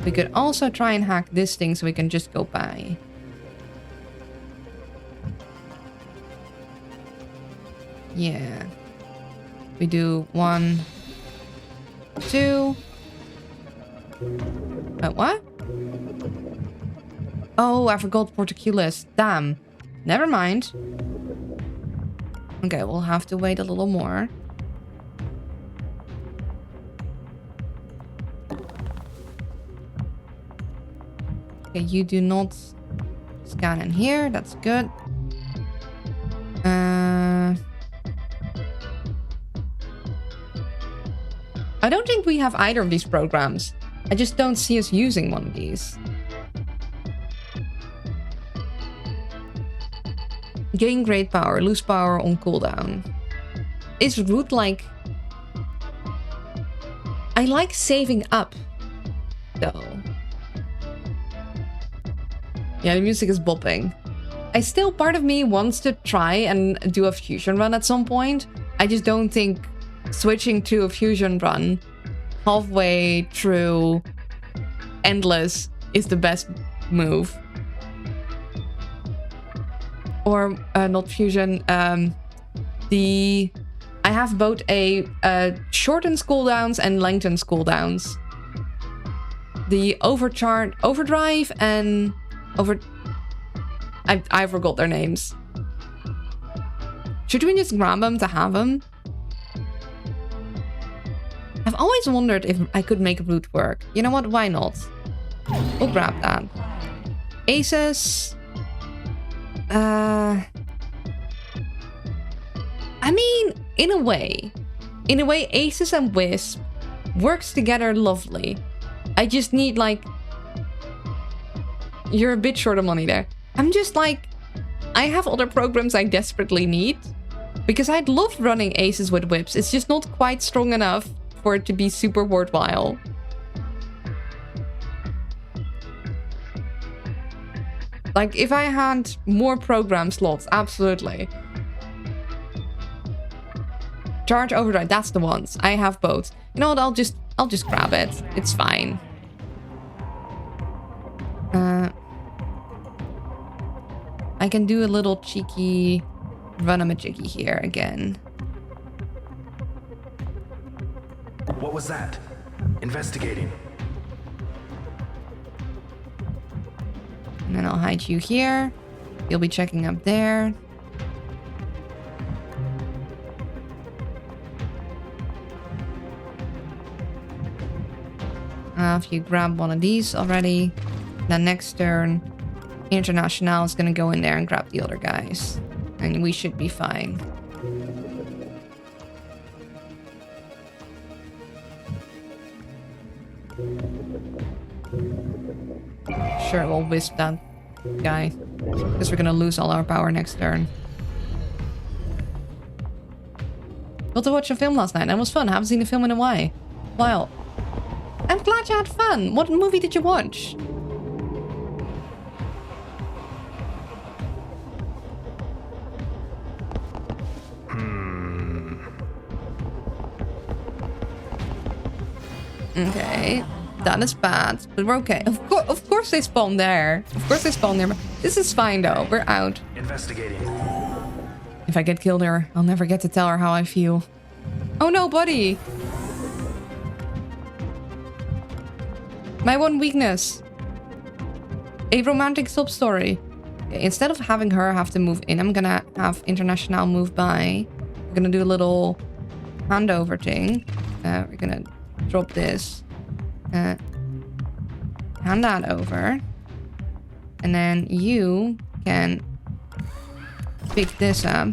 S1: We could also try and hack this thing so we can just go by. Yeah. We do 1, 2. What? Oh, I forgot Portuculus. Damn. Never mind. Okay, we'll have to wait a little more. Okay, you do not scan in here. That's good. I don't think we have either of these programs. I just don't see us using one of these. Gain great power, lose power on cooldown. Is root like... I like saving up, though. Yeah, the music is bopping. Part of me wants to try and do a fusion run at some point. I just don't think switching to a fusion run halfway through Endless is the best move. Or not fusion. I have both a shortened cooldowns and lengthened cooldowns. The overdrive and I forgot their names. Should we just grab them to have them? I've always wondered if I could make root work. You know what? Why not? We'll grab that. Aces. I mean, in a way, Aces and Wisp works together lovely. I just need, like... You're a bit short of money there. I'm just like... I have other programs I desperately need. Because I'd love running Aces with Whips. It's just not quite strong enough for it to be super worthwhile. Like, if I had more program slots, absolutely. Charge Overdrive, that's the ones. I have both. You know what, I'll just grab it. It's fine. I can do a little cheeky run-a-majiggy here again.
S5: What was that? Investigating.
S1: And then I'll hide you here. You'll be checking up there. If you grab one of these already, then next turn, International is going to go in there and grab the other guys. And we should be fine. Sure, we'll wisp that guy. Because we're going to lose all our power next turn. Got to watch a film last night. That was fun. I haven't seen a film in a while. Wow. I'm glad you had fun. What movie did you watch? Okay. That is bad, but we're okay. Of course they spawn there. Of course they spawn there. This is fine though. We're out.
S5: Investigating.
S1: If I get killed here, I'll never get to tell her how I feel. Oh no, buddy. My one weakness. A romantic sub-story. Okay, instead of having her have to move in, I'm gonna have International move by. We're gonna do a little handover thing. We're gonna drop this. Hand that over. And then you can pick this up.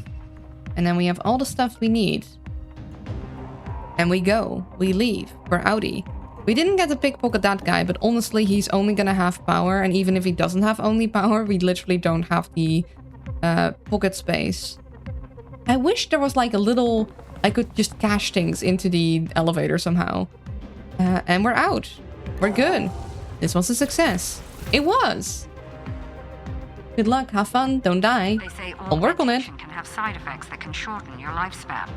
S1: And then we have all the stuff we need. And we go. We leave. We're outie. We didn't get to pickpocket that guy, but honestly, he's only gonna have power. And even if he doesn't have only power, we literally don't have the pocket space. I wish there was like a little... I could just cash things into the elevator somehow. And we're out. We're good. This was a success. It was. Good luck. Have fun. Don't die.
S7: They say
S1: I'll work on it.
S7: Can have side effects that can shorten your lifespan.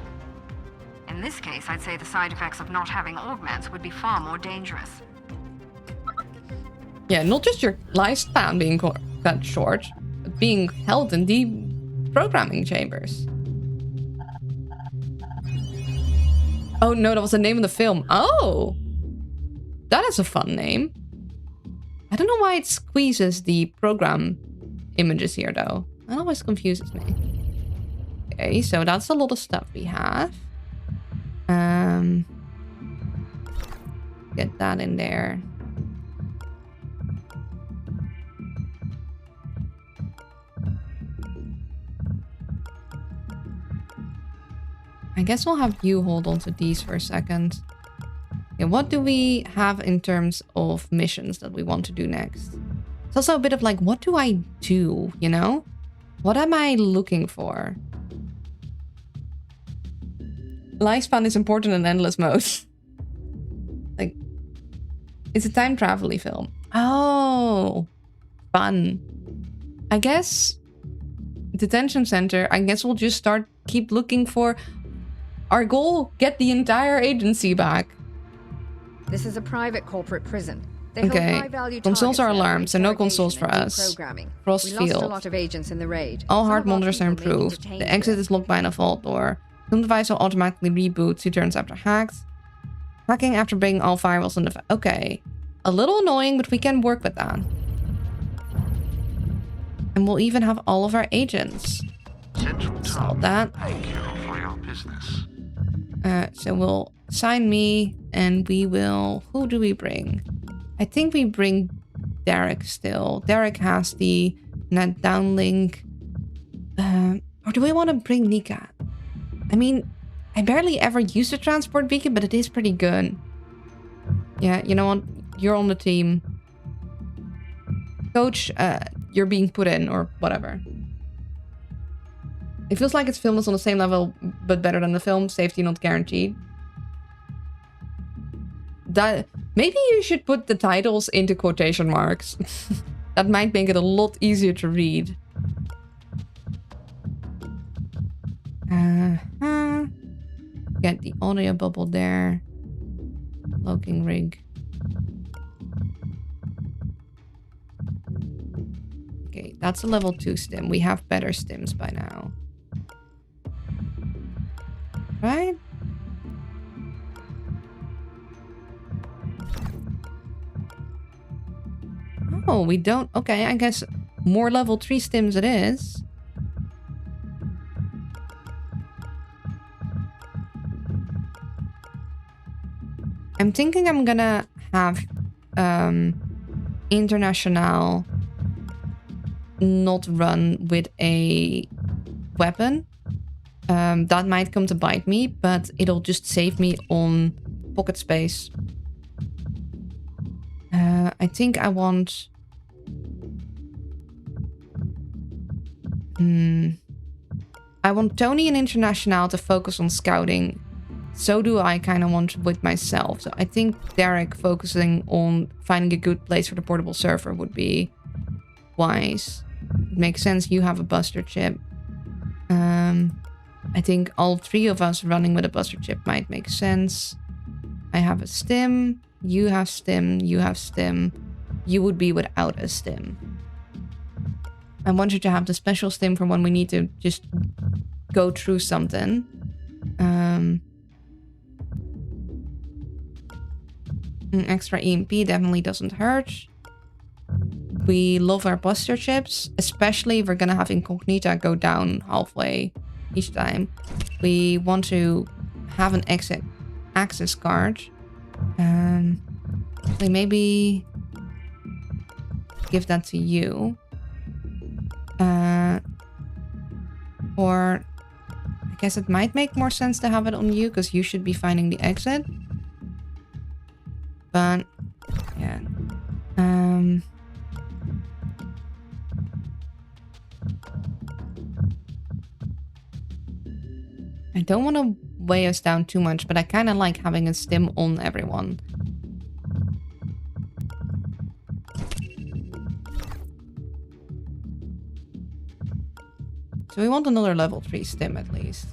S7: In this case, I'd say the side effects of not having augments would be far more dangerous.
S1: Yeah, not just your lifespan being cut short, but being held in the programming chambers. Oh no, that was the name of the film. Oh! That is a fun name. I don't know why it squeezes the program images here though. That always confuses me. Okay, so that's a lot of stuff we have. Get that in there. I guess we'll have you hold on to these for a second. Okay, what do we have in terms of missions that we want to do next? It's also a bit of like, what do I do, you know? What am I looking for? Lifespan is important in endless mode. Like, it's a time travel-y film. Oh, fun. I guess detention center, I guess we'll just keep looking for... Our goal, get the entire agency back.
S3: This is a private corporate prison. They
S1: Okay.
S3: hold high-value
S1: Consoles
S3: targets
S1: are
S3: there
S1: alarmed, so no
S3: interrogation
S1: consoles for
S3: and
S1: us.
S3: deprogramming.
S1: Frost
S3: We lost
S1: field.
S3: a lot of agents in the raid.
S1: All
S3: Some
S1: hard
S3: of our
S1: monitors are
S3: people may be
S1: improved.
S3: detained
S1: The exit
S3: here.
S1: is locked behind a vault door. Some device will automatically reboot 2 turns after hacked. Hacking after breaking all firewalls in the... Okay. A little annoying, but we can work with that. And we'll even have all of our agents.
S2: Central
S1: Install
S2: Tom,
S1: that.
S2: thank you for your business.
S1: So we'll assign me, and we will... Who do we bring? I think we bring Derek still. Derek has the net downlink. Or do we want to bring Nika? I mean, I barely ever use the transport beacon, but it is pretty good. Yeah, you know what? You're on the team. Coach, you're being put in, or whatever. It feels like its film is on the same level, but better than the film. Safety not guaranteed. That maybe you should put the titles into quotation marks. That might make it a lot easier to read. Get the audio bubble there. Logging rig. Okay, that's a level 2 stim. We have better stims by now. Right? Oh, we don't... Okay, I guess more level 3 stims it is. I'm thinking I'm gonna have International not run with a weapon. That might come to bite me, but it'll just save me on pocket space. I think I want... I want Tony and International to focus on scouting. So do I kind of want with myself. So I think Derek focusing on finding a good place for the portable server would be wise. It makes sense. You have a buster chip. I think all 3 of us running with a buster chip might make sense. I have a stim. You have stim. You have stim. You would be without a stim. I want you to have the special stim for when we need to just go through something. Extra EMP definitely doesn't hurt. We love our buster chips, especially if we're gonna have Incognita go down halfway each time. We want to have an exit access card. We maybe give that to you. Or I guess it might make more sense to have it on you because you should be finding the exit. But yeah. I don't want to weigh us down too much, but I kind of like having a stim on everyone. So we want another level 3 stim at least.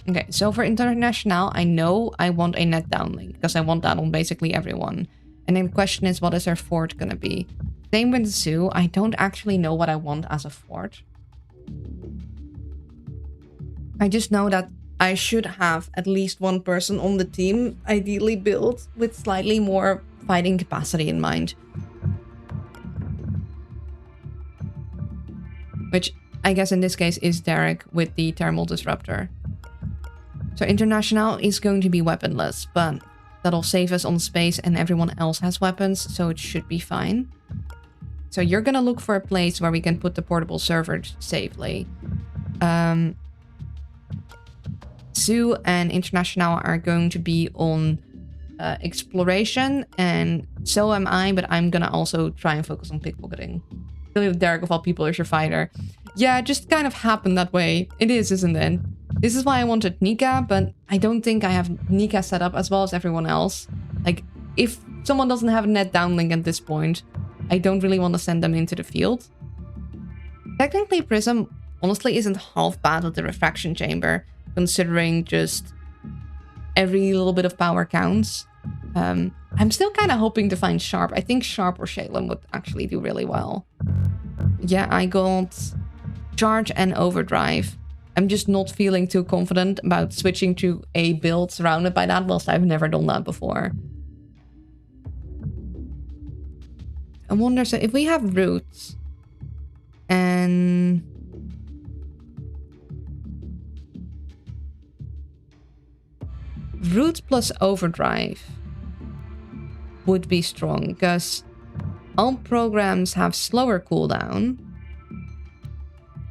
S1: Okay, so for International, I know I want a net downlink because I want that on basically everyone. And then the question is, what is our fort gonna be? Same with Zoo. I don't actually know what I want as a fort. I just know that I should have at least one person on the team, ideally built with slightly more fighting capacity in mind. Which I guess in this case is Derek with the thermal disruptor. So International is going to be weaponless, but that'll save us on space and everyone else has weapons, so it should be fine. So you're gonna look for a place where we can put the portable server safely. Zoo and International are going to be on exploration, and so am I, but I'm gonna also try and focus on pickpocketing. Really, Derek of all people is your fighter. Yeah, it just kind of happened that way. It is, isn't it? This is why I wanted Nika, but I don't think I have Nika set up as well as everyone else. Like, if someone doesn't have a net downlink at this point, I don't really want to send them into the field. Technically, Prism honestly isn't half bad with the refraction chamber, considering just every little bit of power counts. I'm still kind of hoping to find Sharp. I think Sharp or Shalem would actually do really well. Yeah, I got Charge and Overdrive. I'm just not feeling too confident about switching to a build surrounded by that, whilst I've never done that before. I wonder, so if we have Roots and Roots plus Overdrive would be strong, because all programs have slower cooldown.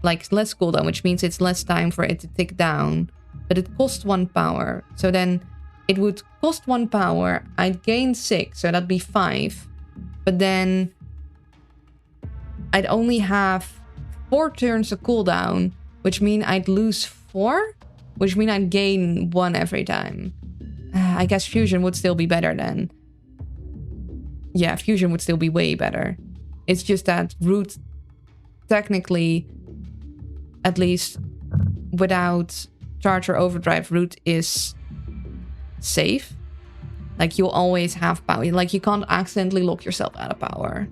S1: Like less cooldown, which means it's less time for it to tick down, but it costs 1 power. So then it would cost 1 power, I'd gain 6, so that'd be 5. But then I'd only have 4 turns of cooldown, which mean I'd lose 4, which mean I'd gain 1 every time. I guess Fusion would still be better then. Yeah, Fusion would still be way better. It's just that Root, technically, at least without Charge or Overdrive, Root is safe. Like, you'll always have power. Like, you can't accidentally lock yourself out of power.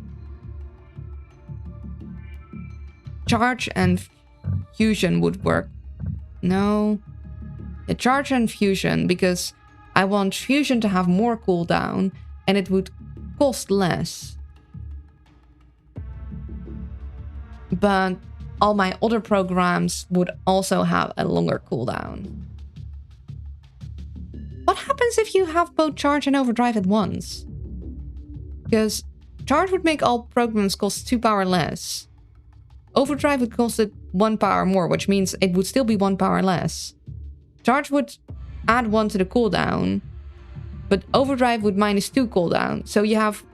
S1: Charge and Fusion would work. No. Yeah, Charge and Fusion, because I want Fusion to have more cooldown, and it would cost less. But all my other programs would also have a longer cooldown. What happens if you have both Charge and Overdrive at once? Because Charge would make all programs cost 2 power less. Overdrive would cost it 1 power more, which means it would still be 1 power less. Charge would add 1 to the cooldown, but Overdrive would -2 cooldown. So you have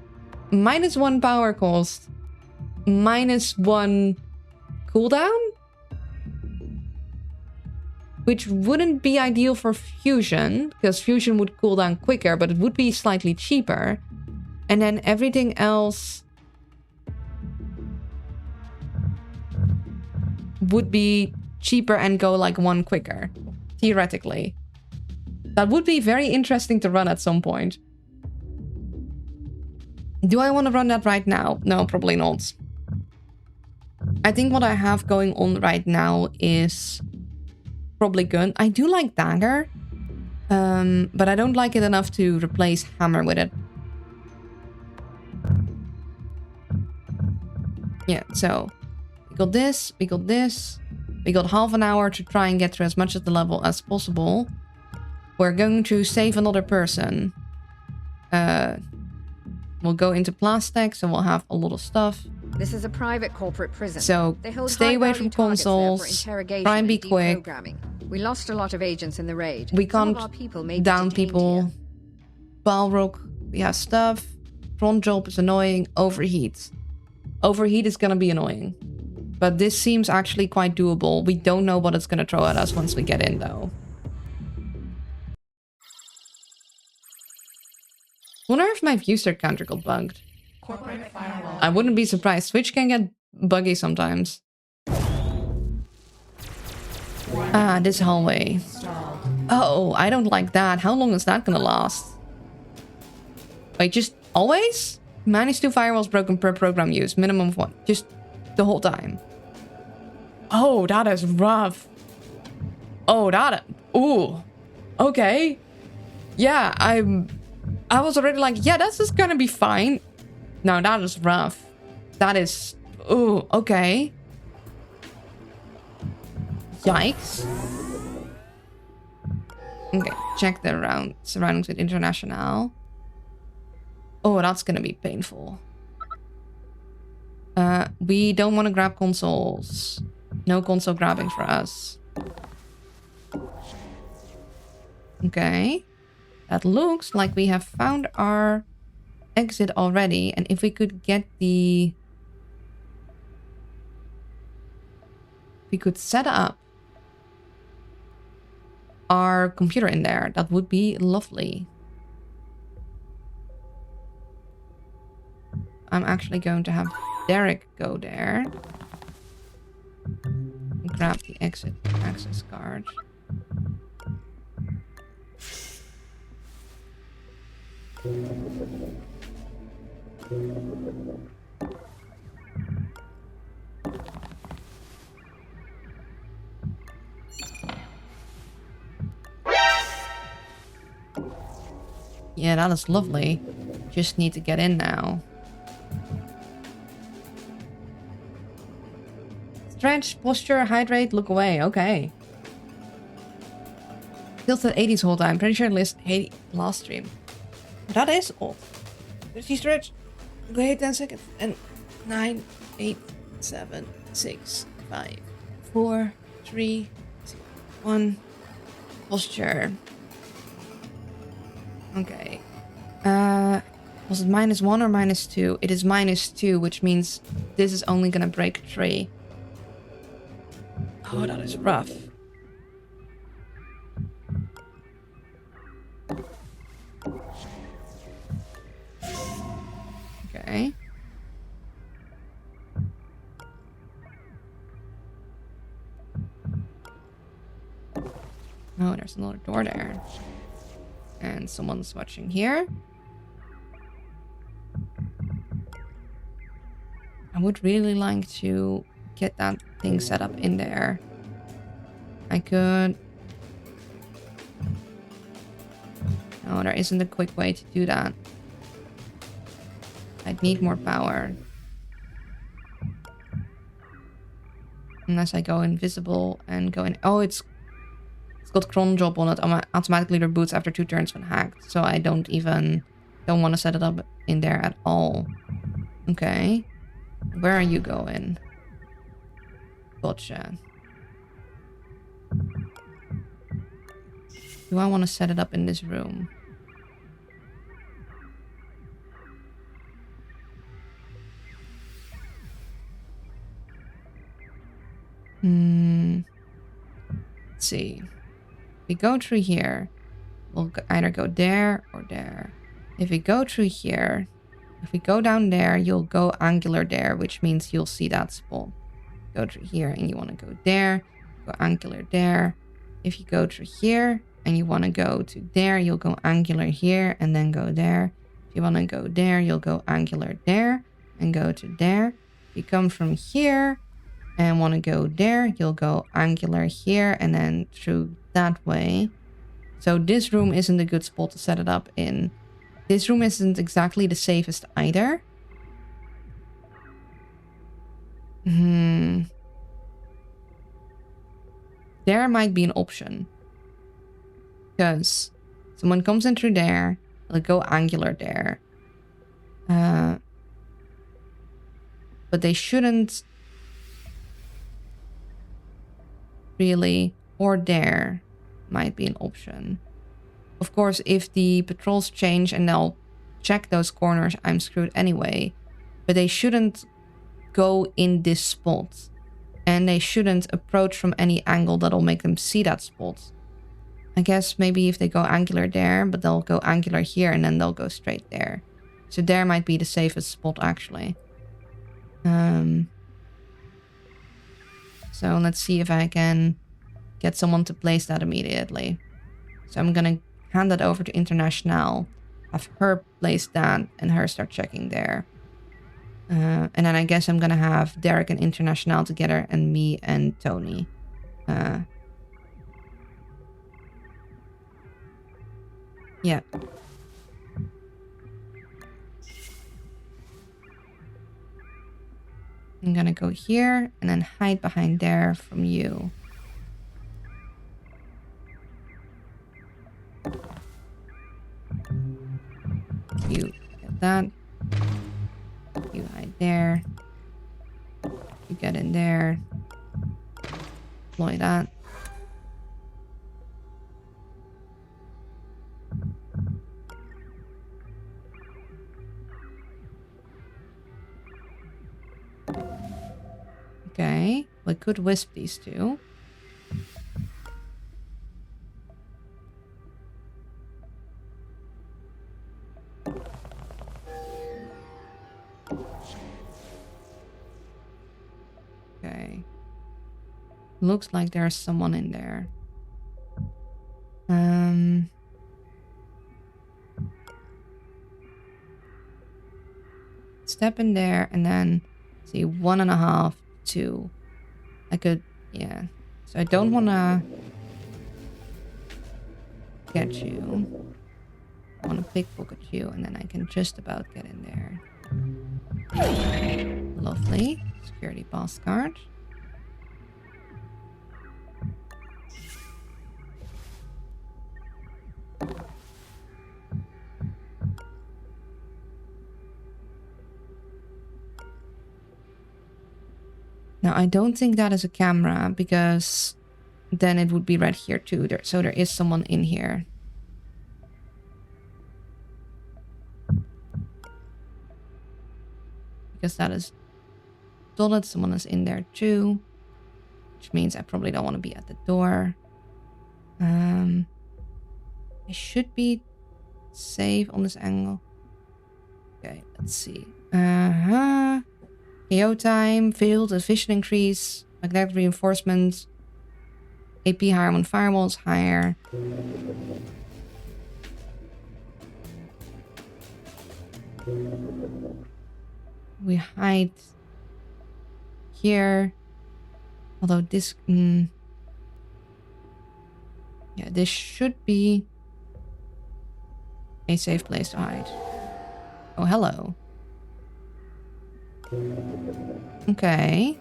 S1: -1 power cost, -1 cooldown? Which wouldn't be ideal for Fusion, because Fusion would cool down quicker, but it would be slightly cheaper. And then everything else would be cheaper and go like 1 quicker, theoretically. That would be very interesting to run at some point. Do I want to run that right now? No, probably not. I think what I have going on right now is probably good. I do like Dagger, but I don't like it enough to replace Hammer with it. Yeah, so we got this, we got this. We got half an hour to try and get through as much of the level as possible. We're going to save another person. We'll go into Plastic, so we'll have a lot of stuff.
S3: This is a private corporate prison.
S1: So stay away from consoles. Try and be quick.
S3: We lost a lot of agents in the raid.
S1: We can't down people. Balrog, we have stuff. Front job is annoying. Overheat. Overheat is gonna be annoying. But this seems actually quite doable. We don't know what it's gonna throw at us once we get in, though. Wonder if my viewster counter got bugged. I wouldn't be surprised. Switch can get buggy sometimes. Ah, this hallway. Oh, I don't like that. How long is that gonna last? Wait, just always? -2 firewalls broken per program use. Minimum of 1. Just the whole time. Oh, that is rough. Oh, that... Ooh. Okay. Yeah, I was already like, yeah, that's just gonna be fine. No, that is rough. That is... Ooh, okay. Yikes. Okay, check the surroundings with International. Oh, that's gonna be painful. We don't want to grab consoles. No console grabbing for us. Okay. That looks like we have found our exit already. And if we could get the... we could set up our computer in there, that would be lovely. I'm actually going to have Derek go there. Grab the exit access card. Yeah, that is lovely. Just need to get in now. Stretch, posture, hydrate, look away. Okay. Tilted 80s whole time. Pretty sure list 80 last stream. That is old. 50 stretch. Go 10 seconds. And 9, 8, 7, 6, 5, 4, 3, 2, 1. Posture. Okay. Was it -1 or -2? It is -2, which means this is only gonna break 3. Oh, that is rough. Okay. Oh, there's another door there. And someone's watching here. I would really like to get that thing set up in there. I could... no, there isn't a quick way to do that. I'd need more power. Unless I go invisible and go in... oh, it's got cron job on it. Automatically reboots after 2 turns when hacked. So I don't want to set it up in there at all. Okay. Where are you going? Gotcha. Do I want to set it up in this room? Let's see. If we go through here, we'll either go there or there. If we go through here, if we go down there, you'll go angular there, which means you'll see that spot. Go through here and you want to go there, go angular there. If you go through here and you want to go to there, you'll go angular here and then go there. If you want to go there, you'll go angular there and go to there. If you come from here and want to go there, you'll go angular here and then through that way. So this room isn't a good spot to set it up in. This room isn't exactly the safest either. There might be an option. Because someone comes in through there, they'll go angular there. But they shouldn't really, or there might be an option. Of course, if the patrols change and they'll check those corners, I'm screwed anyway. But they shouldn't go in this spot. And they shouldn't approach from any angle that'll make them see that spot. I guess maybe if they go angular there, but they'll go angular here and then they'll go straight there. So there might be the safest spot actually. So let's see if I can get someone to place that immediately. So I'm gonna hand that over to International, have her place that, and her start checking there. And then I guess I'm gonna have Derek and International together, and me and Tony. Yeah. I'm gonna go here and then hide behind there from you. You get that. You hide there. You get in there. Deploy that. Okay. We could wisp these two. Okay. Looks like there's someone in there. Step in there and then see 1.5, 2. I could, yeah. So I don't want to get you. I want to pickpocket you and then I can just about get in there. Lovely. Security pass card. Now, I don't think that is a camera because then it would be right here too. So there is someone in here. Because that is solid. Someone is in there too. Which means I probably don't want to be at the door. I should be safe on this angle. Okay, let's see. KO time, field, efficient increase, magnetic reinforcement, AP higher when firewalls higher. We hide here. Although this... yeah, this should be a safe place to hide. Oh, hello. Okay.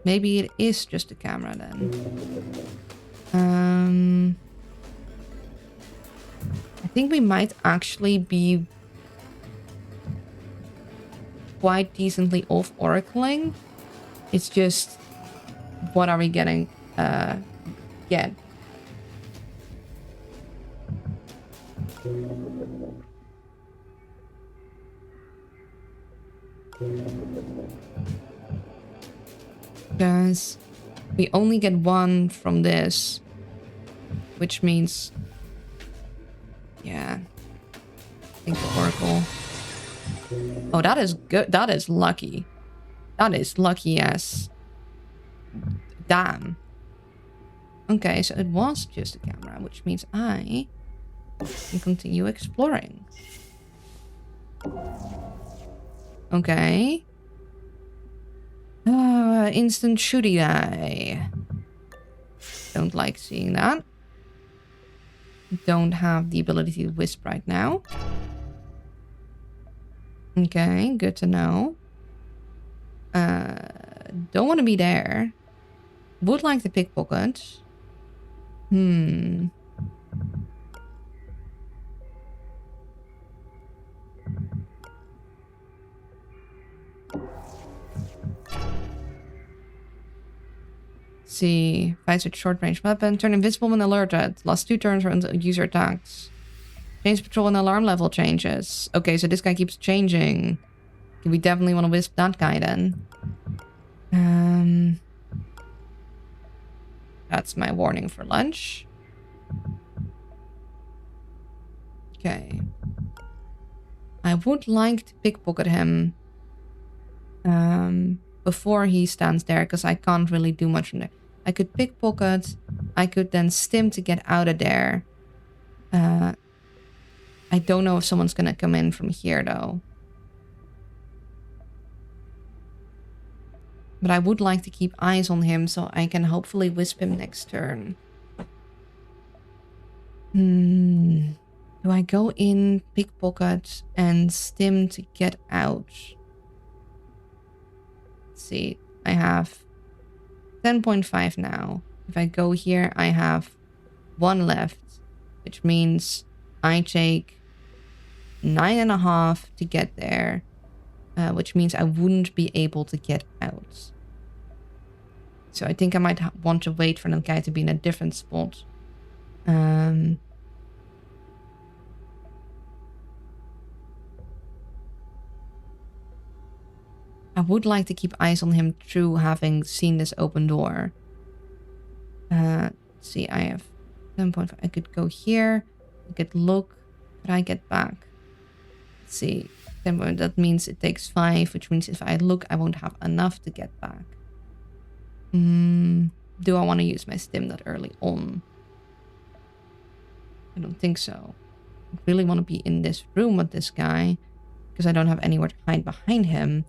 S1: Maybe it is just a camera then. I think we might actually be quite decently off oracling. It's just, what are we getting? Get. Because we only get one from this, which means, yeah, I think the Oracle. Oh, that is good. That is lucky. That is lucky as damn. Okay, so it was just a camera, which means I can continue exploring. Okay. Instant shooty eye. Don't like seeing that. Don't have the ability to wisp right now. Okay, good to know. Don't want to be there. Would like the pickpocket. See, fights with short range weapon. Turn invisible when alerted. Last 2 turns when the user attacks. Change patrol when alarm level changes. Okay, so this guy keeps changing. Okay, we definitely want to wisp that guy then. That's my warning for lunch. Okay. I would like to pickpocket him before he stands there, because I can't really do much from there. I could pickpocket. I could then stim to get out of there. I don't know if someone's gonna come in from here though. But I would like to keep eyes on him so I can hopefully wisp him next turn. Do I go in, pickpocket, and stim to get out? Let's see. I have 10.5 now. If I go here, I have 1 left, which means I take 9.5 to get there, which means I wouldn't be able to get out. So I think I might want to wait for that guy to be in a different spot. I would like to keep eyes on him through having seen this open door. Let's see, I have 7.5. I could go here. I could look. Could I get back? Let's see. Then that means it takes 5, which means if I look, I won't have enough to get back. Do I want to use my stim that early on? I don't think so. I really want to be in this room with this guy because I don't have anywhere to hide behind him.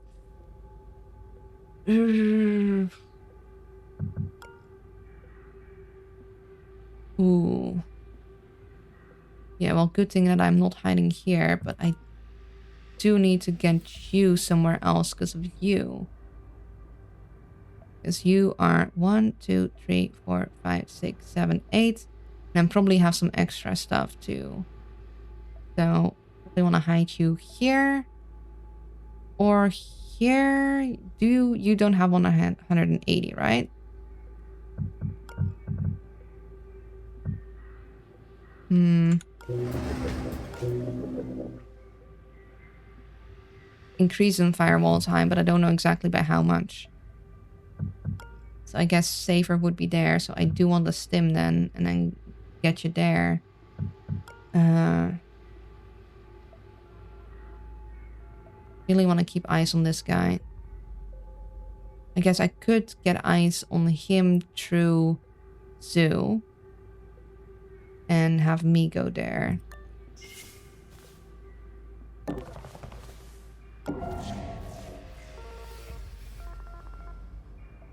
S1: Ooh. Yeah, well, good thing that I'm not hiding here, but I do need to get you somewhere else because of you. Because you are 1, 2, 3, 4, 5, 6, 7, 8. And I probably have some extra stuff too. So, I want to hide you here. Or here. You don't have 180, right? Increase in firewall time, but I don't know exactly by how much. So I guess safer would be there. So I do want the stim then, and then get you there. Really want to keep eyes on this guy. I guess I could get eyes on him through Zoo. And have me go there.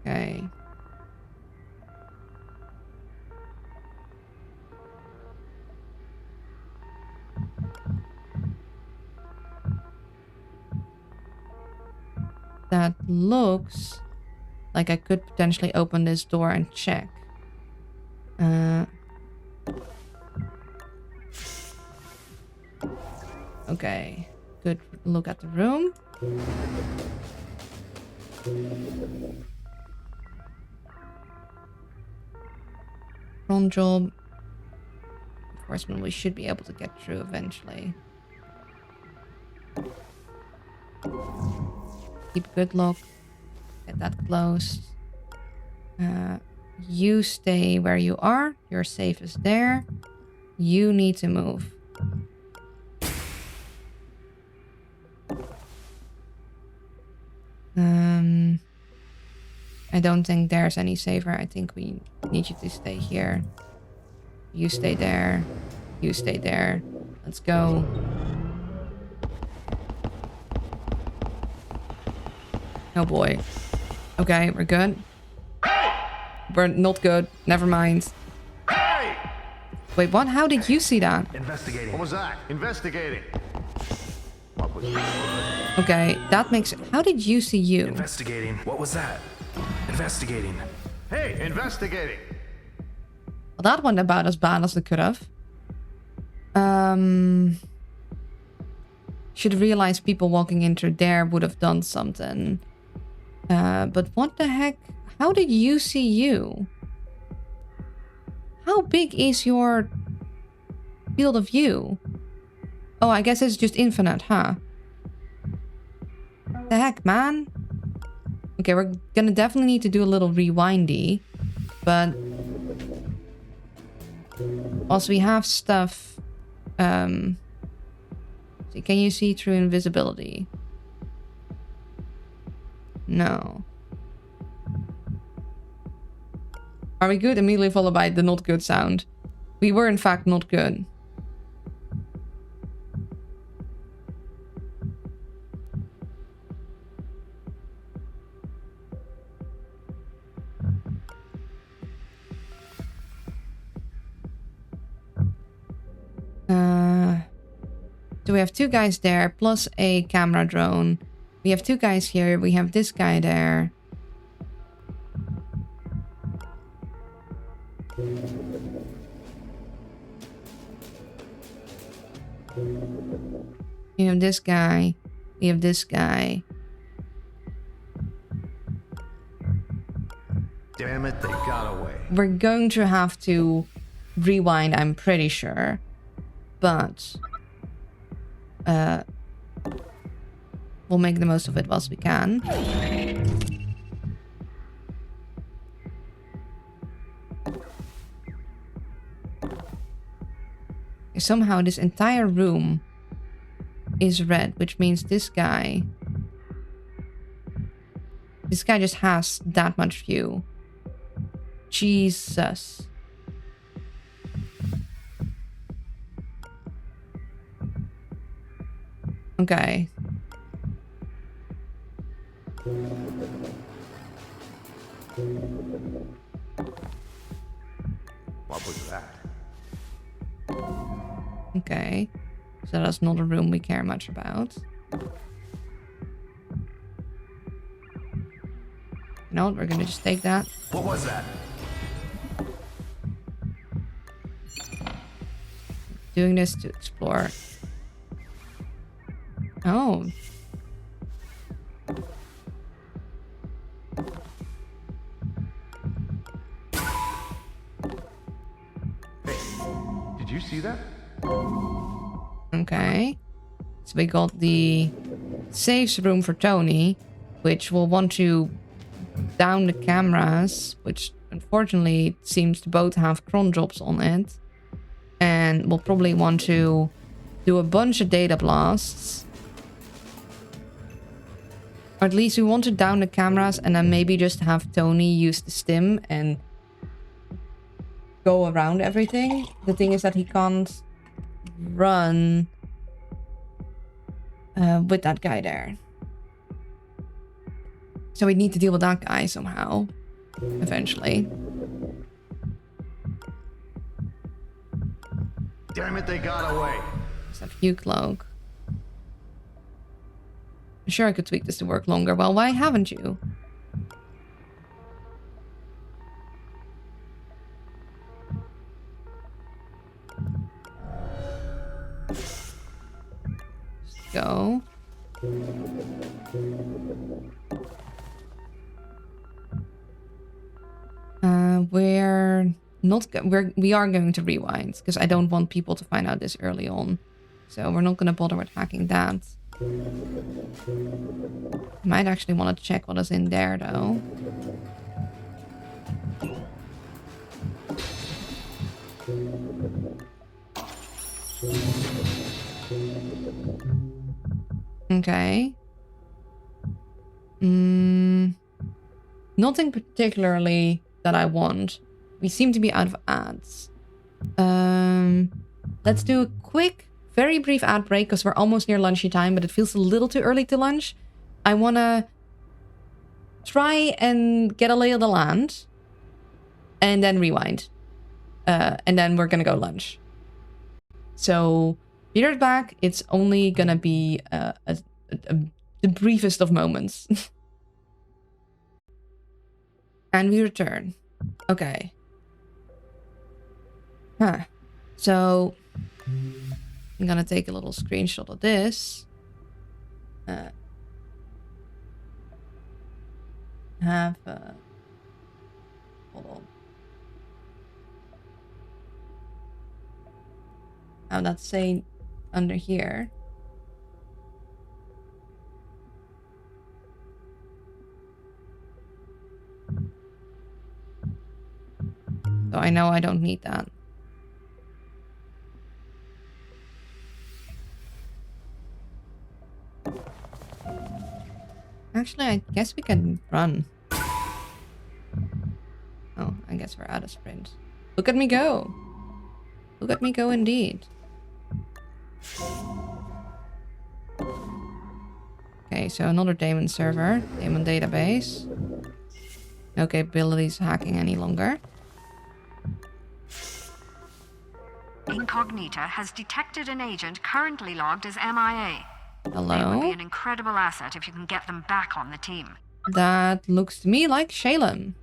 S1: Okay. That looks like I could potentially open this door and check. Okay. Good look at the room. Front job. Of course, we should be able to get through eventually. Keep a good look. Get that closed. You stay where you are. Your safe is there. You need to move. I don't think there's any safer. I think we need you to stay here. You stay there. You stay there. Let's go. Oh boy. Okay, we're good. We're not good. Never mind. Wait, what? How did you see that?
S5: Investigating.
S2: What was that? Investigating. What was that?
S1: Okay, that makes... How did you see you?
S5: Investigating. What was that? Investigating.
S2: Hey, investigating.
S1: Well, that wasn't about as bad as it could have. Should realize people walking into there would have done something. But what the heck? How did you see you? How big is your field of view? Oh, I guess it's just infinite, huh? The heck, man? Okay, we're gonna definitely need to do a little rewindy. But... also, we have stuff... can you see through invisibility? No. Are we good? Immediately followed by the not good sound. We were in fact not good. So we have 2 guys there, plus a camera drone. We have 2 guys here. We have this guy there. We have this guy. We have this guy.
S5: Damn it, they got away.
S1: We're going to have to rewind, I'm pretty sure. But... what we'll make the most of it whilst we can. Somehow this entire room is red, which means this guy just has that much view. Jesus. Okay.
S5: What was that?
S1: Okay. So that's not a room we care much about. You know what? We're gonna just take that.
S5: What was that?
S1: Doing this to explore. Oh.
S5: Did you see that?
S1: Okay. So we got the saves room for Tony, which will want to down the cameras, which unfortunately seems to both have cron jobs on it. And we'll probably want to do a bunch of data blasts. Or at least we want to down the cameras and then maybe just have Tony use the stim and go around everything. The thing is that he can't run with that guy there. So we need to deal with that guy somehow. Eventually.
S5: Damn it, they got away.
S1: Is that view cloak? I'm sure I could tweak this to work longer. Well, why haven't you? Just go. We are going to rewind because I don't want people to find out this early on. So we're not going to bother with hacking that. Might actually want to check what is in there though. Okay. Nothing particularly that I want. We seem to be out of ads. Let's do a quick, very brief ad break because we're almost near lunchy time, but it feels a little too early to lunch. I want to try and get a lay of the land and then rewind. And then we're going to go lunch. So, Peter's back. It's only going to be the briefest of moments. And we return. Okay. Huh. So, I'm gonna take a little screenshot of this. Hold on. How that say under here? So I know I don't need that. Actually, I guess we can run. Oh, I guess we're out of sprint. Look at me go. Look at me go indeed. Okay, so another daemon server. Daemon database. No capabilities hacking any longer.
S7: Incognita has detected an agent currently logged as MIA.
S1: Hello?
S7: They would be an incredible asset if you can get them back on the team.
S1: That looks to me like Shalem.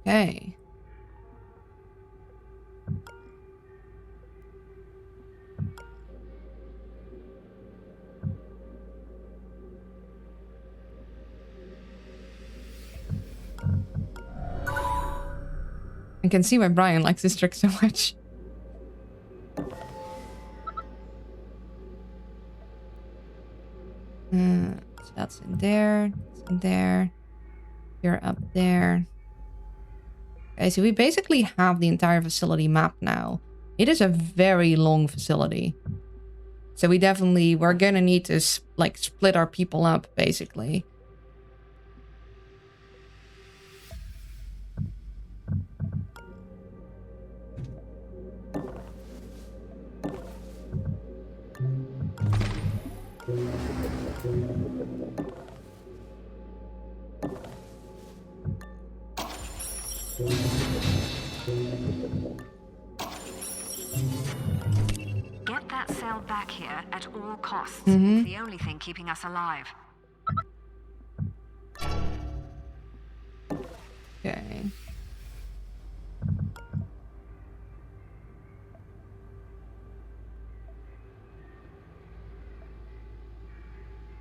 S1: Okay. I can see why Brian likes this trick so much. So that's in there. It's in there. You're up there. Okay, so we basically have the entire facility mapped now. It is a very long facility. So we're gonna need to like split our people up, basically.
S7: Get that cell back here at all costs. It's the only thing keeping us alive.
S1: Okay.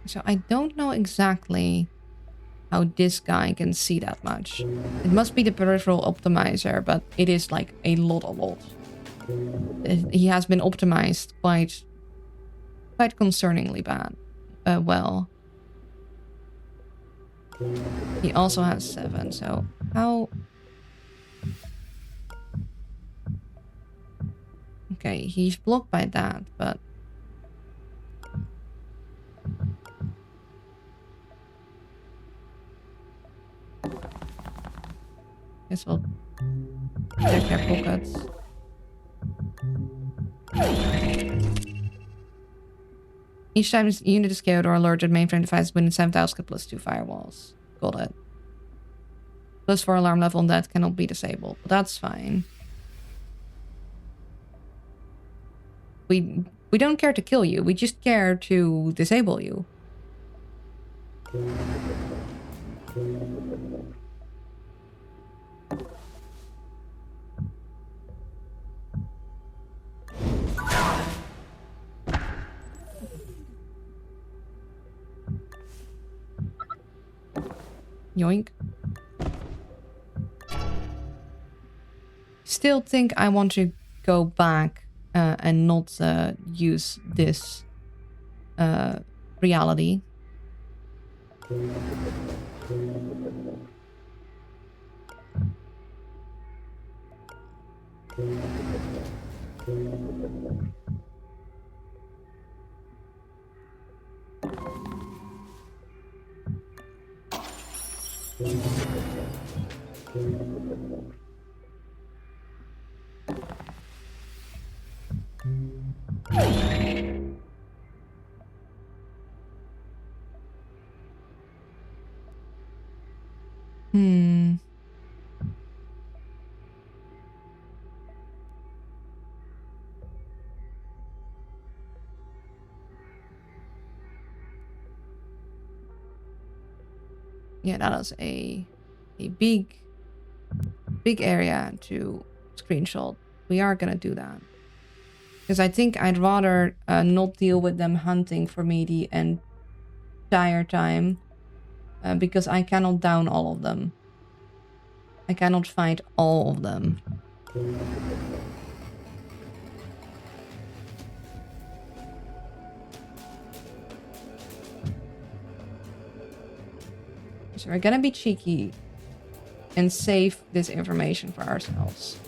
S1: So I don't know exactly how this guy can see that much. It must be the peripheral optimizer, but it is like a lot. He has been optimized quite concerningly bad. Well. He also has 7, so how... Okay, he's blocked by that, but... Guess we'll check their pockets. Each time this unit is KO'd or alerted, mainframe device within 7,000 plus 2 firewalls. Got it. Plus 4 alarm level on that cannot be disabled. But that's fine. We don't care to kill you. We just care to disable you. Yoink. Still think I want to go back and not use this reality. Yeah, that is a big area to screenshot. We are gonna do that. Because I think I'd rather not deal with them hunting for me the entire time. Because I cannot down all of them. I cannot fight all of them. So we're gonna be cheeky and save this information for ourselves.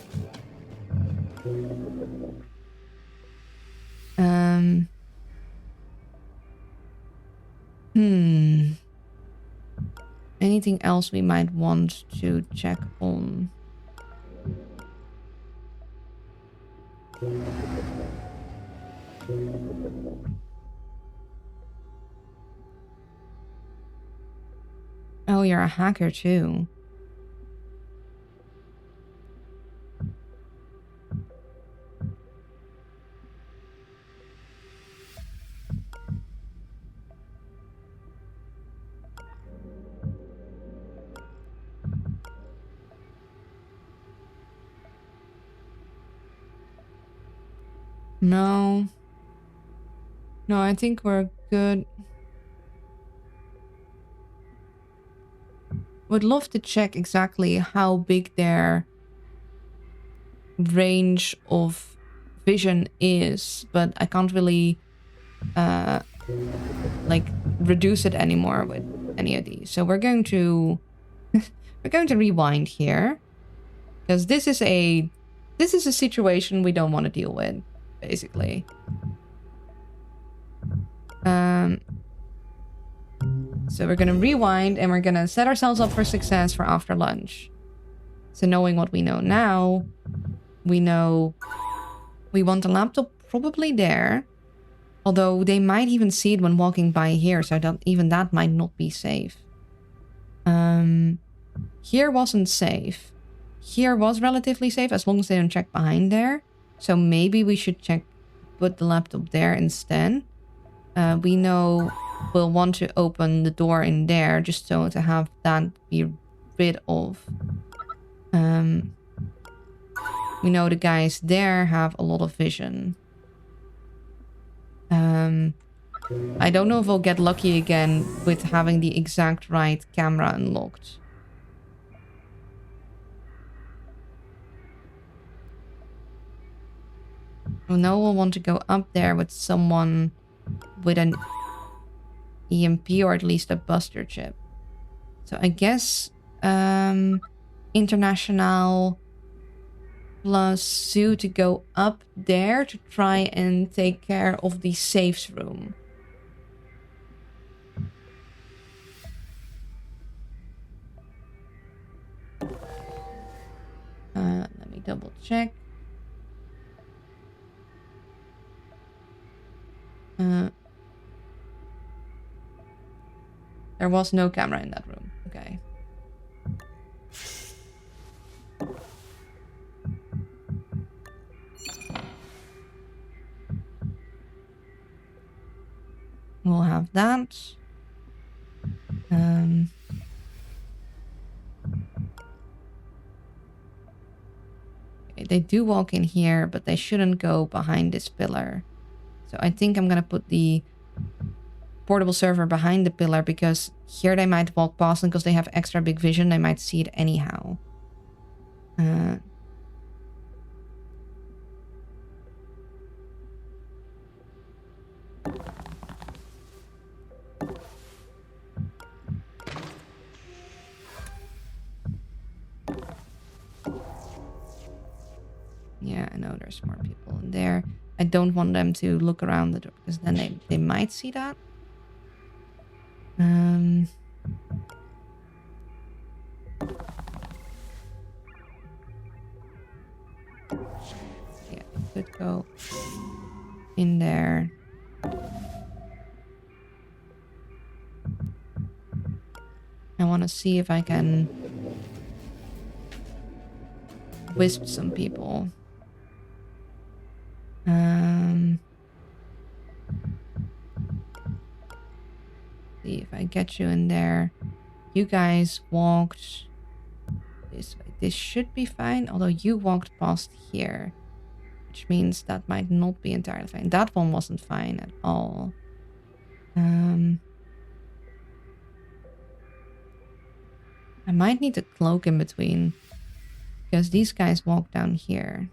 S1: Anything else we might want to check on? Oh, you're a hacker too. No. No, I think we're good. Would love to check exactly how big their range of vision is, but I can't really like reduce it anymore with any of these. So we're going to rewind here, because this is a situation we don't want to deal with, basically. So we're gonna rewind and we're gonna set ourselves up for success for after lunch. So knowing what we know now, we know we want the laptop probably there. Although they might even see it when walking by here, so even that might not be safe. Here wasn't safe. Here was relatively safe as long as they don't check behind there. So maybe we should put the laptop there instead. We know we'll want to open the door in there just so to have that be rid of. We know the guys there have a lot of vision. I don't know if we'll get lucky again with having the exact right camera unlocked. Oh no, we'll want to go up there with someone with an EMP or at least a buster chip. So I guess International plus Sue to go up there to try and take care of the safes room. Let me double check. There was no camera in that room. Okay. We'll have that. Okay, they do walk in here, but they shouldn't go behind this pillar. So I think I'm gonna put the portable server behind the pillar, because here they might walk past, and because they have extra big vision, they might see it anyhow. Yeah, I know there's more people in there. I don't want them to look around the door, because then they might see that. Yeah, it could go in there. I want to see if I can wisp some people. See if I get you in there. You guys walked this way. This should be fine, although you walked past here, which means that might not be entirely fine. That one wasn't fine at all. I might need a cloak in between, because these guys walk down here.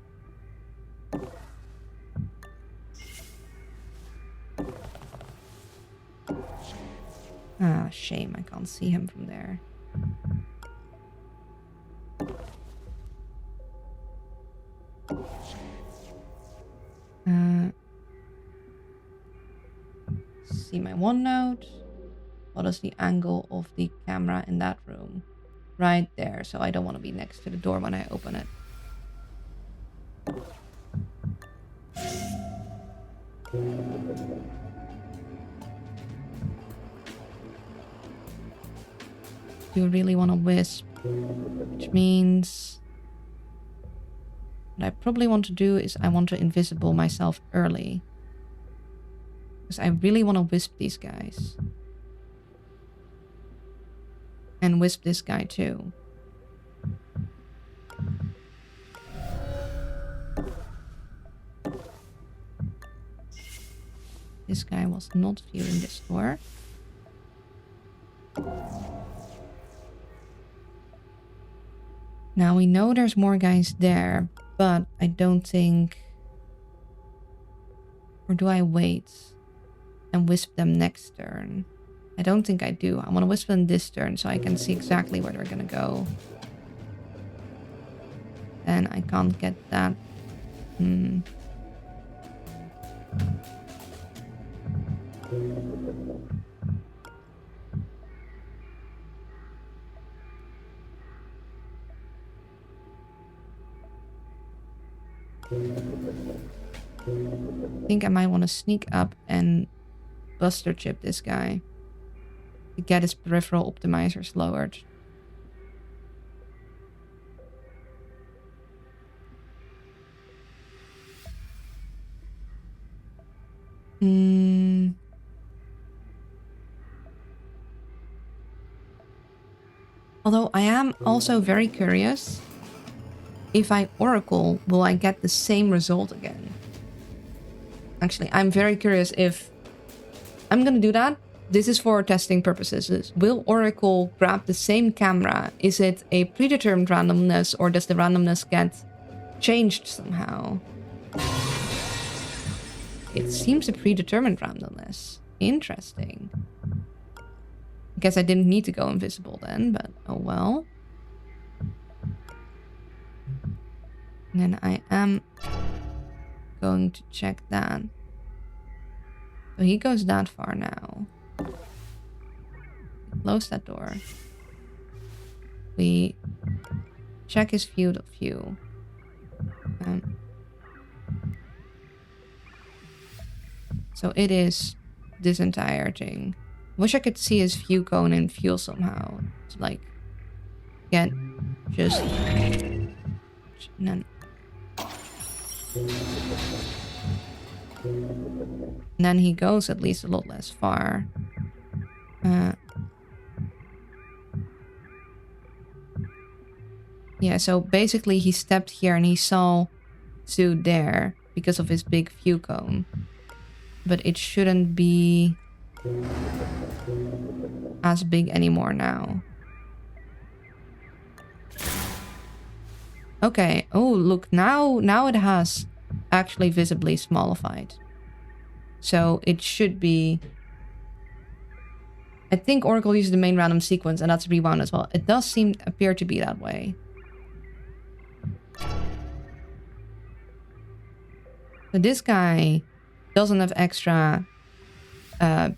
S1: Ah, shame. I can't see him from there. See my OneNote. What is the angle of the camera in that room? Right there. So I don't want to be next to the door when I open it. You really want to wisp, which means what I probably want to do is I want to invisible myself early, because I really want to wisp these guys and wisp this guy too. This guy was not viewing this door. Now we know there's more guys there, But I don't think... Or do I wait and wisp them next turn? I don't think I do. I want to wisp them this turn so I can see exactly where they're going to go. And I can't get that. I think I might want to sneak up and buster chip this guy to get his peripheral optimizers lowered. Although I am also very curious, if I Oracle, will I get the same result again? Actually, I'm very curious if... I'm gonna do that. This is for testing purposes. Will Oracle grab the same camera? Is it a predetermined randomness, or does the randomness get changed somehow? It seems a predetermined randomness. Interesting. I guess I didn't need to go invisible then, but oh well. And then I am going to check that. So he goes that far now. Close that door. We check his field of view. So it is this entire thing. Wish I could see his view cone and feel somehow. To like get just... And then he goes at least a lot less far. Yeah, so basically he stepped here and he saw Zoo there because of his big view cone. But it shouldn't be as big anymore now. Okay. Oh, look, now it has actually visibly smallified. So it should be... I think Oracle uses the main random sequence and that's rewound as well. It does appear to be that way. So this guy doesn't have extra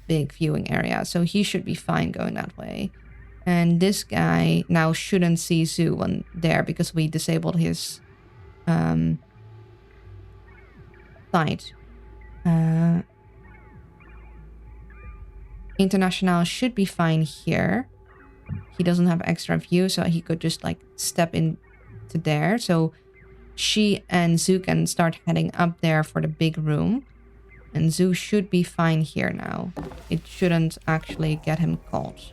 S1: big viewing area, so he should be fine going that way. And this guy now shouldn't see Zoo on there because we disabled his sight. International should be fine here. He doesn't have extra view, so he could just like step into there. So she and Zoo can start heading up there for the big room. And Zoo should be fine here now. It shouldn't actually get him caught.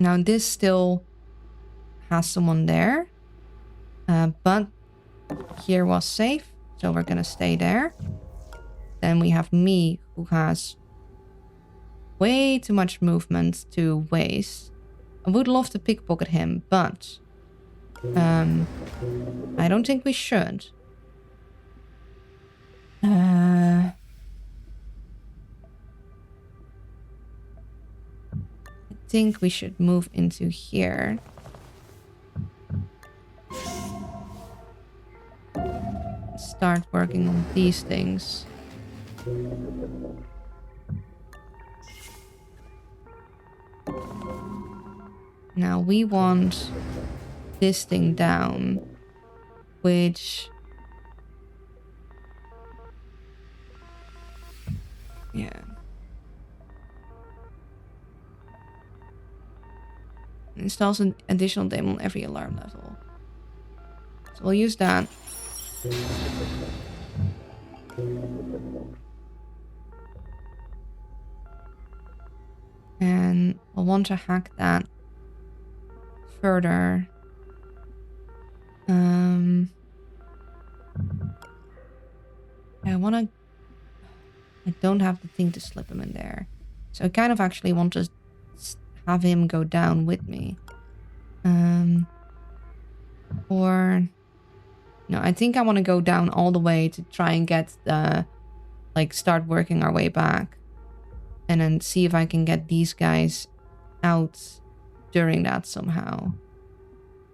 S1: Now this still has someone there. But here was safe. So we're gonna stay there. Then we have me, who has way too much movement to waste. I would love to pickpocket him, but I don't think we should. I think we should move into here. Start working on these things. Now we want this thing down, which... yeah. Installs an additional daemon on every alarm level. So we'll use that. And we'll want to hack that further. I don't have the thing to slip him in there. So I kind of actually want to have him go down with me. Or no, I think I want to go down all the way to try and get the start working our way back, and then see if I can get these guys out during that somehow.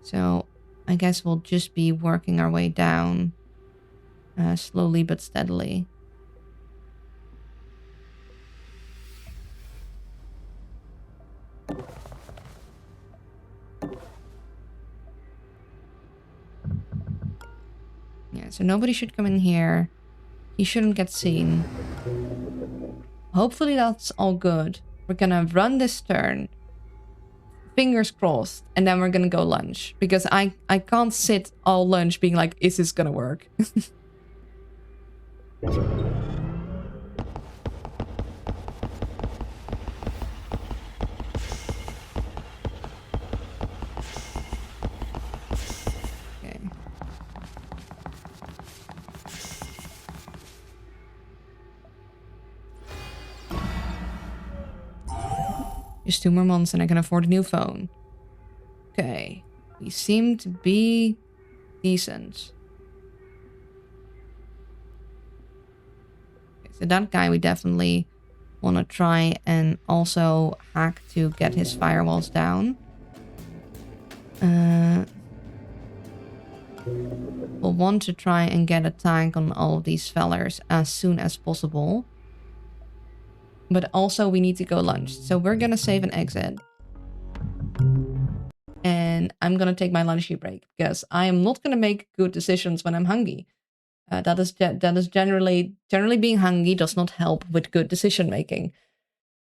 S1: So I guess we'll just be working our way down slowly but steadily. Yeah, so nobody should come in here. He shouldn't get seen. Hopefully that's all good. We're gonna run this turn. Fingers crossed. And then we're gonna go lunch. Because I can't sit all lunch being like, is this gonna work? Okay. Just 2 more months and I can afford a new phone. Okay. We seem to be decent. Okay, so that guy we definitely want to try and also hack to get his firewalls down. We'll want to try and get a tag on all of these fellers as soon as possible. But also we need to go lunch. So we're gonna save and exit. And I'm gonna take my lunchy break because I am not gonna make good decisions when I'm hungry. That is generally being hungry does not help with good decision making.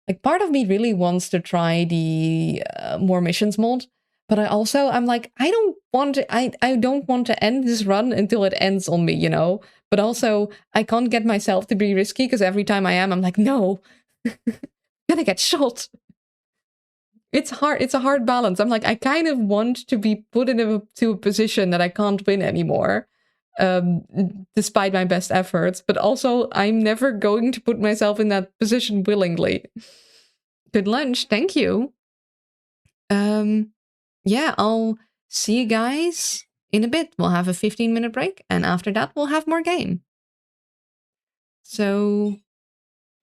S1: Like part of me really wants to try the more missions mod, but I'm like, I don't want to end this run until it ends on me, you know. But also I can't get myself to be risky because every time I'm like, no, I'm gonna get shot. It's hard. It's a hard balance. I'm like, I kind of want to be put into a position that I can't win anymore, despite my best efforts. But also, I'm never going to put myself in that position willingly. Good lunch. Thank you. Yeah, I'll see you guys in a bit. We'll have a 15-minute break. And after that, we'll have more game. So,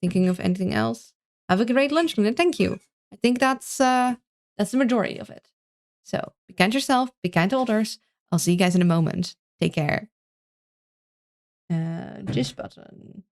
S1: thinking of anything else? Have a great lunch, and thank you. I think that's the majority of it. So, be kind to yourself, be kind to others. I'll see you guys in a moment. Take care. Just button.